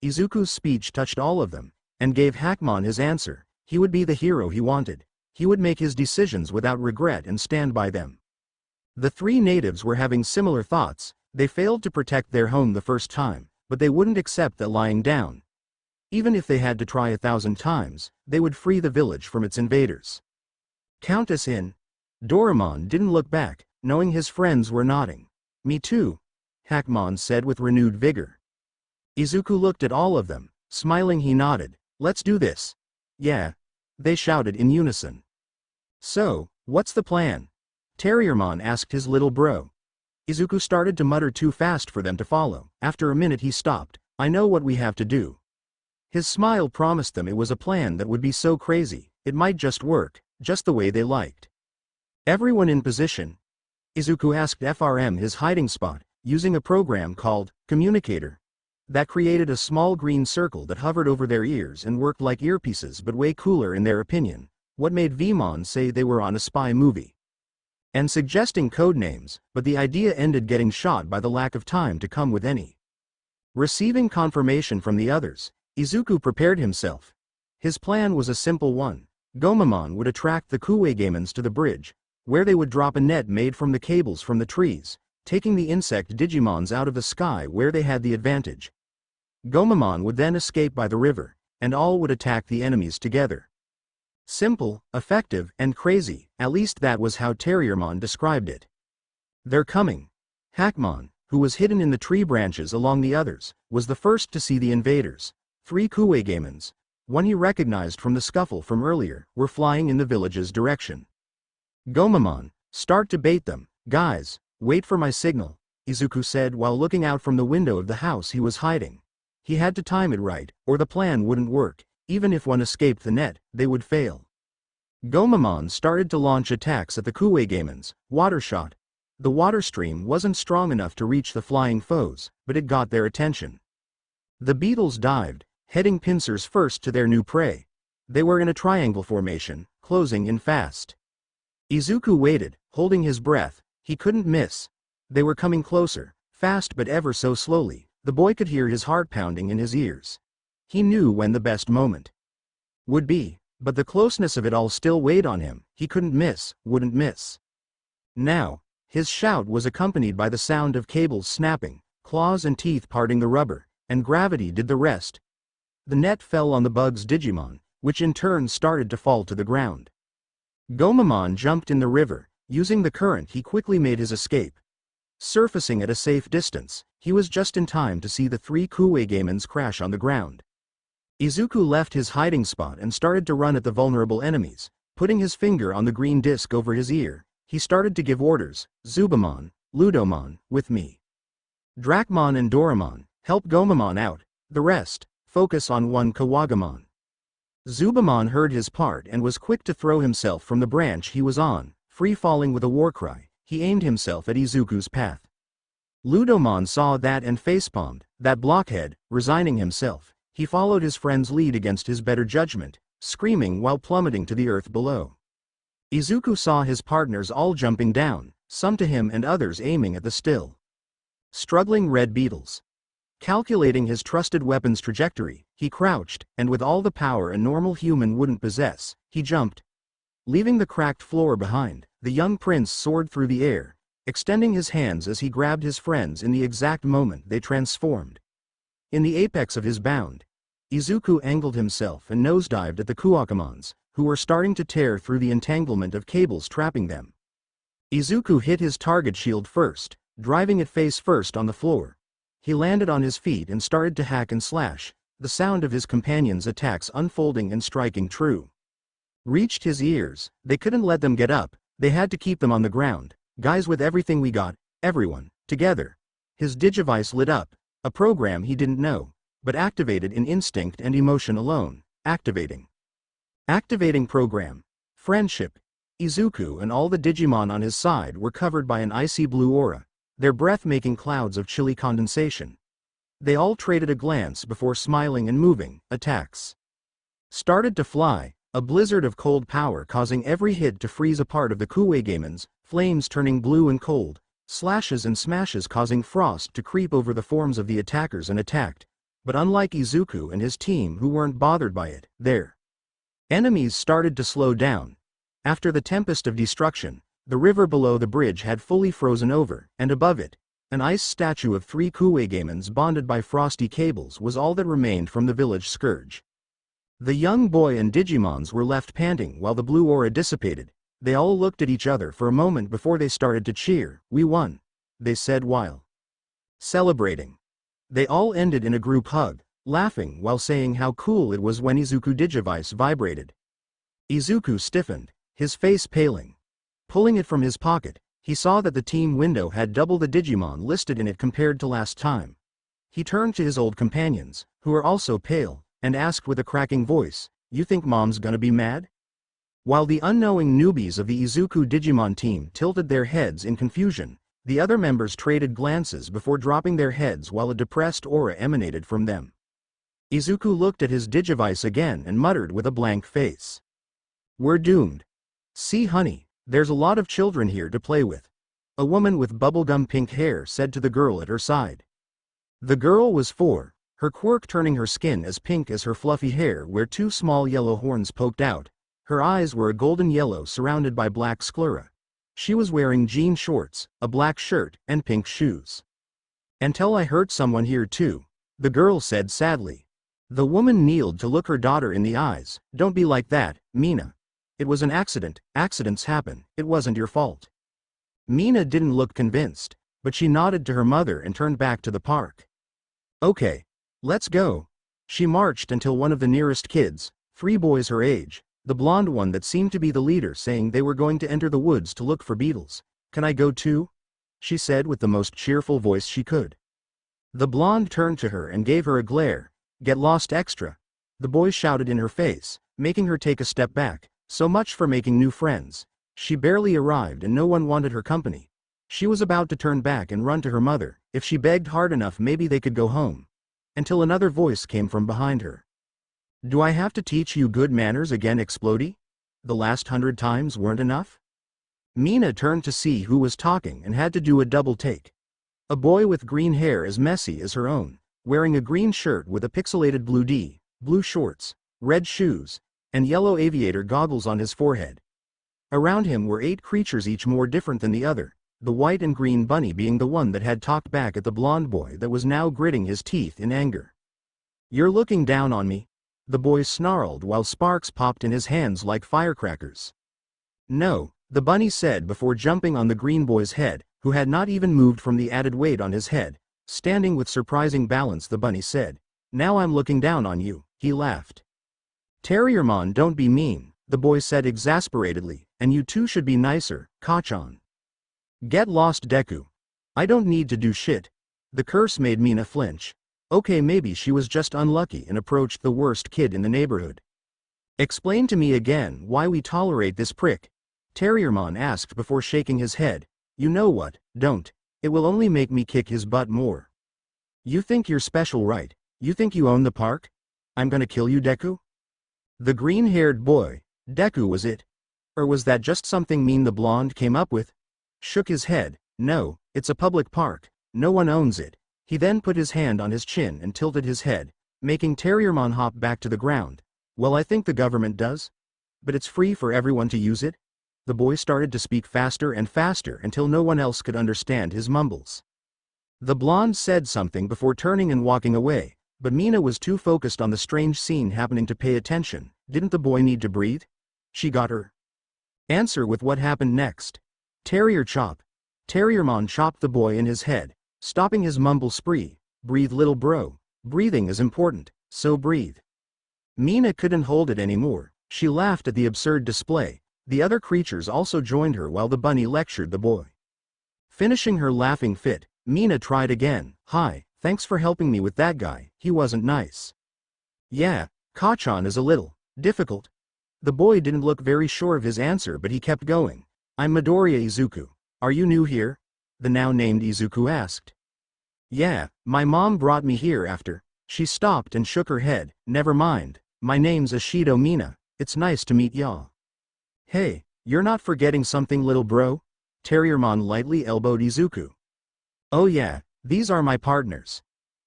Izuku's speech touched all of them, and gave Hackmon his answer. He would be the hero he wanted. He would make his decisions without regret and stand by them. The three natives were having similar thoughts. They failed to protect their home the first time, but they wouldn't accept that lying down. Even if they had to try 1,000 times, they would free the village from its invaders. Count us in. Doraemon didn't look back, knowing his friends were nodding. Me too, Hackmon said with renewed vigor. Izuku looked at all of them. Smiling, he nodded. Let's do this. Yeah, they shouted in unison. So, what's the plan? Terriermon asked his little bro. Izuku started to mutter too fast for them to follow. After a minute he stopped. I know what we have to do. His smile promised them it was a plan that would be so crazy, it might just work, just the way they liked. Everyone in position? Izuku asked FRM his hiding spot, using a program called Communicator. That created a small green circle that hovered over their ears and worked like earpieces, but way cooler in their opinion. What made Vmon say they were on a spy movie? And suggesting code names, but the idea ended getting shot by the lack of time to come with any. Receiving confirmation from the others, Izuku prepared himself. His plan was a simple one. Gomamon would attract the Kuwagamons to the bridge, where they would drop a net made from the cables from the trees, taking the insect Digimons out of the sky where they had the advantage. Gomamon would then escape by the river, and all would attack the enemies together. Simple, effective, and crazy, at least that was how Terriermon described it. They're coming. Hackmon, who was hidden in the tree branches along the others, was the first to see the invaders. 3 Kuwagamons, one he recognized from the scuffle from earlier, were flying in the village's direction. Gomamon, start to bait them. Guys, wait for my signal, Izuku said while looking out from the window of the house he was hiding. He had to time it right, or the plan wouldn't work. Even if one escaped the net, they would fail. Gomamon started to launch attacks at the Kuwagamons. Water shot. The water stream wasn't strong enough to reach the flying foes, but it got their attention. The beetles dived, heading pincers first to their new prey. They were in a triangle formation, closing in fast. Izuku waited, holding his breath. He couldn't miss. They were coming closer, fast but ever so slowly. The boy could hear his heart pounding in his ears. He knew when the best moment would be, but the closeness of it all still weighed on him. He couldn't miss, wouldn't miss. Now, his shout was accompanied by the sound of cables snapping, claws and teeth parting the rubber, and gravity did the rest. The net fell on the bug's Digimon, which in turn started to fall to the ground. DemiVmon jumped in the river. Using the current, he quickly made his escape. Surfacing at a safe distance, he was just in time to see the 3 Kuwagamons crash on the ground. Izuku left his hiding spot and started to run at the vulnerable enemies. Putting his finger on the green disc over his ear, he started to give orders. Zubamon, Ludomon, with me. Dracmon and Doramon, help Gomamon out. The rest, focus on one Kawagamon. Zubamon heard his part and was quick to throw himself from the branch he was on. Free-falling with a war cry, he aimed himself at Izuku's path. Ludomon saw that and facepalmed. That blockhead, resigning himself. He followed his friend's lead against his better judgment, screaming while plummeting to the earth below. Izuku saw his partners all jumping down, some to him and others aiming at the still struggling red beetles. Calculating his trusted weapon's trajectory, he crouched, and with all the power a normal human wouldn't possess, he jumped. Leaving the cracked floor behind, the young prince soared through the air, extending his hands as he grabbed his friends in the exact moment they transformed. In the apex of his bound, Izuku angled himself and nosedived at the Kuwagamons, who were starting to tear through the entanglement of cables trapping them. Izuku hit his target shield first, driving it face first on the floor. He landed on his feet and started to hack and slash, the sound of his companions' attacks unfolding and striking true. Reached his ears. They couldn't let them get up, they had to keep them on the ground. Guys, with everything we got, everyone, together. His digivice lit up, a program he didn't know, but activated in instinct and emotion alone. Activating program. Friendship. Izuku and all the Digimon on his side were covered by an icy blue aura, their breath making clouds of chilly condensation. They all traded a glance before smiling and moving. Attacks started to fly, a blizzard of cold power causing every hit to freeze a part of the Kuwagamons, flames turning blue and cold, slashes and smashes causing frost to creep over the forms of the attackers and attacked. But unlike Izuku and his team, who weren't bothered by it, their enemies started to slow down. After the tempest of destruction, the river below the bridge had fully frozen over, and above it, an ice statue of 3 Kuwagamons bonded by frosty cables was all that remained from the village scourge. The young boy and Digimons were left panting while the blue aura dissipated. They all looked at each other for a moment before they started to cheer. "We won," they said while celebrating. They all ended in a group hug, laughing while saying how cool it was when Izuku digivice vibrated. Izuku stiffened, his face paling. Pulling it from his pocket, he saw that the team window had double the Digimon listed in it compared to last time. He turned to his old companions, who were also pale, and asked with a cracking voice, "You think Mom's gonna be mad?" While the unknowing newbies of the Izuku Digimon team tilted their heads in confusion, the other members traded glances before dropping their heads while a depressed aura emanated from them. Izuku looked at his digivice again and muttered with a blank face, "We're doomed. See, honey, there's a lot of children here to play with," a woman with bubblegum pink hair said to the girl at her side. The girl was 4, her quirk turning her skin as pink as her fluffy hair where 2 small yellow horns poked out. Her eyes were a golden yellow surrounded by black sclera. She was wearing jean shorts, a black shirt, and pink shoes. "Until I hurt someone here too," the girl said sadly. The woman kneeled to look her daughter in the eyes. "Don't be like that, Mina. It was an accident. Accidents happen. It wasn't your fault." Mina didn't look convinced, but she nodded to her mother and turned back to the park. "Okay, let's go." She marched until one of the nearest kids, 3 boys her age, the blonde one that seemed to be the leader, saying they were going to enter the woods to look for beetles. "Can I go too?" she said with the most cheerful voice she could. The blonde turned to her and gave her a glare. "Get lost extra," the boy shouted in her face, making her take a step back. So much for making new friends. She barely arrived and no one wanted her company. She was about to turn back and run to her mother. If she begged hard enough, maybe they could go home. Until another voice came from behind her. "Do I have to teach you good manners again, Explodey? The last 100 times weren't enough?" Mina turned to see who was talking and had to do a double take. A boy with green hair as messy as her own, wearing a green shirt with a pixelated blue shorts, red shoes, and yellow aviator goggles on his forehead. Around him were 8 creatures, each more different than the other, the white and green bunny being the one that had talked back at the blonde boy that was now gritting his teeth in anger. "You're looking down on me?" The boy snarled while sparks popped in his hands like firecrackers. No, the bunny said before jumping on the green boy's head, who had not even moved from the added weight on his head. Standing with surprising balance, the bunny said, "Now I'm looking down on you," he laughed. "TerrierMon, don't be mean," the boy said exasperatedly, "and you two should be nicer, Kachan." "Get lost, Deku. I don't need to do shit." The curse made Mina flinch. Okay, maybe she was just unlucky and approached the worst kid in the neighborhood. "Explain to me again why we tolerate this prick," TerrierMon asked before shaking his head. "You know what, don't. It will only make me kick his butt more." "You think you're special, right? You think you own the park? I'm gonna kill you, Deku?" The green-haired boy, Deku was it? Or was that just something mean the blonde came up with? Shook his head. "No, it's a public park. No one owns it." He then put his hand on his chin and tilted his head, making TerrierMon hop back to the ground. "Well, I think the government does. But it's free for everyone to use it." The boy started to speak faster and faster until no one else could understand his mumbles. The blonde said something before turning and walking away, but Mina was too focused on the strange scene happening to pay attention. Didn't the boy need to breathe? She got her answer with what happened next. "Terrier chop." TerrierMon chopped the boy in his head, stopping his mumble spree. "Breathe, little bro. Breathing is important, so breathe." Mina couldn't hold it anymore. She laughed at the absurd display. The other creatures also joined her while the bunny lectured the boy. Finishing her laughing fit, Mina tried again. "Hi, thanks for helping me with that guy. He wasn't nice." "Yeah, Kachan is a little difficult." The boy didn't look very sure of his answer, but he kept going. "I'm Midoriya Izuku. Are you new here?" the now named Izuku asked. "Yeah, my mom brought me here after." She stopped and shook her head. "Never mind. My name's Ashido Mina. It's nice to meet ya." "Hey, you're not forgetting something, little bro?" TerrierMon lightly elbowed Izuku. "Oh yeah, these are my partners."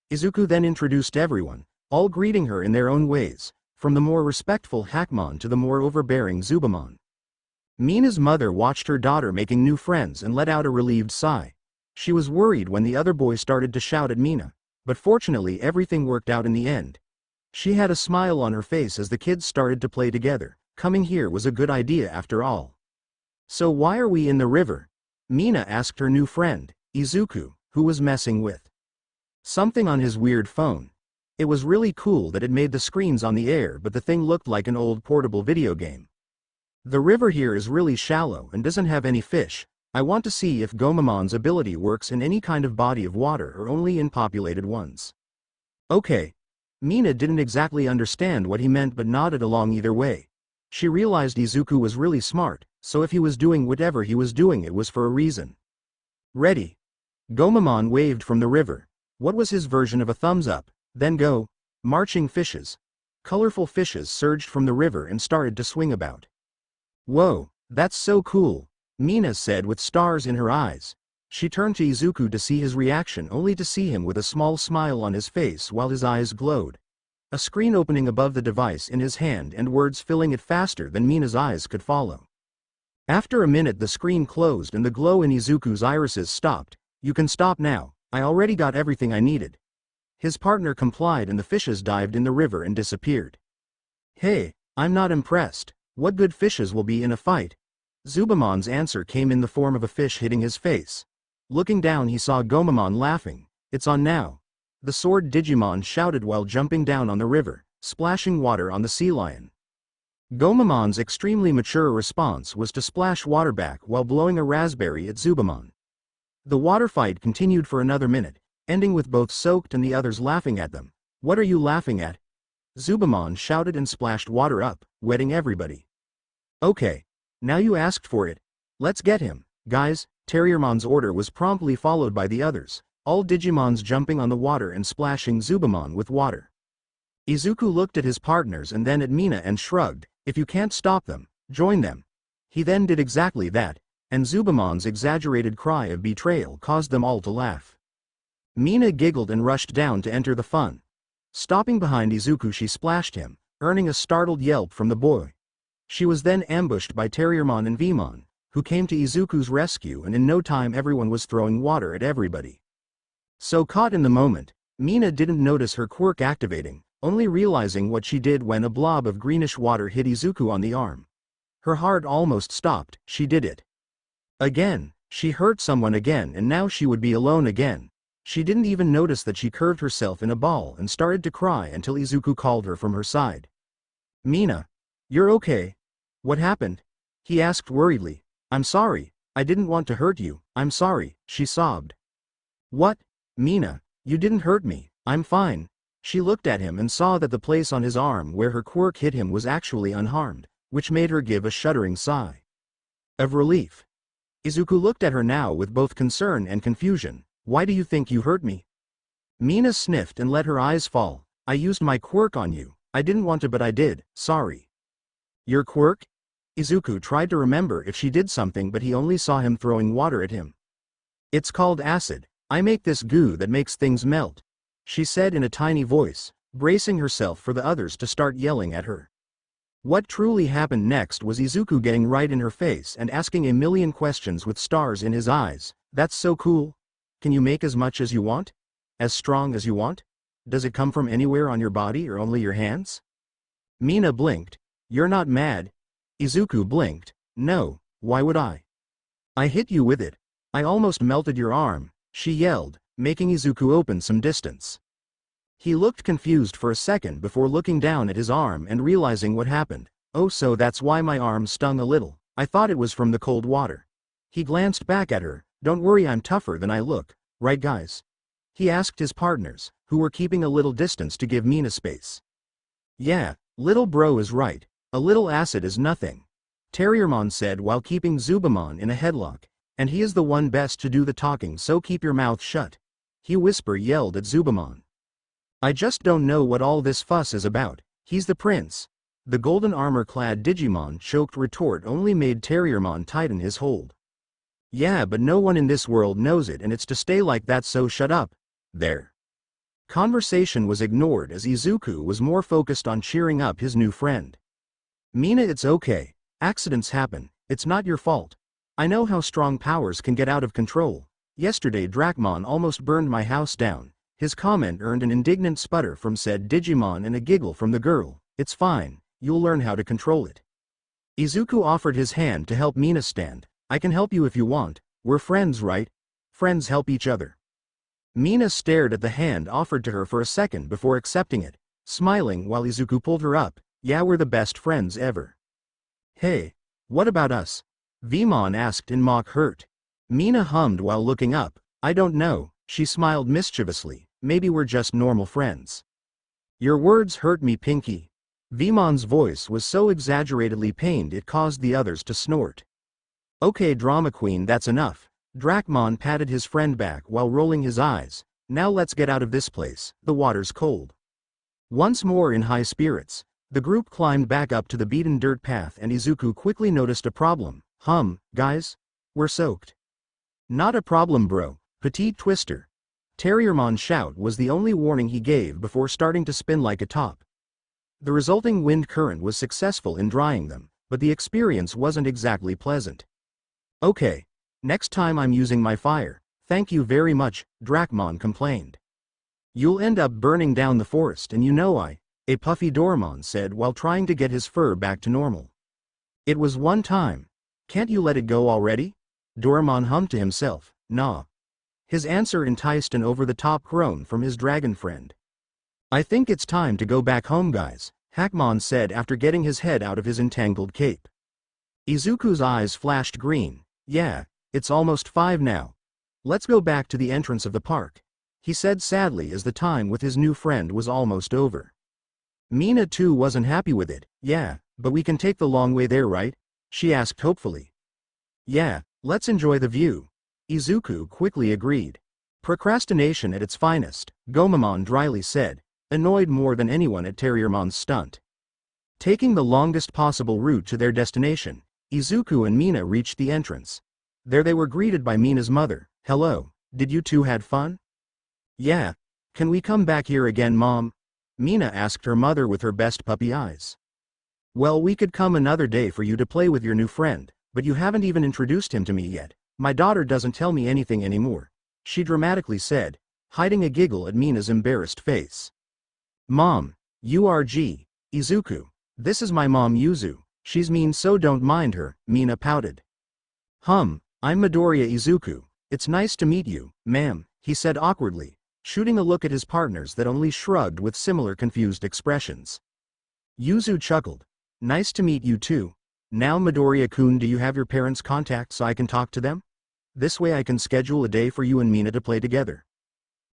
Izuku then introduced everyone, all greeting her in their own ways, from the more respectful Hackmon to the more overbearing Zubamon. Mina's mother watched her daughter making new friends and let out a relieved sigh. She was worried when the other boy started to shout at Mina, but fortunately everything worked out in the end. She had a smile on her face as the kids started to play together. Coming here was a good idea after all. "So why are we in the river?" Mina asked her new friend, Izuku, who was messing with something on his weird phone. It was really cool that it made the screens on the air, but the thing looked like an old portable video game. "The river here is really shallow and doesn't have any fish. I want to see if Gomamon's ability works in any kind of body of water or only in populated ones." "Okay." Mina didn't exactly understand what he meant but nodded along either way. She realized Izuku was really smart, so if he was doing whatever he was doing, it was for a reason. "Ready." Gomamon waved from the river. What was his version of a thumbs up? Then go. Marching fishes. Colorful fishes surged from the river and started to swing about. "Whoa, that's so cool," Mina said with stars in her eyes. She turned to Izuku to see his reaction, only to see him with a small smile on his face while his eyes glowed. A screen opening above the device in his hand and words filling it faster than Mina's eyes could follow. After a minute the screen closed and the glow in Izuku's irises stopped. "You can stop now, I already got everything I needed." His partner complied and the fishes dived in the river and disappeared. "Hey, I'm not impressed. What good fishes will be in a fight?" Zubamon's answer came in the form of a fish hitting his face. Looking down he saw Gomamon laughing. "It's on now." The sword Digimon shouted while jumping down on the river, splashing water on the sea lion. Gomamon's extremely mature response was to splash water back while blowing a raspberry at Zubamon. The water fight continued for another minute, ending with both soaked and the others laughing at them. "What are you laughing at?" Zubamon shouted and splashed water up, wetting everybody. "Okay. Now you asked for it. Let's get him, guys." TerrierMon's order was promptly followed by the others, all Digimons jumping on the water and splashing Zubamon with water. Izuku looked at his partners and then at Mina and shrugged. "If you can't stop them, join them." He then did exactly that, and Zubamon's exaggerated cry of betrayal caused them all to laugh. Mina giggled and rushed down to enter the fun. Stopping behind Izuku she splashed him, earning a startled yelp from the boy. She was then ambushed by TerrierMon and Vmon, who came to Izuku's rescue, and in no time everyone was throwing water at everybody. So caught in the moment, Mina didn't notice her quirk activating, only realizing what she did when a blob of greenish water hit Izuku on the arm. Her heart almost stopped. She did it again. She hurt someone again, and now she would be alone again. She didn't even notice that she curved herself in a ball and started to cry until Izuku called her from her side. "Mina, you're okay? What happened?" he asked worriedly. "I'm sorry. I didn't want to hurt you. I'm sorry," she sobbed. "What? Mina, you didn't hurt me. I'm fine." She looked at him and saw that the place on his arm where her quirk hit him was actually unharmed, which made her give a shuddering sigh of relief. Izuku looked at her now with both concern and confusion. "Why do you think you hurt me?" Mina sniffed and let her eyes fall. "I used my quirk on you. I didn't want to, but I did. Sorry." "Your quirk?" Izuku tried to remember if she did something, but he only saw him throwing water at him. "It's called acid. I make this goo that makes things melt," she said in a tiny voice, bracing herself for the others to start yelling at her. What truly happened next was Izuku getting right in her face and asking a million questions with stars in his eyes. "That's so cool. Can you make as much as you want? As strong as you want? Does it come from anywhere on your body or only your hands?" Mina blinked. "You're not mad?" Izuku blinked. "No, why would I? I hit you with it. I almost melted your arm," she yelled, making Izuku open some distance. He looked confused for a second before looking down at his arm and realizing what happened. "Oh, so that's why my arm stung a little. I thought it was from the cold water." He glanced back at her. "Don't worry, I'm tougher than I look, right guys?" he asked his partners, who were keeping a little distance to give Mina space. "Yeah, little bro is right. A little acid is nothing," DemiVmon said while keeping Zubamon in a headlock. "And he is the one best to do the talking, so keep your mouth shut," he yelled at Zubamon. "I just don't know what all this fuss is about. He's the prince." The golden armor-clad Digimon choked retort only made DemiVmon tighten his hold. "Yeah, but no one in this world knows it, and it's to stay like that, so shut up." There. Conversation was ignored as Izuku was more focused on cheering up his new friend. "Mina, it's okay. Accidents happen. It's not your fault. I know how strong powers can get out of control. Yesterday Dracmon almost burned my house down." His comment earned an indignant sputter from said Digimon and a giggle from the girl. "It's fine, you'll learn how to control it." Izuku offered his hand to help Mina stand. "I can help you if you want. We're friends, right? Friends help each other." Mina stared at the hand offered to her for a second before accepting it, smiling while Izuku pulled her up. "Yeah, we're the best friends ever." "Hey, what about us?" Vmon asked in mock hurt. Mina hummed while looking up. "I don't know," she smiled mischievously. "Maybe we're just normal friends." "Your words hurt me, Pinky." Vmon's voice was so exaggeratedly pained it caused the others to snort. "Okay, drama queen, that's enough." Dracmon patted his friend back while rolling his eyes. "Now let's get out of this place, the water's cold." Once more in high spirits, the group climbed back up to the beaten dirt path, and Izuku quickly noticed a problem. Guys? We're soaked." "Not a problem, bro, petite twister." DemiVmon's shout was the only warning he gave before starting to spin like a top. The resulting wind current was successful in drying them, but the experience wasn't exactly pleasant. "Okay. Next time I'm using my fire. Thank you very much," Dracmon complained. "You'll end up burning down the forest, and you know a puffy Dormon said while trying to get his fur back to normal. "It was one time. Can't you let it go already?" Dormon hummed to himself. "Nah." His answer enticed an over-the-top groan from his dragon friend. "I think it's time to go back home, guys," Hackmon said after getting his head out of his entangled cape. Izuku's eyes flashed green. "Yeah, it's almost 5 now. Let's go back to the entrance of the park," he said sadly as the time with his new friend was almost over. Mina too wasn't happy with it. "Yeah, but we can take the long way there, right?" she asked hopefully. "Yeah, let's enjoy the view." Izuku quickly agreed. "Procrastination at its finest," Gomamon dryly said, annoyed more than anyone at DemiVmon's stunt. Taking the longest possible route to their destination, Izuku and Mina reached the entrance. There they were greeted by Mina's mother. "Hello, did you two had fun?" "Yeah. Can we come back here again, Mom?" Mina asked her mother with her best puppy eyes. "Well, we could come another day for you to play with your new friend, but you haven't even introduced him to me yet. My daughter doesn't tell me anything anymore," she dramatically said, hiding a giggle at Mina's embarrassed face. "Mom, URG. Izuku. This is my mom Yuzu. She's mean so don't mind her, Mina pouted. I'm Midoriya Izuku. It's nice to meet you, ma'am, he said awkwardly, shooting a look at his partners that only shrugged with similar confused expressions. Yuzu chuckled. Nice to meet you too. Now Midoriya-kun, do you have your parents' contact so I can talk to them? This way I can schedule a day for you and Mina to play together.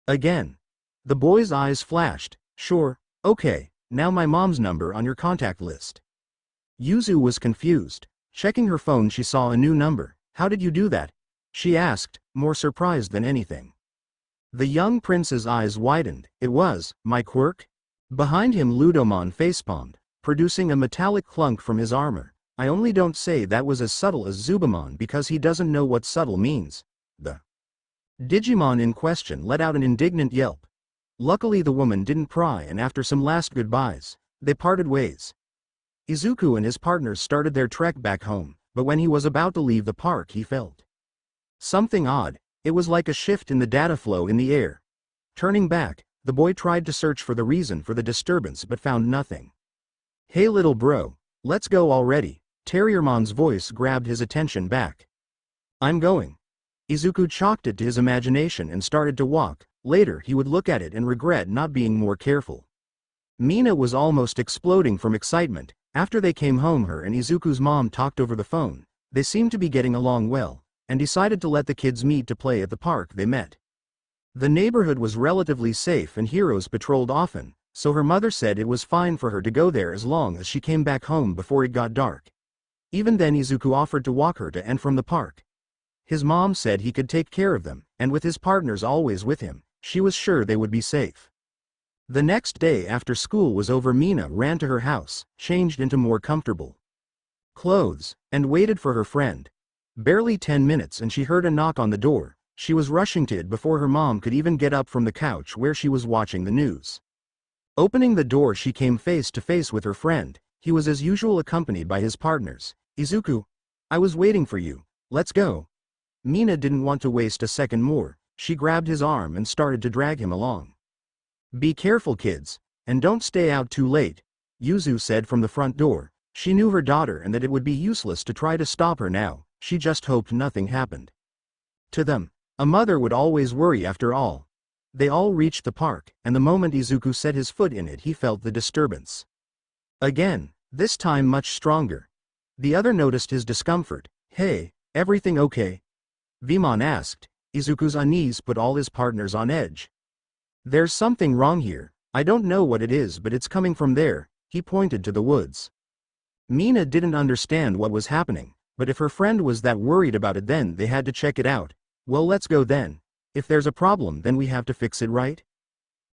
Again. The boy's eyes flashed. Sure, okay, now my mom's number on your contact list. Yuzu was confused. Checking her phone she saw a new number. How did you do that? She asked, more surprised than anything. The young prince's eyes widened. It was my Quirk? Behind him Ludomon facepalmed, producing a metallic clunk from his armor. I only don't say that was as subtle as Zubamon because he doesn't know what subtle means. The Digimon in question let out an indignant yelp. Luckily the woman didn't pry, and after some last goodbyes, they parted ways. Izuku and his partners started their trek back home, but when he was about to leave the park he felt something odd. It was like a shift in the data flow in the air. Turning back, the boy tried to search for the reason for the disturbance but found nothing. Hey little bro, let's go already. Terriermon's voice grabbed his attention back. I'm going. Izuku chalked it to his imagination and started to walk. Later he would look at it and regret not being more careful. Mina was almost exploding from excitement. After they came home, her and Izuku's mom talked over the phone. They seemed to be getting along well, and decided to let the kids meet to play at the park they met. The neighborhood was relatively safe and heroes patrolled often, so her mother said it was fine for her to go there as long as she came back home before it got dark. Even then Izuku offered to walk her to and from the park. His mom said he could take care of them, and with his partners always with him, she was sure they would be safe. The next day after school was over, Mina ran to her house, changed into more comfortable clothes, and waited for her friend. Barely 10 minutes and she heard a knock on the door. She was rushing to it before her mom could even get up from the couch where she was watching the news. Opening the door she came face to face with her friend. He was as usual accompanied by his partners. Izuku, I was waiting for you. Let's go. Mina didn't want to waste a second more. She grabbed his arm and started to drag him along. Be careful kids, and don't stay out too late, Yuzu said from the front door. She knew her daughter and that it would be useless to try to stop her now. She just hoped nothing happened to them. A mother would always worry after all. They all reached the park, and the moment Izuku set his foot in it he felt the disturbance. Again, this time much stronger. The other noticed his discomfort. Hey, everything okay? Vmon asked. Izuku's unease put all his partners on edge. There's something wrong here. I don't know what it is, but it's coming from there. He pointed to the woods. Mina didn't understand what was happening, but if her friend was that worried about it then they had to check it out. Well, let's go then. If there's a problem then we have to fix it, right?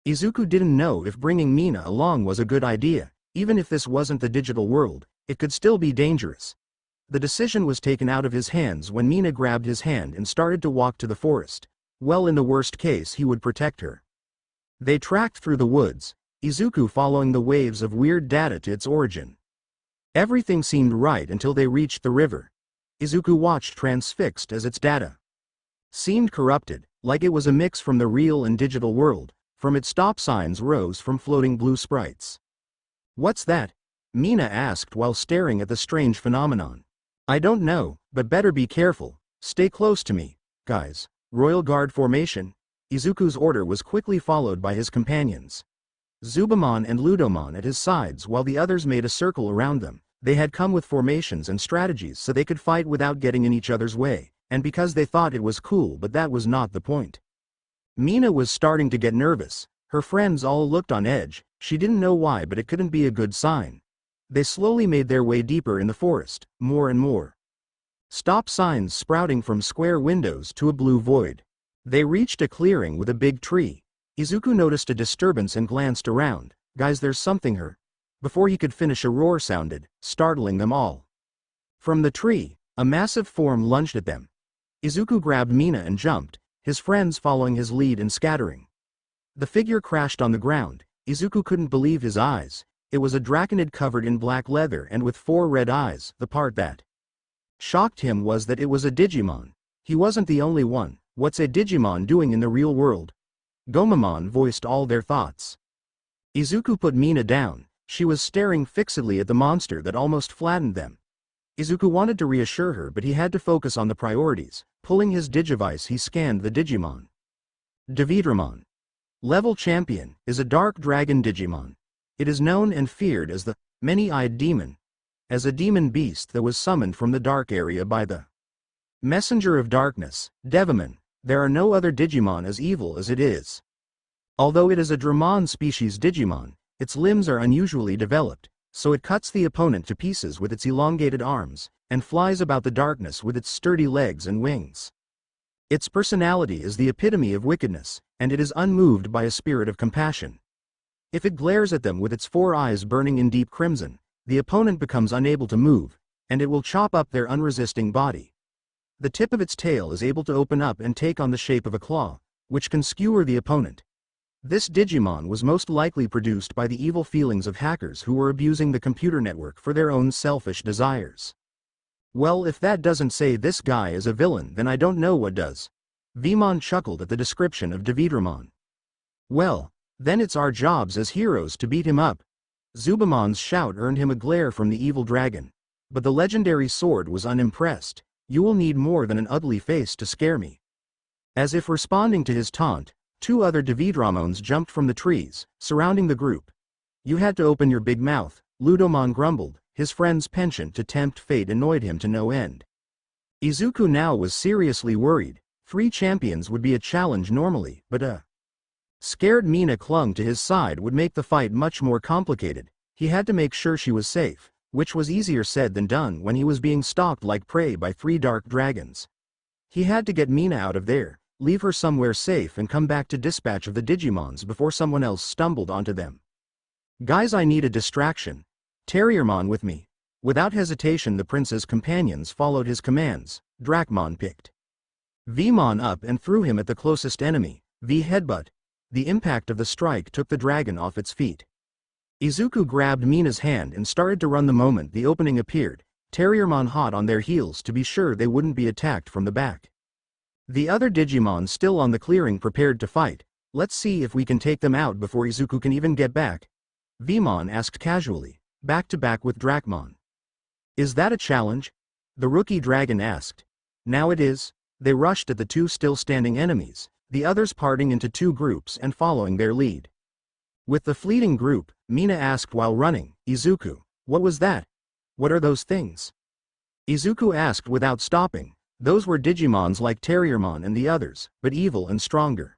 Izuku didn't know if bringing Mina along was a good idea. Even if this wasn't the digital world, it could still be dangerous. The decision was taken out of his hands when Mina grabbed his hand and started to walk to the forest. Well, in the worst case he would protect her. They tracked through the woods, Izuku following the waves of weird data to its origin. Everything seemed right until they reached the river. Izuku watched transfixed as its data seemed corrupted, like it was a mix from the real and digital world. From its stop signs rose from floating blue sprites. What's that? Mina asked while staring at the strange phenomenon. I don't know, but better be careful. Stay close to me, guys. Royal Guard formation. Izuku's order was quickly followed by his companions. Zubamon and Ludomon at his sides while the others made a circle around them. They had come with formations and strategies so they could fight without getting in each other's way, and because they thought it was cool, but that was not the point. Mina was starting to get nervous. Her friends all looked on edge. She didn't know why, but it couldn't be a good sign. They slowly made their way deeper in the forest, more and more. Stop signs sprouting from square windows to a blue void. They reached a clearing with a big tree. Izuku noticed a disturbance and glanced around. Guys, there's something here. Before he could finish, a roar sounded, startling them all. From the tree, a massive form lunged at them. Izuku grabbed Mina and jumped, his friends following his lead and scattering. The figure crashed on the ground. Izuku couldn't believe his eyes. It was a draconid covered in black leather and with 4 red eyes. The part that shocked him was that it was a Digimon. He wasn't the only one. What's a Digimon doing in the real world? Gomamon voiced all their thoughts. Izuku put Mina down. She was staring fixedly at the monster that almost flattened them. Izuku wanted to reassure her, but he had to focus on the priorities. Pulling his digivice, he scanned the Digimon. DemiVmon. Level Champion is a dark dragon Digimon. It is known and feared as the Many-Eyed Demon, as a demon beast that was summoned from the dark area by the Messenger of Darkness, DemiVmon. There are no other Digimon as evil as it is. Although it is a Dramon species Digimon, its limbs are unusually developed, so it cuts the opponent to pieces with its elongated arms, and flies about the darkness with its sturdy legs and wings. Its personality is the epitome of wickedness, and it is unmoved by a spirit of compassion. If it glares at them with its 4 eyes burning in deep crimson, the opponent becomes unable to move, and it will chop up their unresisting body. The tip of its tail is able to open up and take on the shape of a claw, which can skewer the opponent. This Digimon was most likely produced by the evil feelings of hackers who were abusing the computer network for their own selfish desires. Well, if that doesn't say this guy is a villain, then I don't know what does. Vmon chuckled at the description of DemiVmon. Well, then it's our jobs as heroes to beat him up. Zubamon's shout earned him a glare from the evil dragon, but the legendary sword was unimpressed. You will need more than an ugly face to scare me. As if responding to his taunt, 2 other DemiVmons jumped from the trees, surrounding the group. You had to open your big mouth, Ludomon grumbled. His friend's penchant to tempt fate annoyed him to no end. Izuku now was seriously worried. 3 champions would be a challenge normally, but a scared Mina clung to his side would make the fight much more complicated. He had to make sure she was safe, which was easier said than done when he was being stalked like prey by 3 dark dragons. He had to get Mina out of there, leave her somewhere safe, and come back to dispatch of the Digimons before someone else stumbled onto them. Guys, I need a distraction. Terriermon with me. Without hesitation, the prince's companions followed his commands. Dracmon picked Vmon up and threw him at the closest enemy. V headbutt. The impact of the strike took the dragon off its feet. Izuku grabbed Mina's hand and started to run the moment the opening appeared. Terriermon hot on their heels to be sure they wouldn't be attacked from the back. The other Digimon still on the clearing prepared to fight. Let's see if we can take them out before Izuku can even get back. Vmon asked casually, back to back with Dracmon. Is that a challenge? The rookie dragon asked. Now it is. They rushed at the 2 still standing enemies, the others parting into 2 groups and following their lead. With the fleeting group, Mina asked while running, Izuku, what was that? What are those things? Izuku asked without stopping. Those were Digimons like Terriermon and the others, but evil and stronger.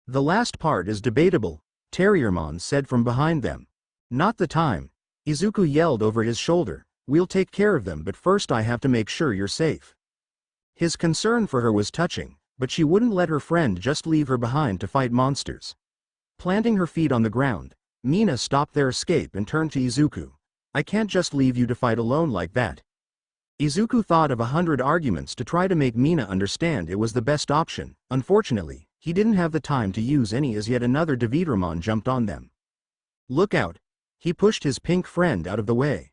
The last part is debatable, Terriermon said from behind them. Not the time. Izuku yelled over his shoulder. We'll take care of them, but first I have to make sure you're safe. His concern for her was touching, but she wouldn't let her friend just leave her behind to fight monsters. Planting her feet on the ground, Mina stopped their escape and turned to Izuku. I can't just leave you to fight alone like that. Izuku thought of 100 arguments to try to make Mina understand it was the best option. Unfortunately, he didn't have the time to use any as yet another DemiVmon jumped on them. Look out! He pushed his pink friend out of the way.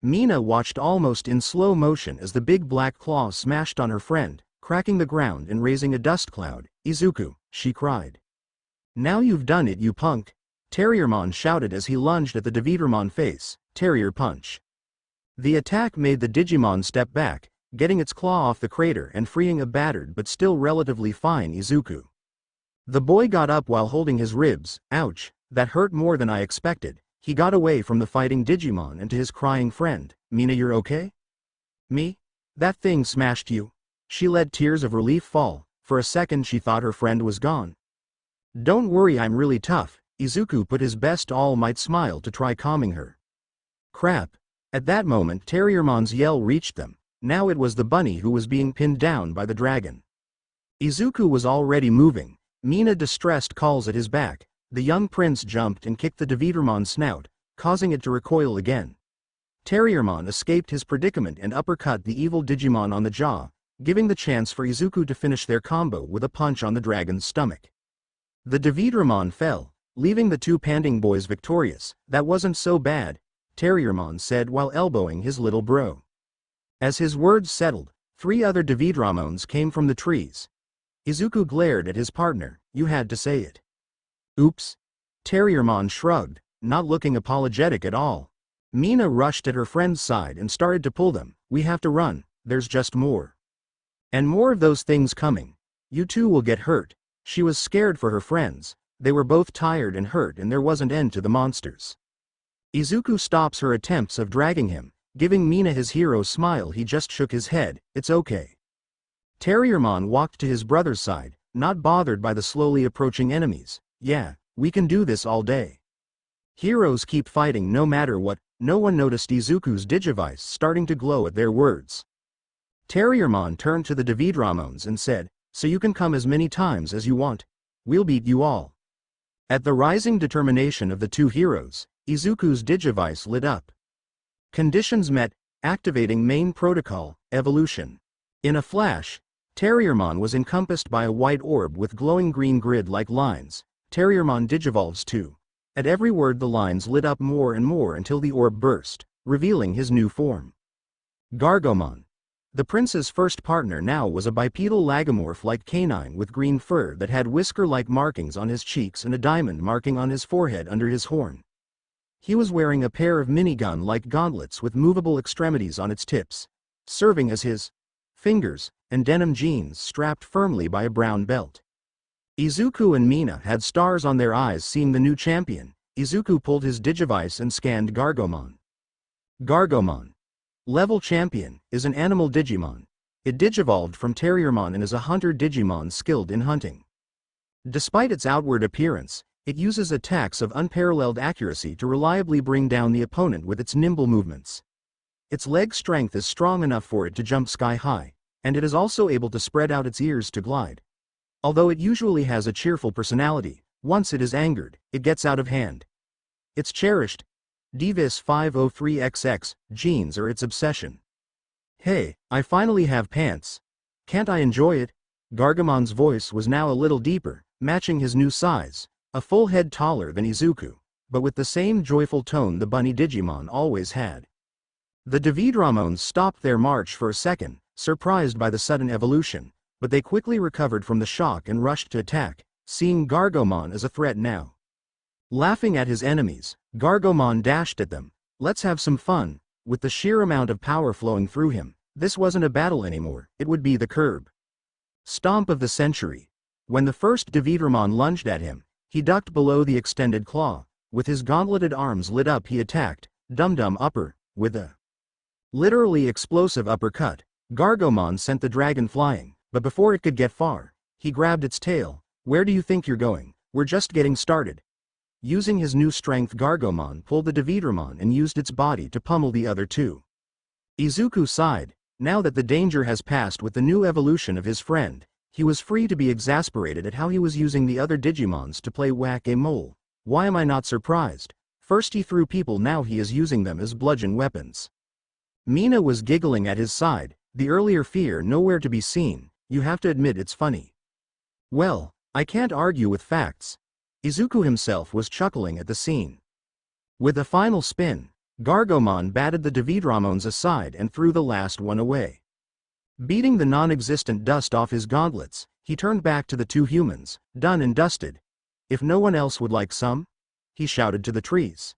Mina watched almost in slow motion as the big black claw smashed on her friend, cracking the ground and raising a dust cloud. Izuku, she cried. Now you've done it, you punk! Terriermon shouted as he lunged at the DemiVmon face. Terrier punch. The attack made the Digimon step back, getting its claw off the crater and freeing a battered but still relatively fine Izuku. The boy got up while holding his ribs. Ouch, that hurt more than I expected. He got away from the fighting Digimon and to his crying friend. Mina, you're okay? Me? That thing smashed you? She let tears of relief fall. For a second she thought her friend was gone. Don't worry, I'm really tough. Izuku put his best all-might smile to try calming her. Crap. At that moment Terriermon's yell reached them. Now it was the bunny who was being pinned down by the dragon. Izuku was already moving. Mina distressed calls at his back. The young prince jumped and kicked the DemiVmon's snout, causing it to recoil again. Terriermon escaped his predicament and uppercut the evil Digimon on the jaw, giving the chance for Izuku to finish their combo with a punch on the dragon's stomach. The DemiVmon fell, leaving the 2 panting boys victorious. That wasn't so bad, Terriermon said while elbowing his little bro. As his words settled, 3 other DemiVmons came from the trees. Izuku glared at his partner. You had to say it. Oops. Terriermon shrugged, not looking apologetic at all. Mina rushed at her friend's side and started to pull them. We have to run, there's just more. And more of those things coming. You two will get hurt. She was scared for her friends. They were both tired and hurt and there wasn't end to the monsters. Izuku stops her attempts of dragging him, giving Mina his hero smile. He just shook his head. It's okay. Terriermon walked to his brother's side, not bothered by the slowly approaching enemies. Yeah, we can do this all day. Heroes keep fighting no matter what. No one noticed Izuku's digivice starting to glow at their words. Terriermon turned to the DemiVmons and said, so you can come as many times as you want. We'll beat you all. At the rising determination of the two heroes, Izuku's digivice lit up. Conditions met, activating main protocol, evolution. In a flash, Terriermon was encompassed by a white orb with glowing green grid-like lines. Terriermon digivolves too. At every word the lines lit up more and more until the orb burst, revealing his new form. Gargomon. The prince's first partner now was a bipedal lagomorph-like canine with green fur that had whisker-like markings on his cheeks and a diamond marking on his forehead under his horn. He was wearing a pair of minigun-like gauntlets with movable extremities on its tips, serving as his fingers, and denim jeans strapped firmly by a brown belt. Izuku and Mina had stars on their eyes seeing the new champion. Izuku pulled his digivice and scanned Gargomon. Gargomon. Level champion, is an animal Digimon. It digivolved from Terriermon and is a hunter Digimon skilled in hunting. Despite its outward appearance, it uses attacks of unparalleled accuracy to reliably bring down the opponent with its nimble movements. Its leg strength is strong enough for it to jump sky high, and it is also able to spread out its ears to glide. Although it usually has a cheerful personality, once it is angered, it gets out of hand. Its cherished DEKU 503XX jeans are its obsession. Hey, I finally have pants. Can't I enjoy it? Gargomon's voice was now a little deeper, matching his new size, a full head taller than Izuku, but with the same joyful tone the bunny Digimon always had. The DemiVmons stopped their march for a second, surprised by the sudden evolution, but they quickly recovered from the shock and rushed to attack, seeing Gargomon as a threat now. Laughing at his enemies, Gargomon dashed at them. Let's have some fun. With the sheer amount of power flowing through him, this wasn't a battle anymore, it would be the curb. Stomp of the century. When the first DemiVmon lunged at him, he ducked below the extended claw. With his gauntleted arms lit up he attacked, dum-dum upper, with a literally explosive uppercut. Gargomon sent the dragon flying, but before it could get far, he grabbed its tail. Where do you think you're going? We're just getting started. Using his new strength, Gargomon pulled the DemiVmon and used its body to pummel the other two. Izuku sighed. Now that the danger has passed with the new evolution of his friend, he was free to be exasperated at how he was using the other Digimons to play whack-a-mole. Why am I not surprised? First he threw people, now he is using them as bludgeon weapons. Mina was giggling at his side, the earlier fear nowhere to be seen. You have to admit it's funny. Well, I can't argue with facts. Izuku himself was chuckling at the scene. With a final spin, Gargomon batted the DemiVmons aside and threw the last one away. Beating the non-existent dust off his gauntlets, he turned back to the two humans, done and dusted. If no one else would like some? He shouted to the trees.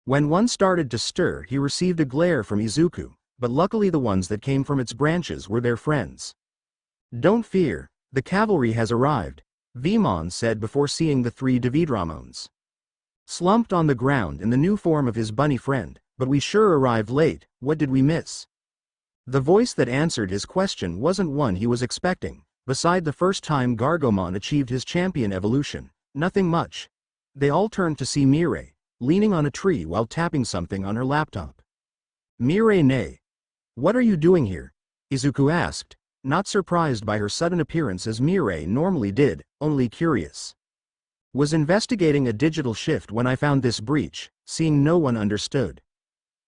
When one started to stir, he received a glare from Izuku, but luckily the ones that came from its branches were their friends. Don't fear, the cavalry has arrived, Vmon said before seeing the three DemiVmons. Slumped on the ground in the new form of his bunny friend, but we sure arrived late, what did we miss? The voice that answered his question wasn't one he was expecting. Beside the first time Gargomon achieved his champion evolution, nothing much. They all turned to see Mirai, leaning on a tree while tapping something on her laptop. Mirai neighed. What are you doing here? Izuku asked, not surprised by her sudden appearance as Mirai normally did, only curious. Was investigating a digital shift when I found this breach, seeing no one understood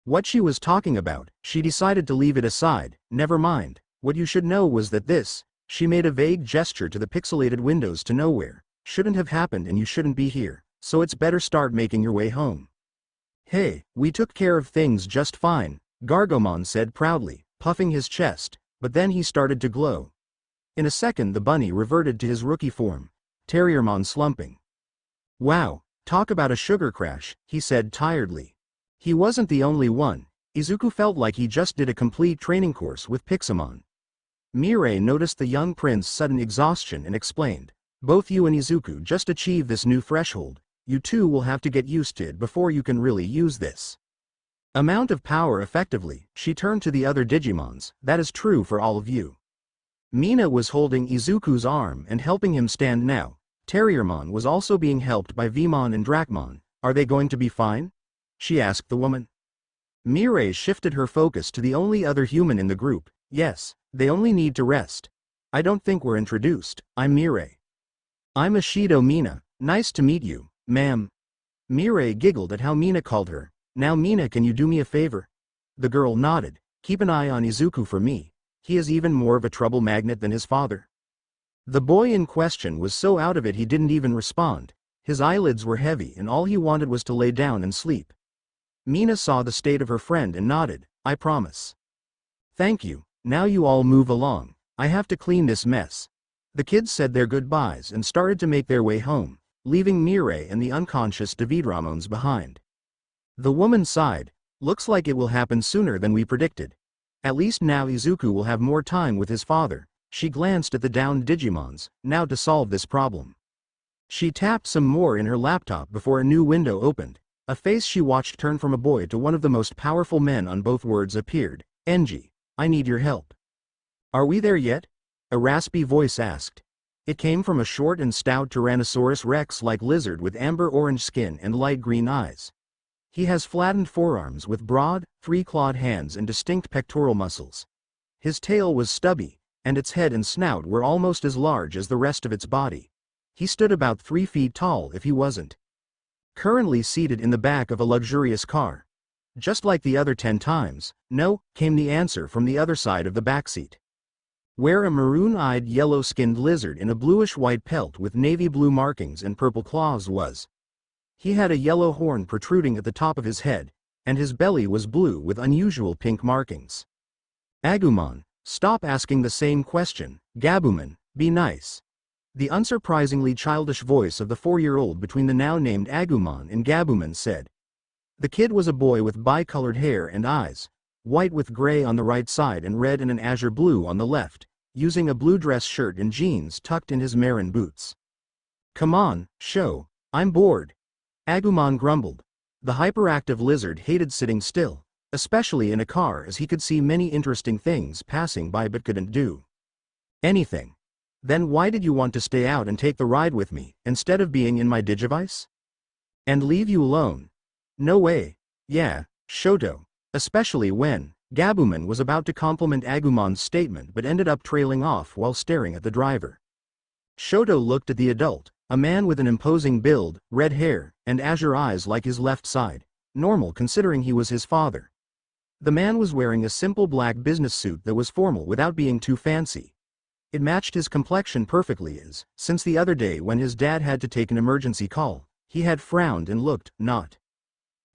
what she was talking about, she decided to leave it aside. Never mind, what you should know was that this, she made a vague gesture to the pixelated windows to nowhere, shouldn't have happened and you shouldn't be here, so it's better start making your way home. Hey, we took care of things just fine, Gargomon said proudly, puffing his chest, but then he started to glow. In a second the bunny reverted to his rookie form, Terriermon slumping. Wow, Talk about a sugar crash, he said tiredly. He wasn't the only one. Izuku felt like he just did a complete training course with Pixelmon. Mirai noticed the young prince's sudden exhaustion and explained, both you and Izuku just achieved this new threshold, you two will have to get used to it before you can really use this amount of power effectively. She turned to the other Digimons, that is true for all of you. Mina was holding Izuku's arm and helping him stand now. Terriermon was also being helped by Vmon and Drakmon. Are they going to be fine? She asked the woman. Mirai shifted her focus to the only other human in the group. Yes, they only need to rest. I don't think we're introduced. I'm Mirai. I'm Ashido Mina. Nice to meet you, ma'am. Mirai giggled at how Mina called her. Now Mina, can you do me a favor? The girl nodded. Keep an eye on Izuku for me. He is even more of a trouble magnet than his father. The boy in question was so out of it he didn't even respond. His eyelids were heavy and all he wanted was to lay down and sleep. Mina saw the state of her friend and nodded. I promise. Thank you. Now you all move along. I have to clean this mess. The kids said their goodbyes and started to make their way home, leaving Mirai and the unconscious DemiVmons behind. The woman sighed. Looks like it will happen sooner than we predicted. At least now Izuku will have more time with his father. She glanced at the downed Digimons, now to solve this problem. She tapped some more in her laptop before a new window opened. A face she watched turn from a boy to one of the most powerful men on both worlds appeared. Enji, I need your help. Are we there yet? A raspy voice asked. It came from a short and stout Tyrannosaurus Rex-like lizard with amber-orange skin and light green eyes. He has flattened forearms with broad, three-clawed hands and distinct pectoral muscles. His tail was stubby, and its head and snout were almost as large as the rest of its body. He stood about 3 feet tall if he wasn't currently seated in the back of a luxurious car. Just like the other 10 times, no, came the answer from the other side of the backseat. Where a maroon-eyed yellow-skinned lizard in a bluish-white pelt with navy blue markings and purple claws was. He had a yellow horn protruding at the top of his head, and his belly was blue with unusual pink markings. Agumon, stop asking the same question. Gabumon, be nice. The unsurprisingly childish voice of the 4-year-old between the now-named Agumon and Gabumon said. The kid was a boy with bicolored hair and eyes, white with gray on the right side and red and an azure blue on the left, using a blue dress shirt and jeans tucked in his Marin boots. Come on, show, I'm bored. Agumon grumbled. The hyperactive lizard hated sitting still, especially in a car as he could see many interesting things passing by but couldn't do anything. Then why did you want to stay out and take the ride with me, instead of being in my digivice? And leave you alone? No way. Yeah, Shoto. Especially when, Gabumon was about to compliment Agumon's statement but ended up trailing off while staring at the driver. Shoto looked at the adult, a man with an imposing build, red hair, and azure eyes like his left side, normal considering he was his father. The man was wearing a simple black business suit that was formal without being too fancy. It matched his complexion perfectly as, since the other day when his dad had to take an emergency call, he had frowned and looked, not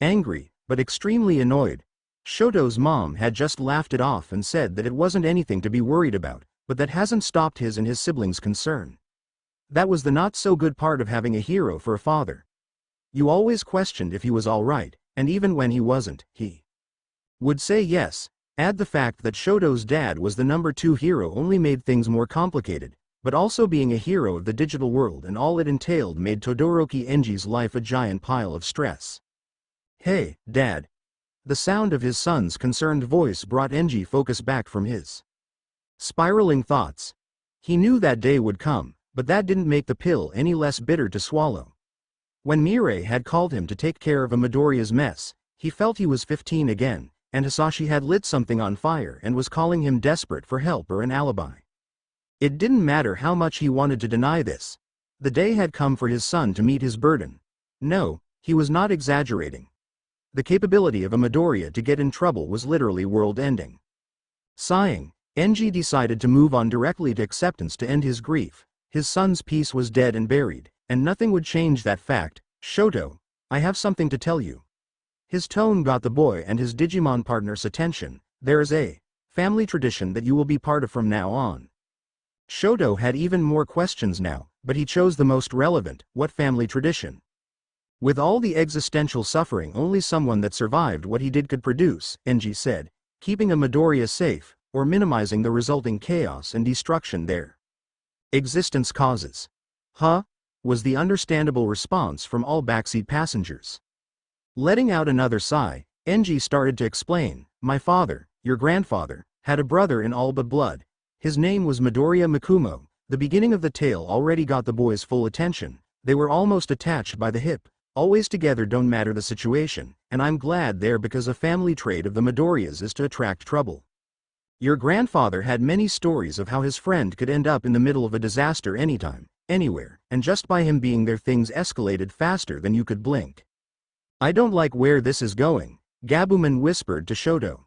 angry, but extremely annoyed. Shoto's mom had just laughed it off and said that it wasn't anything to be worried about, but that hasn't stopped his and his siblings' concern. That was the not-so-good part of having a hero for a father. You always questioned if he was alright, and even when he wasn't, he would say yes. Add the fact that Shoto's dad was the number 2 hero only made things more complicated, but also being a hero of the digital world and all it entailed made Todoroki Enji's life a giant pile of stress. Hey, Dad. The sound of his son's concerned voice brought Enji focus back from his spiraling thoughts. He knew that day would come, but that didn't make the pill any less bitter to swallow. When Mirai had called him to take care of a Midoriya's mess, he felt he was 15 again. And Hasashi had lit something on fire and was calling him desperate for help or an alibi. It didn't matter how much he wanted to deny this. The day had come for his son to meet his burden. No, he was not exaggerating. The capability of a Midoriya to get in trouble was literally world-ending. Sighing, Enji decided to move on directly to acceptance to end his grief. His son's peace was dead and buried, and nothing would change that fact. Shoto, I have something to tell you. His tone got the boy and his Digimon partner's attention. There is a family tradition that you will be part of from now on. Shoto had even more questions now, but he chose the most relevant. What family tradition? With all the existential suffering only someone that survived what he did could produce, Enji said, keeping a Midoriya safe, or minimizing the resulting chaos and destruction there. Existence causes. Huh? Was the understandable response from all backseat passengers. Letting out another sigh, Enji started to explain, my father, your grandfather, had a brother in all but blood. His name was Midoriya Mikumo. The beginning of the tale already got the boys' full attention. They were almost attached by the hip. Always together don't matter the situation, and I'm glad they're because a family trait of the Midoriyas is to attract trouble. Your grandfather had many stories of how his friend could end up in the middle of a disaster anytime, anywhere, and just by him being there things escalated faster than you could blink. I don't like where this is going, Gabumon whispered to Shoto.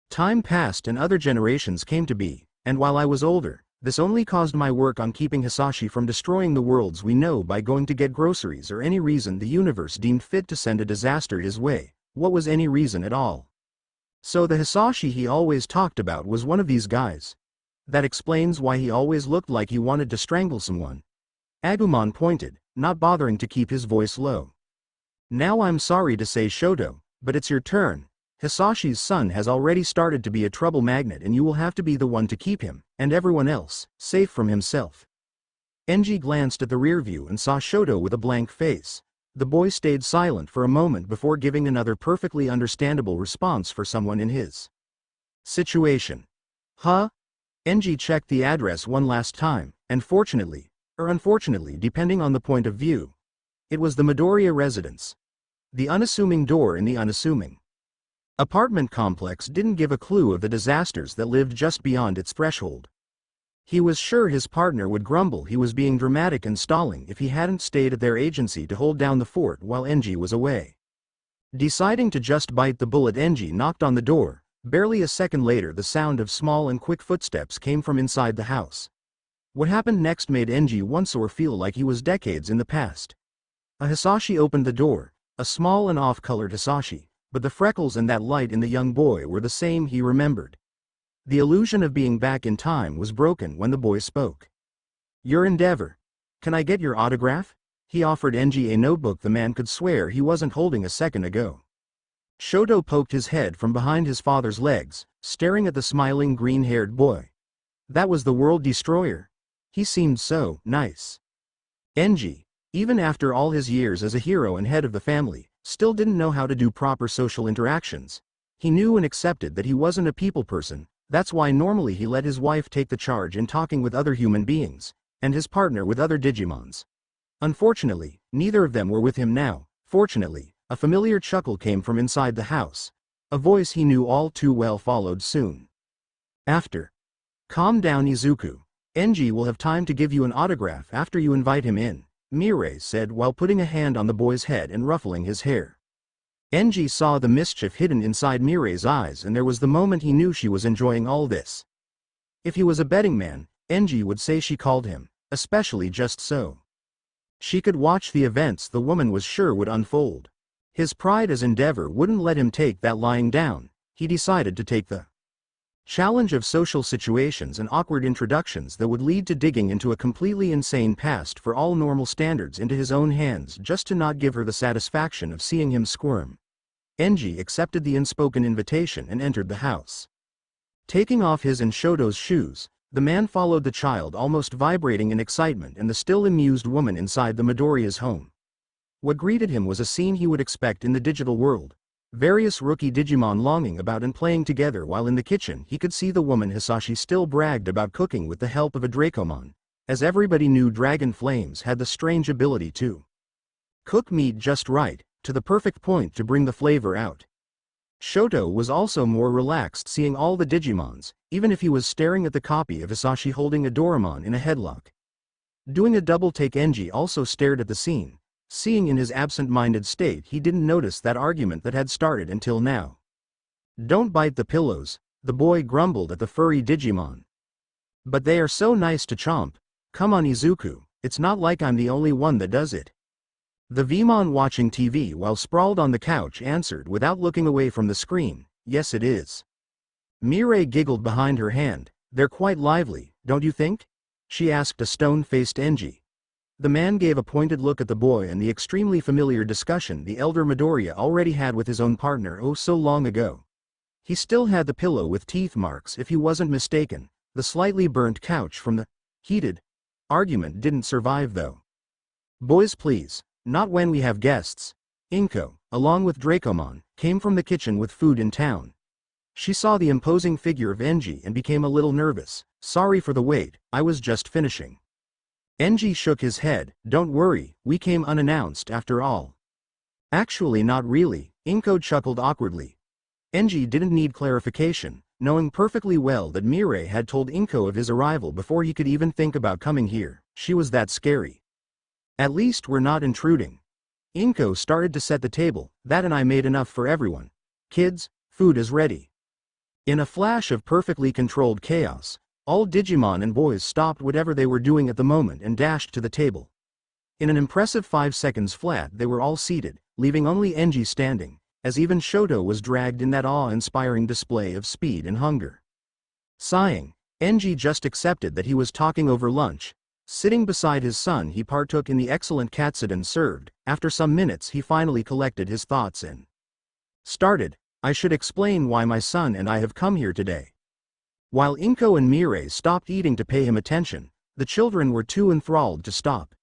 Time passed and other generations came to be, and while I was older, this only caused my work on keeping Hasashi from destroying the worlds we know by going to get groceries or any reason the universe deemed fit to send a disaster his way. What was any reason at all? So the Hasashi he always talked about was one of these guys. That explains why he always looked like he wanted to strangle someone. Agumon pointed, not bothering to keep his voice low. Now I'm sorry to say Shoto, but it's your turn. Hasashi's son has already started to be a trouble magnet and you will have to be the one to keep him, and everyone else, safe from himself. Enji glanced at the rear view and saw Shoto with a blank face. The boy stayed silent for a moment before giving another perfectly understandable response for someone in his situation. Huh? Enji checked the address one last time, and fortunately, or unfortunately depending on the point of view, it was the Midoriya residence. The unassuming door in the unassuming apartment complex didn't give a clue of the disasters that lived just beyond its threshold. He was sure his partner would grumble he was being dramatic and stalling if he hadn't stayed at their agency to hold down the fort while Enji was away. Deciding to just bite the bullet, Enji knocked on the door. Barely a second later the sound of small and quick footsteps came from inside the house. What happened next made Enji once more feel like he was decades in the past. A Hasashi opened the door, a small and off-colored Hasashi. But the freckles and that light in the young boy were the same he remembered. The illusion of being back in time was broken when the boy spoke. Your endeavor. Can I get your autograph? He offered Enji a notebook the man could swear he wasn't holding a second ago. Shoto poked his head from behind his father's legs, staring at the smiling green-haired boy. That was the World Destroyer. He seemed so nice. Enji, even after all his years as a hero and head of the family, still didn't know how to do proper social interactions. He knew and accepted that he wasn't a people person. That's why normally he let his wife take the charge in talking with other human beings, and his partner with other Digimons. Unfortunately, neither of them were with him now. Fortunately, a familiar chuckle came from inside the house. A voice he knew all too well followed soon. After. Calm down, Izuku. Enji will have time to give you an autograph after you invite him in, Mirai said while putting a hand on the boy's head and ruffling his hair. Enji saw the mischief hidden inside Mirai's eyes and there was the moment he knew she was enjoying all this. If he was a betting man, Enji would say she called him, especially just so. She could watch the events the woman was sure would unfold. His pride as endeavor wouldn't let him take that lying down. He decided to take the challenge of social situations and awkward introductions that would lead to digging into a completely insane past for all normal standards into his own hands just to not give her the satisfaction of seeing him squirm. Enji accepted the unspoken invitation and entered the house. Taking off his and Shoto's shoes, the man followed the child almost vibrating in excitement and the still amused woman inside the Midoriya's home. What greeted him was a scene he would expect in the digital world. Various rookie Digimon longing about and playing together while in the kitchen he could see the woman Hasashi still bragged about cooking with the help of a Dracomon, as everybody knew Dragon Flames had the strange ability to cook meat just right, to the perfect point to bring the flavor out. Shoto was also more relaxed seeing all the Digimons, even if he was staring at the copy of Hasashi holding a Doraemon in a headlock. Doing a double take, Enji also stared at the scene. Seeing in his absent-minded state he didn't notice that argument that had started until now. Don't bite the pillows, the boy grumbled at the furry Digimon. But they are so nice to chomp. Come on Izuku, it's not like I'm the only one that does it. The Vmon watching TV while sprawled on the couch answered without looking away from the screen, yes it is. Mirai giggled behind her hand. They're quite lively, don't you think? She asked a stone-faced Enji. The man gave a pointed look at the boy and the extremely familiar discussion the elder Midoriya already had with his own partner oh so long ago. He still had the pillow with teeth marks if he wasn't mistaken, the slightly burnt couch from the heated argument didn't survive though. Boys please, not when we have guests. Inko, along with DemiVmon, came from the kitchen with food in town. She saw the imposing figure of Enji and became a little nervous. Sorry for the wait, I was just finishing. Enji shook his head, don't worry, we came unannounced after all. Actually not really, Inko chuckled awkwardly. Enji didn't need clarification, knowing perfectly well that Mirai had told Inko of his arrival before he could even think about coming here. She was that scary. At least we're not intruding. Inko started to set the table, that and I made enough for everyone. Kids, food is ready. In a flash of perfectly controlled chaos, all Digimon and boys stopped whatever they were doing at the moment and dashed to the table. In an impressive 5 seconds flat they were all seated, leaving only Enji standing, as even Shoto was dragged in that awe-inspiring display of speed and hunger. Sighing, Enji just accepted that he was talking over lunch. Sitting beside his son he partook in the excellent katsudon served. After some minutes he finally collected his thoughts and started, I should explain why my son and I have come here today. While Inko and Mirai stopped eating to pay him attention, the children were too enthralled to stop.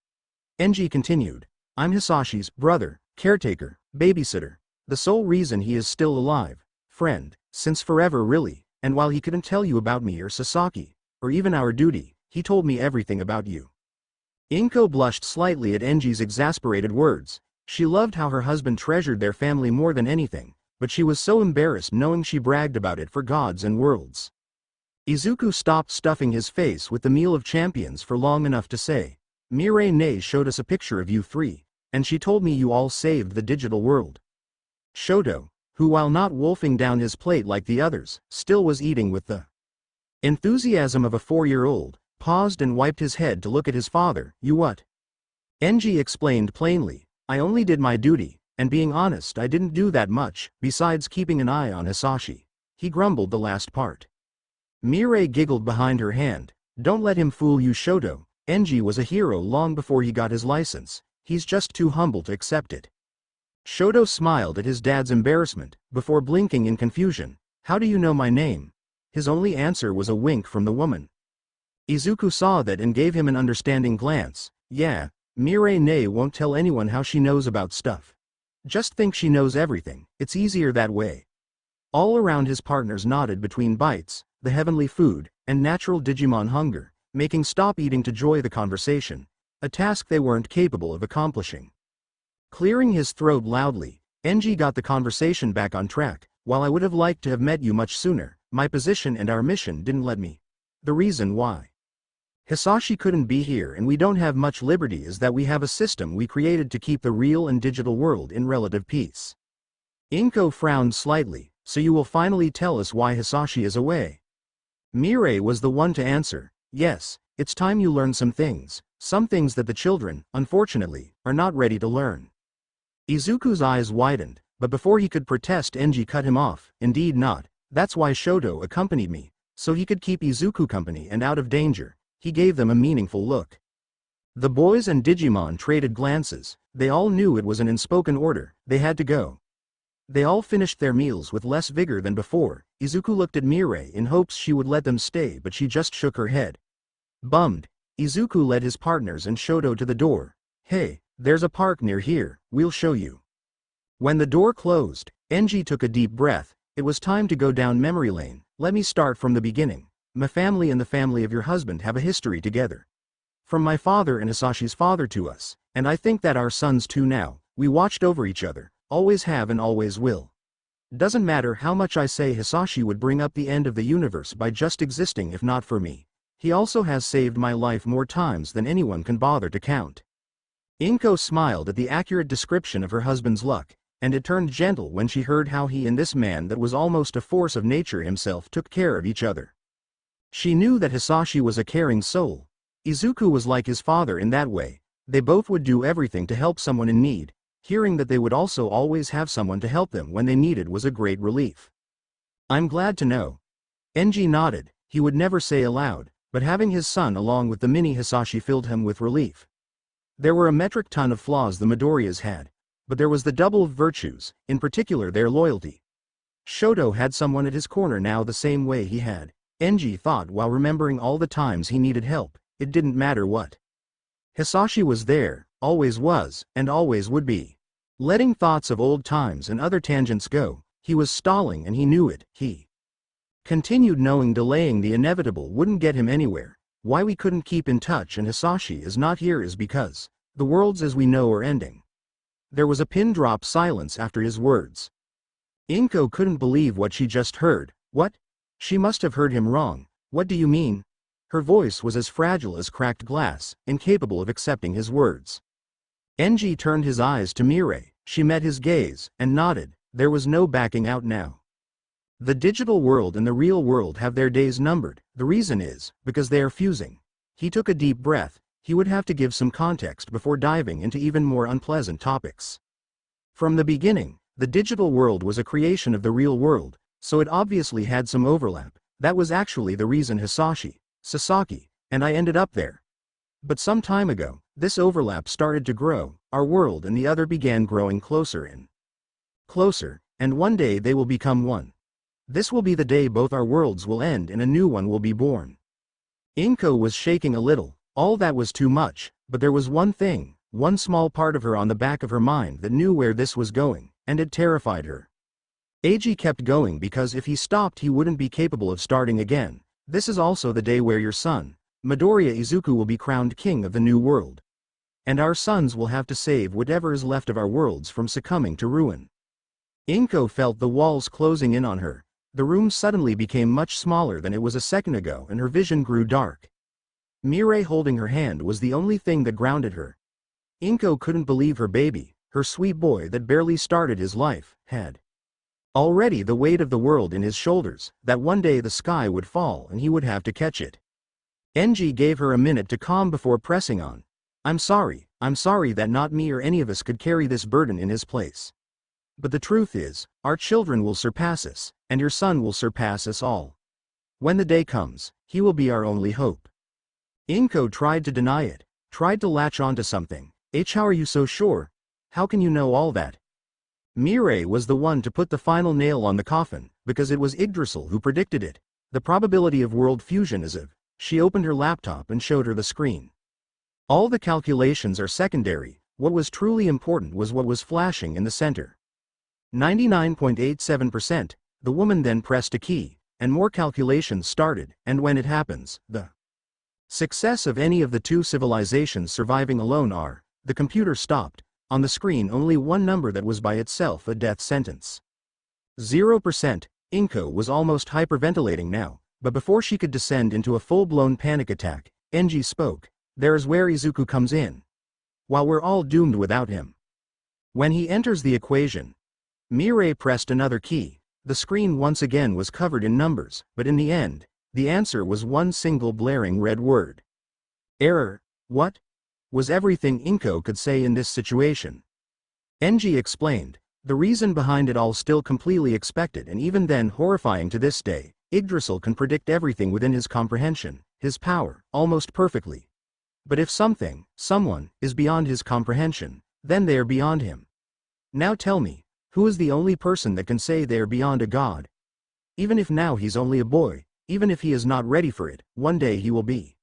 Enji continued, I'm Hasashi's brother, caretaker, babysitter, the sole reason he is still alive, friend, since forever really, and while he couldn't tell you about me or Sasaki, or even our duty, he told me everything about you. Inko blushed slightly at Enji's exasperated words. She loved how her husband treasured their family more than anything, but she was so embarrassed knowing she bragged about it for gods and worlds. Izuku stopped stuffing his face with the meal of champions for long enough to say, Mirai showed us a picture of you three, and she told me you all saved the digital world. Shoto, who while not wolfing down his plate like the others, still was eating with the enthusiasm of a 4-year-old, paused and wiped his head to look at his father. You what? Enji explained plainly, I only did my duty, and being honest I didn't do that much, besides keeping an eye on Hasashi. He grumbled the last part. Mirai giggled behind her hand, don't let him fool you Shoto, Enji was a hero long before he got his license, he's just too humble to accept it. Shoto smiled at his dad's embarrassment, before blinking in confusion, how do you know my name? His only answer was a wink from the woman. Izuku saw that and gave him an understanding glance, yeah, Mirai won't tell anyone how she knows about stuff. Just think she knows everything, it's easier that way. All around his partners nodded between bites, the heavenly food, and natural Digimon hunger, making stop eating to joy the conversation, a task they weren't capable of accomplishing. Clearing his throat loudly, Enji got the conversation back on track, while I would have liked to have met you much sooner, my position and our mission didn't let me. The reason why Hasashi couldn't be here and we don't have much liberty is that we have a system we created to keep the real and digital world in relative peace. Inko frowned slightly, so you will finally tell us why Hasashi is away. Mirai was the one to answer, yes, it's time you learn some things that the children, unfortunately, are not ready to learn. Izuku's eyes widened, but before he could protest Enji cut him off, indeed not, that's why Shoto accompanied me, so he could keep Izuku company and out of danger. He gave them a meaningful look. The boys and Digimon traded glances, they all knew it was an unspoken order, they had to go. They all finished their meals with less vigor than before. Izuku looked at Mirai in hopes she would let them stay but she just shook her head. Bummed, Izuku led his partners and Shoto to the door. Hey, there's a park near here, we'll show you. When the door closed, Enji took a deep breath, it was time to go down memory lane. Let me start from the beginning. My family and the family of your husband have a history together. From my father and Hasashi's father to us, and I think that our sons too now, we watched over each other. Always have and always will. Doesn't matter how much I say Hasashi would bring up the end of the universe by just existing if not for me. He also has saved my life more times than anyone can bother to count. Inko smiled at the accurate description of her husband's luck, and it turned gentle when she heard how he and this man that was almost a force of nature himself took care of each other. She knew that Hasashi was a caring soul. Izuku was like his father in that way, they both would do everything to help someone in need. Hearing that they would also always have someone to help them when they needed was a great relief. I'm glad to know. Enji nodded, he would never say aloud, but having his son along with the mini Hasashi filled him with relief. There were a metric ton of flaws the Midoriyas had, but there was the double of virtues, in particular their loyalty. Shoto had someone at his corner now the same way he had. Enji thought while remembering all the times he needed help, it didn't matter what. Hasashi was there, always was, and always would be. Letting thoughts of old times and other tangents go, he was stalling and he knew it. He continued knowing delaying the inevitable wouldn't get him anywhere. Why we couldn't keep in touch and Hasashi is not here is because the worlds as we know are ending. There was a pin-drop silence after his words. Inko couldn't believe what she just heard. What? She must have heard him wrong. What do you mean? Her voice was as fragile as cracked glass, incapable of accepting his words. Enji turned his eyes to Mirai. She met his gaze, and nodded. There was no backing out now. The digital world and the real world have their days numbered. The reason is, because they are fusing. He took a deep breath. He would have to give some context before diving into even more unpleasant topics. From the beginning, the digital world was a creation of the real world, so it obviously had some overlap. That was actually the reason Hasashi, Sasaki, and I ended up there. But some time ago, this overlap started to grow. Our world and the other began growing closer and closer, and one day they will become one. This will be the day both our worlds will end and a new one will be born. Inko was shaking a little. All that was too much, but there was one thing, one small part of her on the back of her mind that knew where this was going, and it terrified her. Eiji kept going because if he stopped he wouldn't be capable of starting again. This is also the day where your son, Midoriya Izuku, will be crowned king of the new world. And our sons will have to save whatever is left of our worlds from succumbing to ruin. Inko felt the walls closing in on her. The room suddenly became much smaller than it was a second ago and her vision grew dark. Mirai holding her hand was the only thing that grounded her. Inko couldn't believe her baby, her sweet boy that barely started his life, had already the weight of the world in his shoulders, that one day the sky would fall and he would have to catch it. Enji gave her a minute to calm before pressing on. I'm sorry that not me or any of us could carry this burden in his place. But the truth is, our children will surpass us, and your son will surpass us all. When the day comes, he will be our only hope. Inko tried to deny it, tried to latch onto something. How are you so sure? How can you know all that? Mirai was the one to put the final nail on the coffin, because it was Yggdrasil who predicted it. The probability of world fusion is of. She opened her laptop and showed her the screen. All the calculations are secondary. What was truly important was what was flashing in the center. 99.87%. The woman then pressed a key, and more calculations started, and when it happens, the success of any of the two civilizations surviving alone are. The computer stopped. On the screen only one number that was by itself a death sentence. 0%. Inko was almost hyperventilating now, but before she could descend into a full-blown panic attack, Enji spoke. There's where Izuku comes in. While we're all doomed without him. When he enters the equation. Mirai pressed another key. The screen once again was covered in numbers, but in the end, the answer was one single blaring red word. Error. What? Was everything Inko could say in this situation. Enji explained. The reason behind it all still completely expected and even then horrifying to this day. Yggdrasil can predict everything within his comprehension, his power, almost perfectly. But if something, someone, is beyond his comprehension, then they are beyond him. Now tell me, who is the only person that can say they are beyond a god? Even if now he's only a boy, even if he is not ready for it, one day he will be.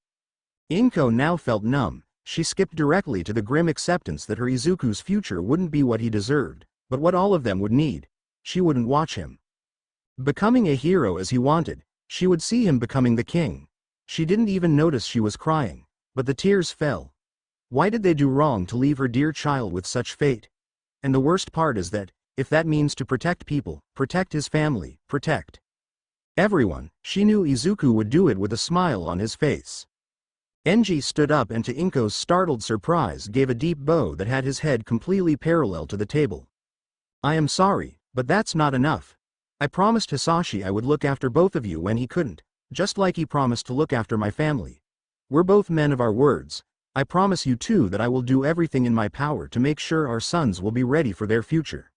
Inko now felt numb. She skipped directly to the grim acceptance that her Izuku's future wouldn't be what he deserved, but what all of them would need. She wouldn't watch him becoming a hero as he wanted. She would see him becoming the king. She didn't even notice she was crying, but the tears fell. Why did they do wrong to leave her dear child with such fate? And the worst part is that, if that means to protect people, protect his family, protect everyone, she knew Izuku would do it with a smile on his face. Enji stood up and to Inko's startled surprise gave a deep bow that had his head completely parallel to the table. I am sorry, but that's not enough. I promised Hasashi I would look after both of you when he couldn't, just like he promised to look after my family. We're both men of our words. I promise you too that I will do everything in my power to make sure our sons will be ready for their future.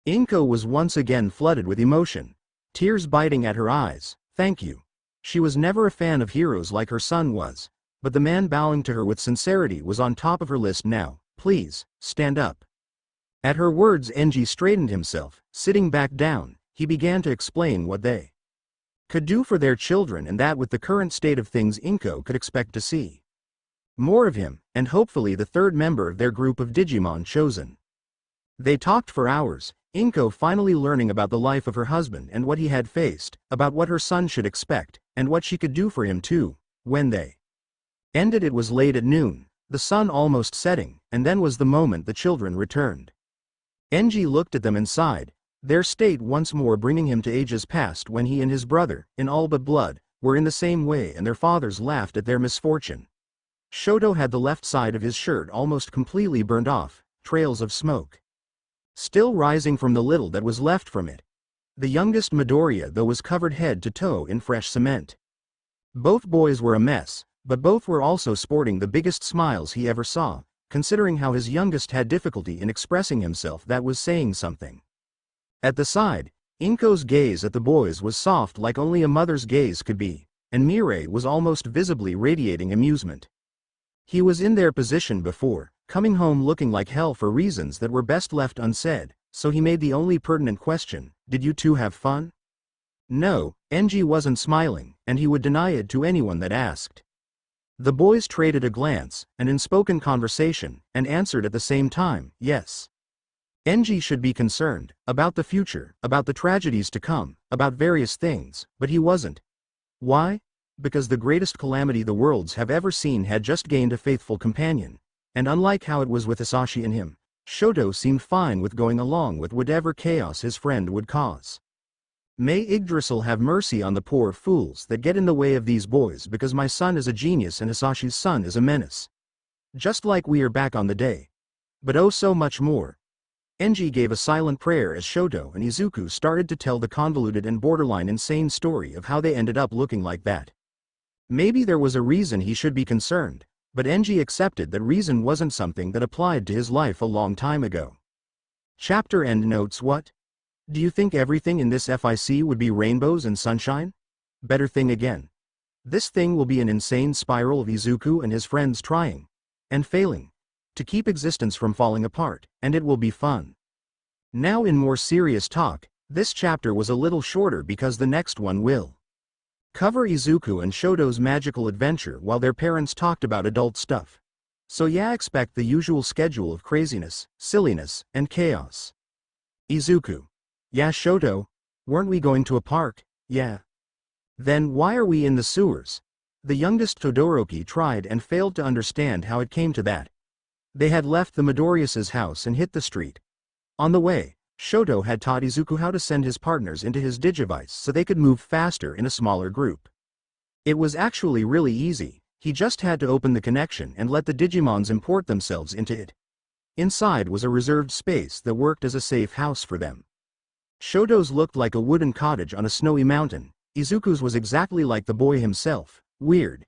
Inko was once again flooded with emotion, tears biting at her eyes. Thank you. She was never a fan of heroes like her son was. but the man bowing to her with sincerity was on top of her list now. Please, stand up. At her words, Enji straightened himself. Sitting back down, he began to explain what they could do for their children, and that with the current state of things Inko could expect to see more of him, and hopefully the third member of their group of Digimon chosen. They talked for hours, Inko finally learning about the life of her husband and what he had faced, about what her son should expect, and what she could do for him too. When they ended, it was late at noon, the sun almost setting, and then was the moment the children returned. Enji looked at them and sighed, their state once more bringing him to ages past when he and his brother, in all but blood, were in the same way, and their fathers laughed at their misfortune. Shoto had the left side of his shirt almost completely burned off, trails of smoke still rising from the little that was left from it. The youngest Midoriya though was covered head to toe in fresh cement. Both boys were a mess, but both were also sporting the biggest smiles he ever saw, considering how his youngest had difficulty in expressing himself. That was saying something. At the side, Inko's gaze at the boys was soft like only a mother's gaze could be, and Mirai was almost visibly radiating amusement. He was in their position before, coming home looking like hell for reasons that were best left unsaid, so he made the only pertinent question, did you two have fun? No, Enji wasn't smiling, and he would deny it to anyone that asked. The boys traded a glance, an unspoken conversation, and answered at the same time, yes. Enji should be concerned, about the future, about the tragedies to come, about various things, but he wasn't. Why? Because the greatest calamity the worlds have ever seen had just gained a faithful companion, and unlike how it was with Hasashi and him, Shoto seemed fine with going along with whatever chaos his friend would cause. May Yggdrasil have mercy on the poor fools that get in the way of these boys, because my son is a genius and Hasashi's son is a menace. Just like we are back on the day. But oh so much more. Enji gave a silent prayer as Shoto and Izuku started to tell the convoluted and borderline insane story of how they ended up looking like that. Maybe there was a reason he should be concerned, but Enji accepted that reason wasn't something that applied to his life a long time ago. Chapter end notes. What? Do you think everything in this FIC would be rainbows and sunshine? Better thing again. This thing will be an insane spiral of Izuku and his friends trying and failing to keep existence from falling apart, and it will be fun. Now in more serious talk, this chapter was a little shorter because the next one will cover Izuku and Shoto's magical adventure while their parents talked about adult stuff. So yeah, expect the usual schedule of craziness, silliness, and chaos. Izuku. Yeah, Shoto. Weren't we going to a park? Yeah. Then why are we in the sewers? The youngest Todoroki tried and failed to understand how it came to that. They had left the Midoriyas' house and hit the street. On the way, Shoto had taught Izuku how to send his partners into his digivice so they could move faster in a smaller group. It was actually really easy, he just had to open the connection and let the Digimons import themselves into it. Inside was a reserved space that worked as a safe house for them. Shoto's looked like a wooden cottage on a snowy mountain, Izuku's was exactly like the boy himself, weird.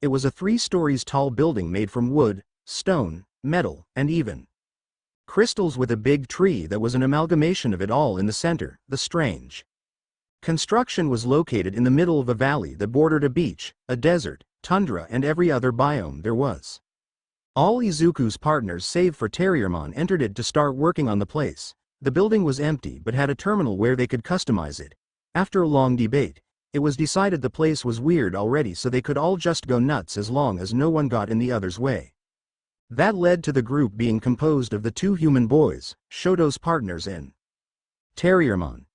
It was a 3 stories tall building made from wood, stone, metal, and even crystals, with a big tree that was an amalgamation of it all in the center. The strange construction was located in the middle of a valley that bordered a beach, a desert, tundra, and every other biome there was. All Izuku's partners save for DemiVmon entered it to start working on the place. The building was empty but had a terminal where they could customize it. After a long debate, it was decided the place was weird already, so they could all just go nuts as long as no one got in the other's way. That led to the group being composed of the 2 human boys, Shoto's partners in DemiVmon.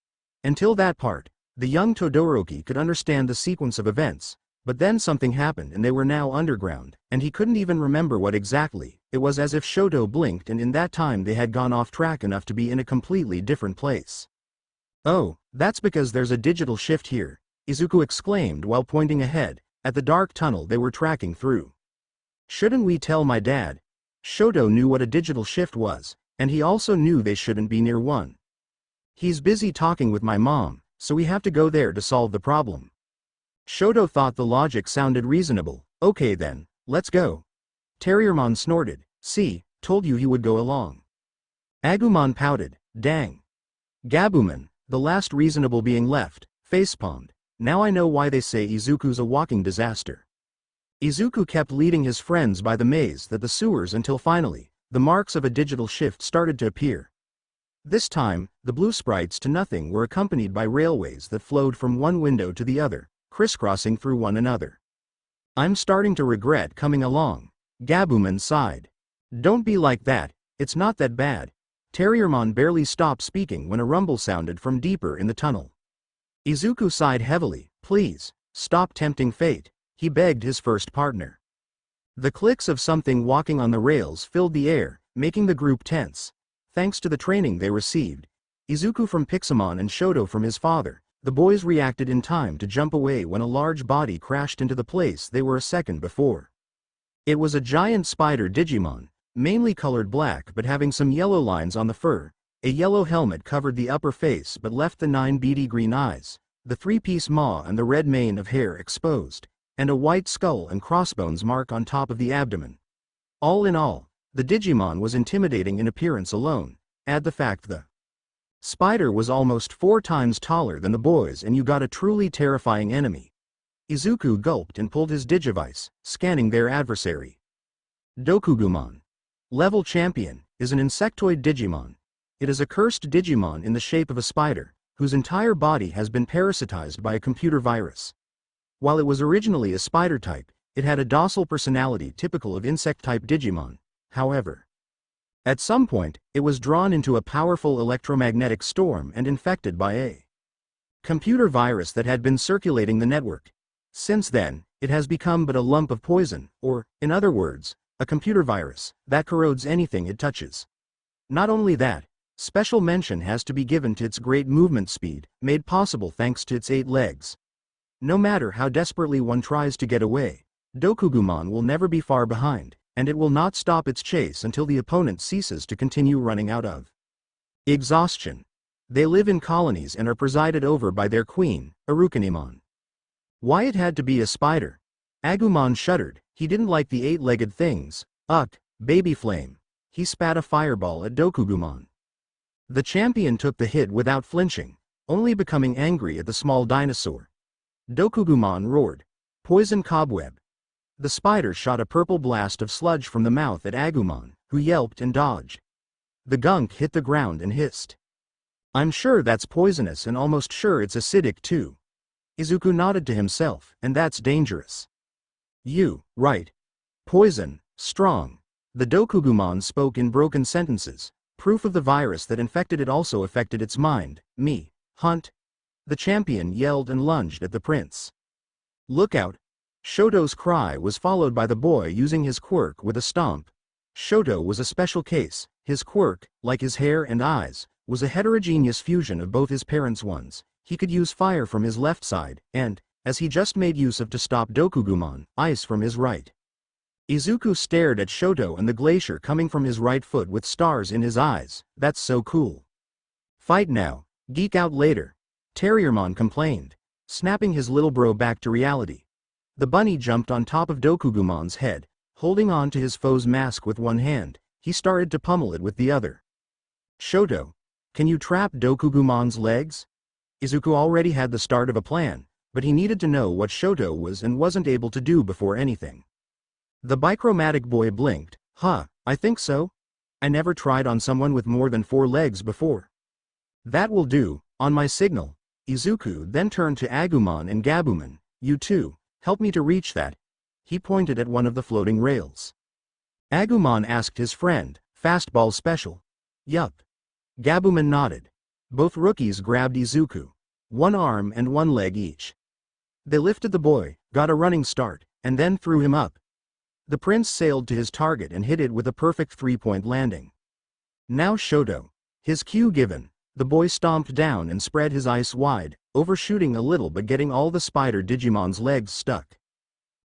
Until that part, the young Todoroki could understand the sequence of events, but then something happened and they were now underground, and he couldn't even remember what exactly. It was as if Shoto blinked and in that time they had gone off track enough to be in a completely different place. Oh, that's because there's a digital shift here, Izuku exclaimed while pointing ahead, at the dark tunnel they were tracking through. Shouldn't we tell my dad? Shoto knew what a digital shift was, and he also knew they shouldn't be near one. He's busy talking with my mom, so we have to go there to solve the problem. Shoto thought the logic sounded reasonable. Okay then, let's go. DemiVmon snorted. See, told you he would go along. Agumon pouted. Dang. Gabumon, the last reasonable being left, facepalmed. Now I know why they say Izuku's a walking disaster. Izuku kept leading his friends by the maze that the sewers until finally, the marks of a digital shift started to appear. This time, the blue sprites to nothing were accompanied by railways that flowed from one window to the other, crisscrossing through one another. I'm starting to regret coming along. Gabumon sighed. Don't be like that, it's not that bad. Terriermon barely stopped speaking when a rumble sounded from deeper in the tunnel. Izuku sighed heavily. Please, stop tempting fate, he begged his first partner. The clicks of something walking on the rails filled the air, making the group tense. Thanks to the training they received, Izuku from Pixelmon and Shoto from his father, the boys reacted in time to jump away when a large body crashed into the place they were a second before. It was a giant spider Digimon, mainly colored black but having some yellow lines on the fur. A yellow helmet covered the upper face but left the 9 beady green eyes, the 3-piece maw and the red mane of hair exposed, and a white skull and crossbones mark on top of the abdomen. All in all, the Digimon was intimidating in appearance alone. Add the fact the spider was almost 4 times taller than the boys and you got a truly terrifying enemy. Izuku gulped and pulled his digivice, scanning their adversary. Dokugumon. Level Champion, is an insectoid Digimon. It is a cursed Digimon in the shape of a spider, whose entire body has been parasitized by a computer virus. While it was originally a spider type, it had a docile personality typical of insect-type Digimon. However, at some point, it was drawn into a powerful electromagnetic storm and infected by a computer virus that had been circulating the network. Since then, it has become but a lump of poison, or, in other words, a computer virus that corrodes anything it touches. Not only that, special mention has to be given to its great movement speed, made possible thanks to its 8 legs. No matter how desperately one tries to get away, Dokugumon will never be far behind, and it will not stop its chase until the opponent ceases to continue running out of exhaustion. They live in colonies and are presided over by their queen, Arukanimon. Why it had to be a spider? Agumon shuddered. He didn't like the 8-legged things. Ugh, baby flame. He spat a fireball at Dokugumon. The champion took the hit without flinching, only becoming angry at the small dinosaur. Dokugumon roared. Poison cobweb. The spider shot a purple blast of sludge from the mouth at Agumon, who yelped and dodged. The gunk hit the ground and hissed. I'm sure that's poisonous and almost sure it's acidic too. Izuku nodded to himself, and that's dangerous. Right. Poison, strong. The Dokugumon spoke in broken sentences. Proof of the virus that infected it also affected its mind. Me. Hunt. The champion yelled and lunged at the prince. Look out. Shoto's cry was followed by the boy using his quirk with a stomp. Shoto was a special case. His quirk, like his hair and eyes, was a heterogeneous fusion of both his parents' ones. He could use fire from his left side, and, as he just made use of to stop Dokugumon, ice from his right. Izuku stared at Shoto and the glacier coming from his right foot with stars in his eyes. That's so cool. Fight now, geek out later. Terriermon complained, snapping his little bro back to reality. The bunny jumped on top of Dokugumon's head, holding on to his foe's mask with one hand. He started to pummel it with the other. Shoto, can you trap Dokugumon's legs? Izuku already had the start of a plan, but he needed to know what Shoto was and wasn't able to do before anything. The bichromatic boy blinked. I think so. I never tried on someone with more than 4 legs before. That will do, on my signal. Izuku then turned to Agumon and Gabumon. You two, help me to reach that. He pointed at one of the floating rails. Agumon asked his friend, fastball special. Yup. Gabumon nodded. Both rookies grabbed Izuku. 1 arm and 1 leg each. They lifted the boy, got a running start, and then threw him up. The prince sailed to his target and hit it with a perfect 3-point landing. Now Shoto. His cue given, the boy stomped down and spread his ice wide, overshooting a little but getting all the spider Digimon's legs stuck.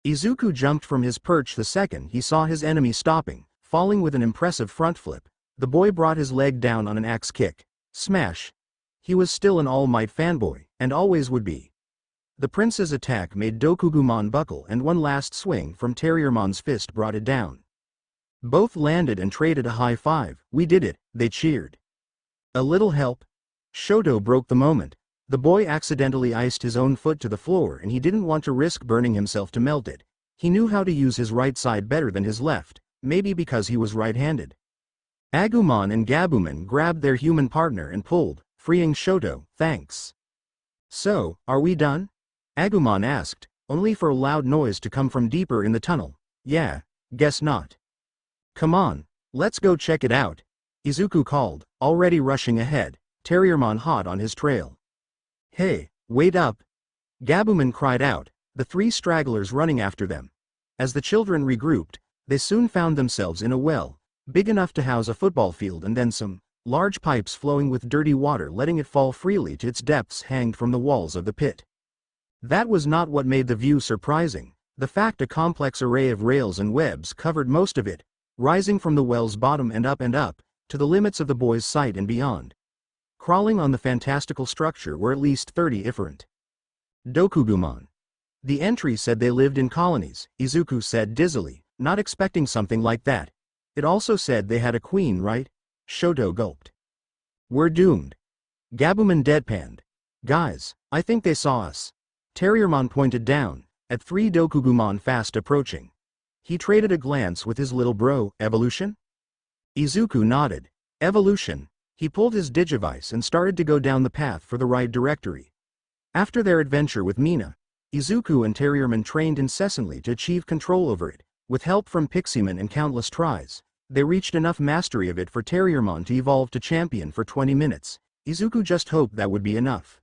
Izuku jumped from his perch the second he saw his enemy stopping, falling with an impressive front flip. The boy brought his leg down on an axe kick. Smash. He was still an All Might fanboy, and always would be. The prince's attack made Dokugumon buckle and one last swing from Terriermon's fist brought it down. Both landed and traded a high five. We did it, they cheered. A little help? Shoto broke the moment. The boy accidentally iced his own foot to the floor and he didn't want to risk burning himself to melt it. He knew how to use his right side better than his left, maybe because he was right-handed. Agumon and Gabumon grabbed their human partner and pulled, freeing Shoto, thanks. So, are we done? Agumon asked, only for a loud noise to come from deeper in the tunnel. Yeah, guess not. Come on, let's go check it out, Izuku called, already rushing ahead, Terriermon hot on his trail. Hey, wait up! Gabumon cried out, the three stragglers running after them. As the children regrouped, they soon found themselves in a well, big enough to house a football field, and then some large pipes flowing with dirty water letting it fall freely to its depths hanged from the walls of the pit. That was not what made the view surprising, the fact a complex array of rails and webs covered most of it, rising from the well's bottom and up, to the limits of the boys' sight and beyond. Crawling on the fantastical structure were at least 30 different Dokugumon. The entry said they lived in colonies, Izuku said dizzily, not expecting something like that. It also said they had a queen, right? Shoto gulped. We're doomed. Gabumon deadpanned. Guys, I think they saw us. Terriermon pointed down, at 3 Dokugumon fast approaching. He traded a glance with his little bro, Evolution? Izuku nodded. Evolution. He pulled his digivice and started to go down the path for the right directory. After their adventure with Mina, Izuku and Terriermon trained incessantly to achieve control over it. With help from Pixiemon and countless tries, they reached enough mastery of it for Terriermon to evolve to champion for 20 minutes. Izuku just hoped that would be enough.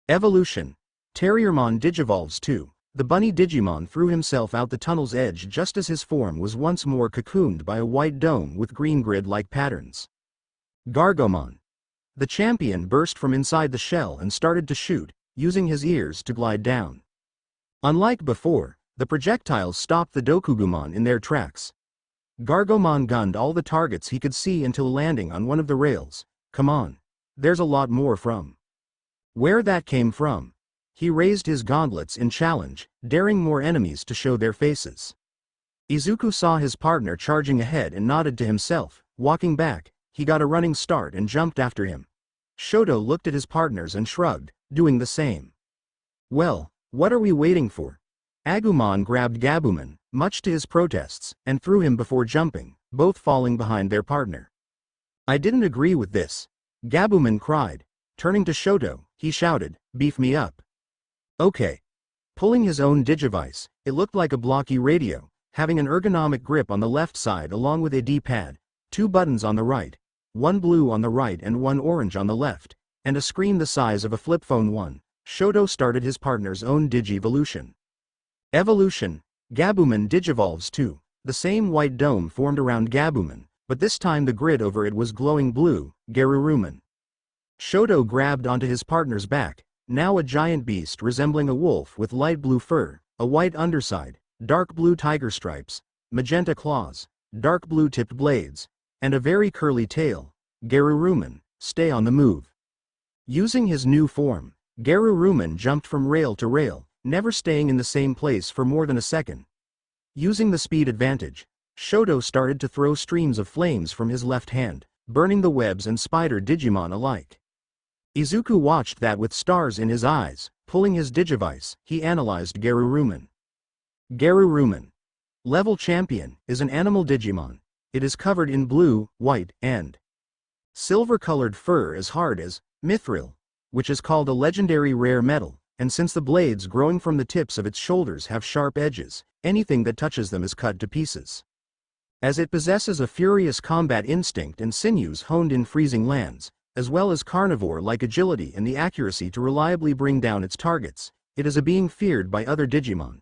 Evolution. Terriermon digivolves too. The bunny Digimon threw himself out the tunnel's edge just as his form was once more cocooned by a white dome with green grid-like patterns. Gargomon. The champion burst from inside the shell and started to shoot, using his ears to glide down. Unlike before, the projectiles stopped the Dokugumon in their tracks. Gargomon gunned all the targets he could see until landing on one of the rails. Come on. There's a lot more from where that came from. He raised his gauntlets in challenge, daring more enemies to show their faces. Izuku saw his partner charging ahead and nodded to himself. Walking back, he got a running start and jumped after him. Shoto looked at his partners and shrugged, doing the same. Well, what are we waiting for? Agumon grabbed Gabumon, much to his protests, and threw him before jumping, both falling behind their partner. I didn't agree with this. Gabumon cried. Turning to Shoto, he shouted, beef me up. Okay. Pulling his own digivice, it looked like a blocky radio, having an ergonomic grip on the left side along with a D-pad, 2 buttons on the right, 1 blue on the right and 1 orange on the left, and a screen the size of a flip phone 1. Shoto started his partner's own digivolution. Evolution. Gabumon digivolves too. The same white dome formed around Gabumon, but this time the grid over it was glowing blue, Garurumon. Shoto grabbed onto his partner's back, now a giant beast resembling a wolf with light blue fur, a white underside, dark blue tiger stripes, magenta claws, dark blue tipped blades, and a very curly tail. Garurumon, stay on the move. Using his new form, Garurumon jumped from rail to rail, never staying in the same place for more than a second. Using the speed advantage, Shoto started to throw streams of flames from his left hand, burning the webs and spider Digimon alike. Izuku watched that with stars in his eyes. Pulling his digivice, he analyzed Garurumon. Garurumon. Level Champion is an animal Digimon. It is covered in blue, white, and silver-colored fur as hard as mithril, which is called a legendary rare metal, and since the blades growing from the tips of its shoulders have sharp edges, anything that touches them is cut to pieces. As it possesses a furious combat instinct and sinews honed in freezing lands, as well as carnivore-like agility and the accuracy to reliably bring down its targets, it is a being feared by other Digimon.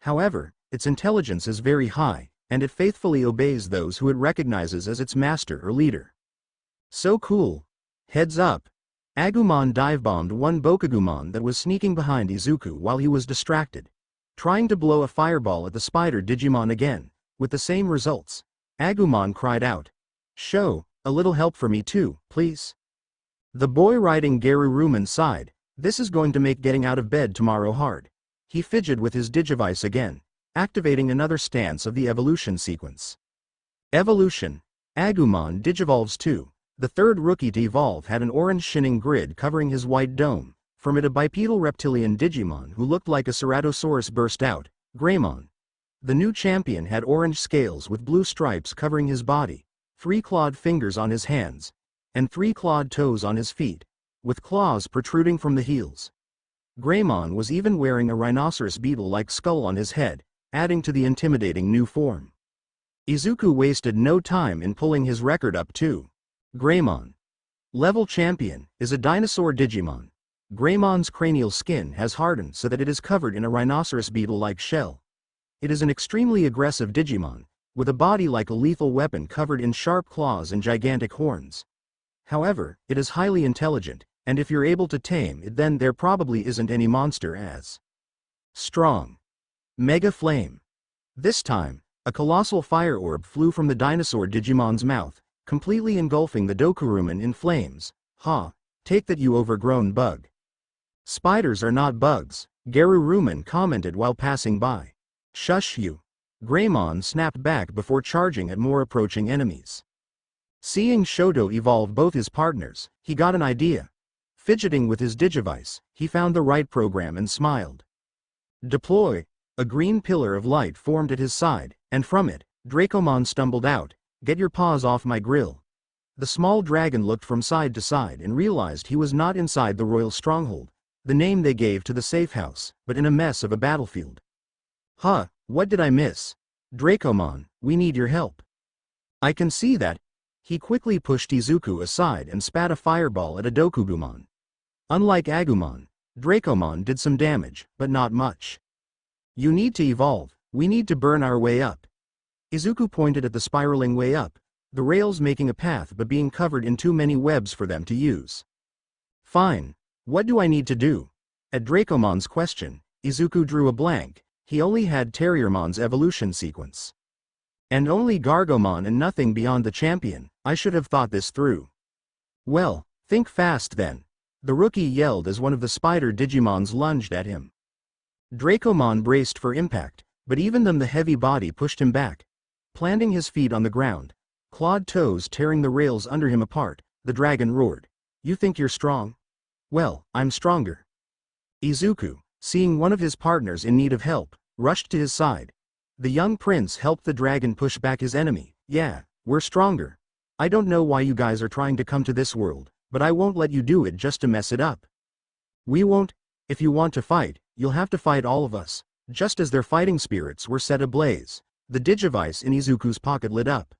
However, its intelligence is very high, and it faithfully obeys those who it recognizes as its master or leader. So cool. Heads up. Agumon dive-bombed one Bokugumon that was sneaking behind Izuku while he was distracted, trying to blow a fireball at the spider Digimon again, with the same results. Agumon cried out, "Show, a little help for me too, please." The boy riding Garurumon sighed, "This is going to make getting out of bed tomorrow hard." He fidgeted with his digivice again, activating another stance of the evolution sequence. Evolution. Agumon digivolves too. The third rookie to evolve had an orange shining grid covering his white dome. From it a bipedal reptilian Digimon who looked like a Ceratosaurus burst out. Greymon. The new champion had orange scales with blue stripes covering his body, 3 clawed fingers on his hands, and 3 clawed toes on his feet, with claws protruding from the heels. Greymon was even wearing a rhinoceros beetle-like skull on his head, adding to the intimidating new form. Izuku wasted no time in pulling his record up too. Greymon. Level Champion is a dinosaur Digimon. Greymon's cranial skin has hardened so that it is covered in a rhinoceros beetle-like shell. It is an extremely aggressive Digimon, with a body like a lethal weapon covered in sharp claws and gigantic horns. However, it is highly intelligent, and if you're able to tame it, then there probably isn't any monster as strong. Mega Flame. This time, a colossal fire orb flew from the dinosaur Digimon's mouth, completely engulfing the Dokuruman in flames. Ha! Take that, you overgrown bug. Spiders are not bugs, Geruruman commented while passing by. Shush you. Greymon snapped back before charging at more approaching enemies. Seeing Shoto evolve both his partners, he got an idea. Fidgeting with his digivice, he found the right program and smiled. Deploy. A green pillar of light formed at his side, and from it, Dracomon stumbled out. Get your paws off my grill. The small dragon looked from side to side and realized he was not inside the royal stronghold, the name they gave to the safe house, but in a mess of a battlefield. Huh, what did I miss? Dracomon, we need your help. I can see that. He quickly pushed Izuku aside and spat a fireball at a Dokugumon. Unlike Agumon, Dracomon did some damage, but not much. You need to evolve, we need to burn our way up. Izuku pointed at the spiraling way up, the rails making a path but being covered in too many webs for them to use. Fine. What do I need to do? At Dracomon's question, Izuku drew a blank. He only had Terriermon's evolution sequence. And only Gargomon and nothing beyond the champion. I should have thought this through. Well, think fast then. The rookie yelled as one of the spider Digimons lunged at him. Dracomon braced for impact, but even then the heavy body pushed him back. Planting his feet on the ground, clawed toes tearing the rails under him apart, the dragon roared. You think you're strong? Well, I'm stronger. Izuku, seeing one of his partners in need of help, rushed to his side. The young prince helped the dragon push back his enemy. Yeah, we're stronger. I don't know why you guys are trying to come to this world, but I won't let you do it just to mess it up. We won't. If you want to fight, you'll have to fight all of us. Just as their fighting spirits were set ablaze, the digivice in Izuku's pocket lit up.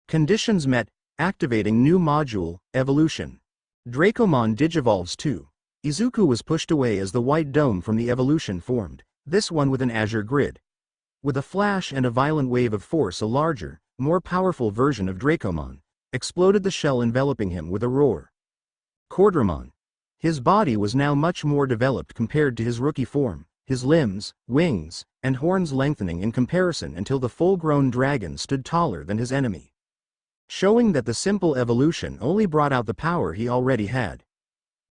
Conditions met, activating new module, evolution. Dracomon digivolves too. Izuku was pushed away as the white dome from the evolution formed, this one with an azure grid. With a flash and a violent wave of force, a larger, more powerful version of Dracomon exploded, the shell enveloping him with a roar. Quadramon. His body was now much more developed compared to his rookie form, his limbs, wings, and horns lengthening in comparison until the full-grown dragon stood taller than his enemy. Showing that the simple evolution only brought out the power he already had.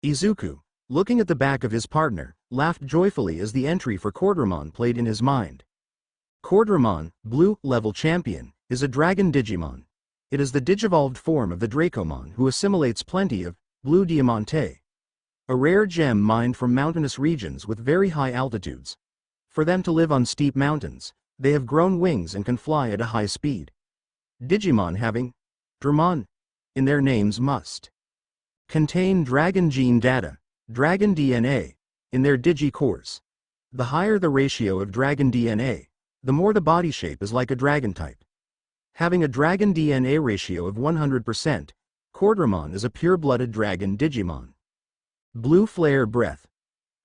Izuku, looking at the back of his partner, laughed joyfully as the entry for Quadramon played in his mind. Quadramon, Blue Level Champion, is a dragon Digimon. It is the digivolved form of the Dracomon who assimilates plenty of Blue Diamante, a rare gem mined from mountainous regions with very high altitudes. For them to live on steep mountains, they have grown wings and can fly at a high speed. Digimon having Dramon in their names must contain dragon gene data, dragon DNA, in their digi-cores. The higher the ratio of dragon DNA, the more the body shape is like a dragon type. Having a dragon DNA ratio of 100%, Quadramon is a pure-blooded dragon Digimon. Blue Flare Breath.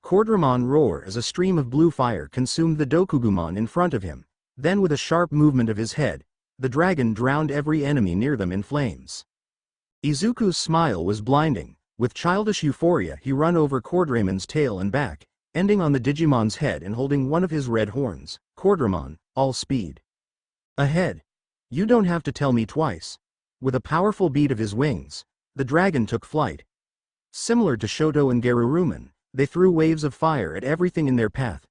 Quadramon roar as a stream of blue fire consumed the Dokugumon in front of him, then with a sharp movement of his head, the dragon drowned every enemy near them in flames. Izuku's smile was blinding. With childish euphoria he ran over Quadramon's tail and back, ending on the Digimon's head and holding one of his red horns. Quadramon, all speed. Ahead. You don't have to tell me twice. With a powerful beat of his wings, the dragon took flight. Similar to Shoto and Geruruman, they threw waves of fire at everything in their path.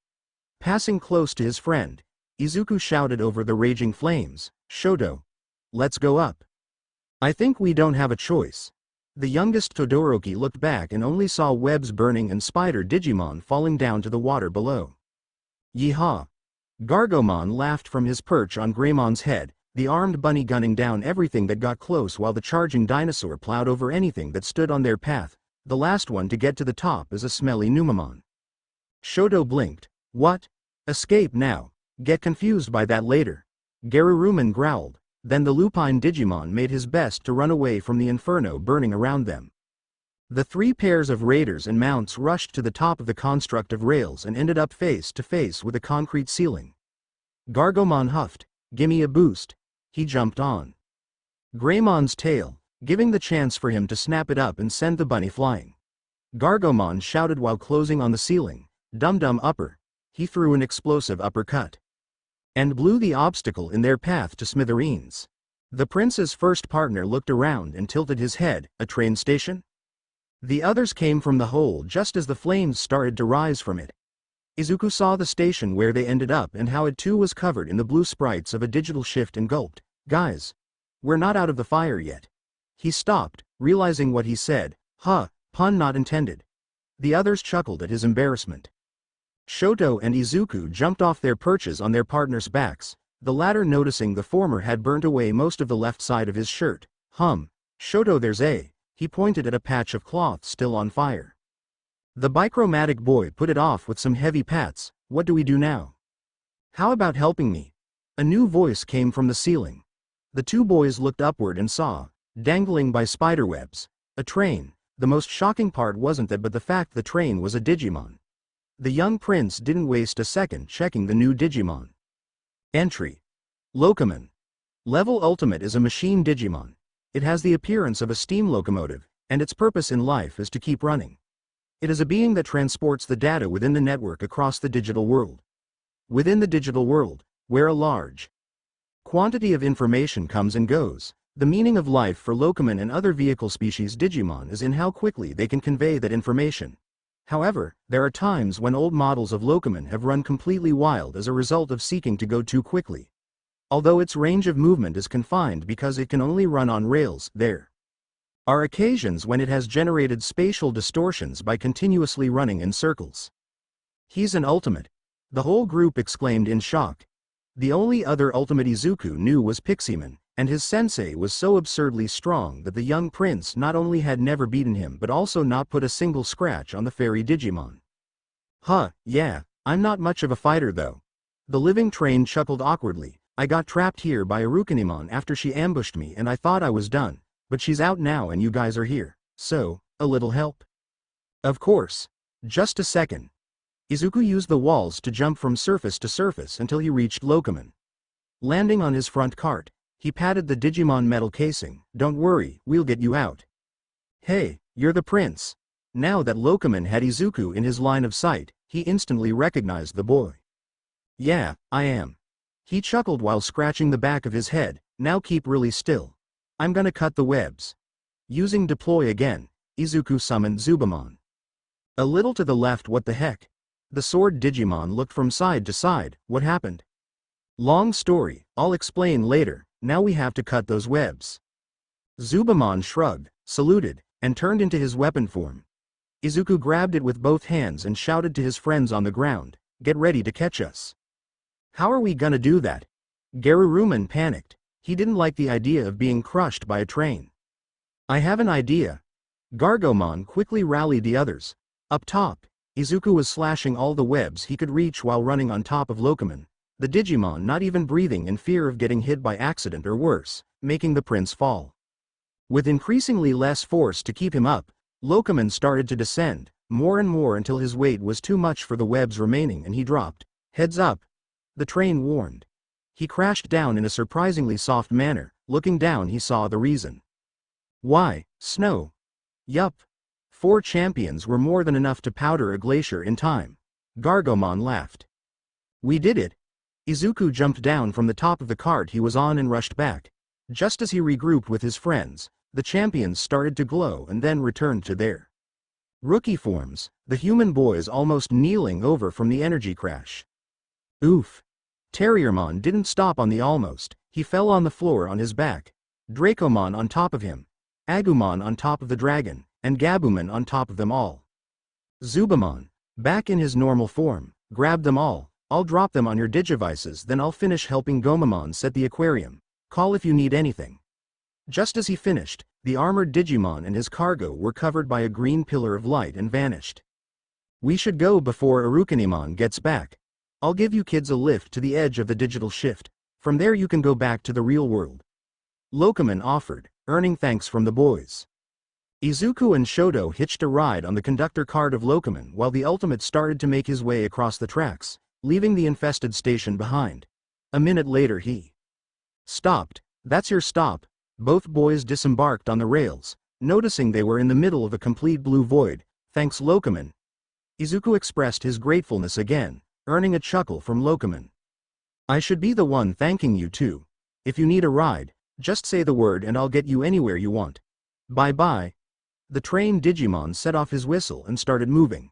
Passing close to his friend, Izuku shouted over the raging flames, Shoto, let's go up. I think we don't have a choice. The youngest Todoroki looked back and only saw webs burning and spider Digimon falling down to the water below. Yeehaw! Gargomon laughed from his perch on Greymon's head, the armed bunny gunning down everything that got close while the charging dinosaur plowed over anything that stood on their path. The last one to get to the top is a smelly Numemon. Shoto blinked. What? Escape now. Get confused by that later. Garurumon growled. Then the lupine Digimon made his best to run away from the inferno burning around them. The three pairs of raiders and mounts rushed to the top of the construct of rails and ended up face to face with a concrete ceiling. Gargomon huffed. Gimme a boost. He jumped on Greymon's tail, giving the chance for him to snap it up and send the bunny flying. Gargomon shouted while closing on the ceiling. Dum-dum upper. He threw an explosive uppercut and blew the obstacle in their path to smithereens. The prince's first partner looked around and tilted his head. A train station? The others came from the hole just as the flames started to rise from it. Izuku saw the station where they ended up and how it too was covered in the blue sprites of a digital shift and gulped. Guys, we're not out of the fire yet. He stopped, realizing what he said. Huh, pun not intended. The others chuckled at his embarrassment. Shoto and Izuku jumped off their perches on their partners' backs, the latter noticing the former had burnt away most of the left side of his shirt. Shoto, there's a... He pointed at a patch of cloth still on fire. The bichromatic boy put it off with some heavy pats. What do we do now? How about helping me? A new voice came from the ceiling. The two boys looked upward and saw, dangling by spiderwebs, a train. The most shocking part wasn't that but the fact the train was a Digimon. The young prince didn't waste a second checking the new Digimon. Entry. Locoman. Level Ultimate is a machine Digimon. It has the appearance of a steam locomotive, and its purpose in life is to keep running. It is a being that transports the data within the network across the digital world. Within the digital world, where a large quantity of information comes and goes, the meaning of life for Locoman and other vehicle species Digimon is in how quickly they can convey that information. However, there are times when old models of Locoman have run completely wild as a result of seeking to go too quickly. Although its range of movement is confined because it can only run on rails, there are occasions when it has generated spatial distortions by continuously running in circles. He's an ultimate. The whole group exclaimed in shock. The only other ultimate Izuku knew was Pixiemon, and his sensei was so absurdly strong that the young prince not only had never beaten him but also not put a single scratch on the fairy Digimon. Yeah, I'm not much of a fighter though. The living train chuckled awkwardly. I got trapped here by Arukanimon after she ambushed me and I thought I was done, but she's out now and you guys are here, so, a little help? Of course. Just a second. Izuku used the walls to jump from surface to surface until he reached Locoman. Landing on his front cart, he patted the Digimon metal casing. Don't worry, we'll get you out. Hey, you're the prince. Now that Locoman had Izuku in his line of sight, he instantly recognized the boy. Yeah, I am. He chuckled while scratching the back of his head. Now keep really still. I'm gonna cut the webs. Using deploy again, Izuku summoned Zubamon. A little to the left. What the heck? The sword Digimon looked from side to side. What happened? Long story, I'll explain later. Now we have to cut those webs. Zubamon shrugged, saluted, and turned into his weapon form. Izuku grabbed it with both hands and shouted to his friends on the ground, get ready to catch us. How are we gonna do that? Garurumon panicked. He didn't like the idea of being crushed by a train. I have an idea. Gargomon quickly rallied the others. Up top, Izuku was slashing all the webs he could reach while running on top of Locoman, the Digimon not even breathing in fear of getting hit by accident or worse, making the prince fall. With increasingly less force to keep him up, Locoman started to descend, more and more until his weight was too much for the webs remaining and he dropped. Heads up. The train warned. He crashed down in a surprisingly soft manner. Looking down he saw the reason. Why, snow. Yup. 4 champions were more than enough to powder a glacier in time. Gargomon laughed. We did it. Izuku jumped down from the top of the cart he was on and rushed back. Just as he regrouped with his friends, the champions started to glow and then returned to their rookie forms, the human boys almost kneeling over from the energy crash. Oof. Terriermon didn't stop on the almost. He fell on the floor on his back. Dracomon on top of him. Agumon on top of the dragon, and Gabumon on top of them all. Zubamon, back in his normal form, grabbed them all, I'll drop them on your digivices, then I'll finish helping Gomamon set the aquarium. Call if you need anything. Just as he finished, the armored Digimon and his cargo were covered by a green pillar of light and vanished. We should go before Arukanimon gets back. I'll give you kids a lift to the edge of the digital shift. From there you can go back to the real world. Lokoman offered, earning thanks from the boys. Izuku and Shoto hitched a ride on the conductor cart of Lokoman while the Ultimate started to make his way across the tracks, leaving the infested station behind. A minute later he stopped. That's your stop. Both boys disembarked on the rails, noticing they were in the middle of a complete blue void. Thanks Lokoman. Izuku expressed his gratefulness again, earning a chuckle from Lokoman. I should be the one thanking you too. If you need a ride, just say the word and I'll get you anywhere you want. Bye-bye. The trained Digimon set off his whistle and started moving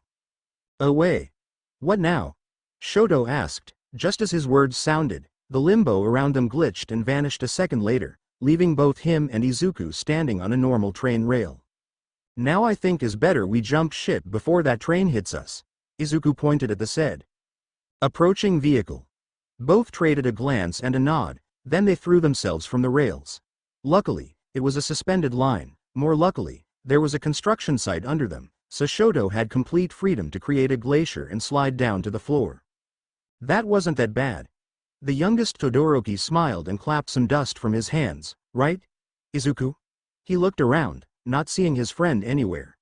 away. What now? Shoto asked. Just as his words sounded, the limbo around them glitched and vanished a second later, leaving both him and Izuku standing on a normal train rail. Now I think is better we jump ship before that train hits us. Izuku pointed at the said approaching vehicle. Both traded a glance and a nod, then they threw themselves from the rails. Luckily, it was a suspended line. More luckily, there was a construction site under them, so Shoto had complete freedom to create a glacier and slide down to the floor. That wasn't that bad. The youngest Todoroki smiled and clapped some dust from his hands. Right, Izuku? He looked around, not seeing his friend anywhere.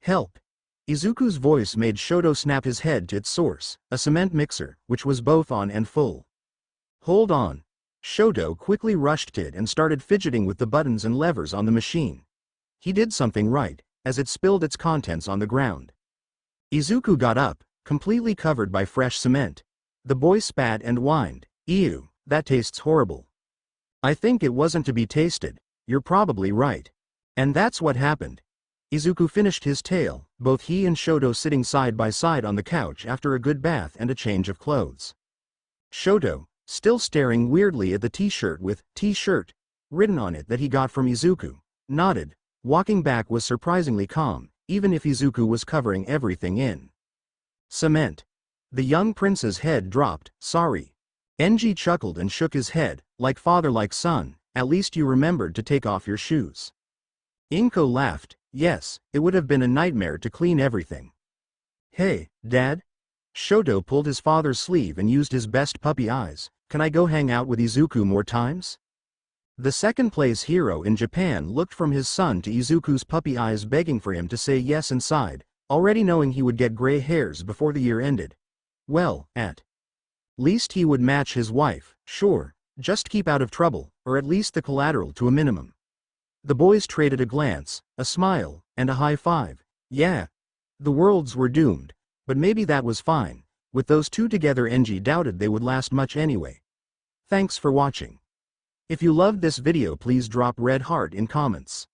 Help! Izuku's voice made Shoto snap his head to its source, a cement mixer, which was both on and full. Hold on. Shoto quickly rushed to it and started fidgeting with the buttons and levers on the machine. He did something right, as it spilled its contents on the ground. Izuku got up, completely covered by fresh cement. The boy spat and whined. Ew, that tastes horrible. I think it wasn't to be tasted. You're probably right. And that's what happened. Izuku finished his tale, both he and Shoto sitting side by side on the couch after a good bath and a change of clothes. Shoto, still staring weirdly at the t-shirt with "T-shirt" written on it that he got from Izuku, nodded. Walking back was surprisingly calm, even if Izuku was covering everything in cement. The young prince's head dropped. Sorry. Enji chuckled and shook his head, like father like son, at least you remembered to take off your shoes. Inko laughed. Yes, it would have been a nightmare to clean everything. Hey, Dad? Shoto pulled his father's sleeve and used his best puppy eyes. Can I go hang out with Izuku more times? The second-place hero in Japan looked from his son to Izuku's puppy eyes begging for him to say yes and sighed, already knowing he would get gray hairs before the year ended. Well, at least he would match his wife, sure, just keep out of trouble, or at least the collateral to a minimum. The boys traded a glance, a smile, and a high five. Yeah. The worlds were doomed, but maybe that was fine. With those two together, Enji doubted they would last much anyway. Thanks for watching. If you loved this video, please drop red heart in comments.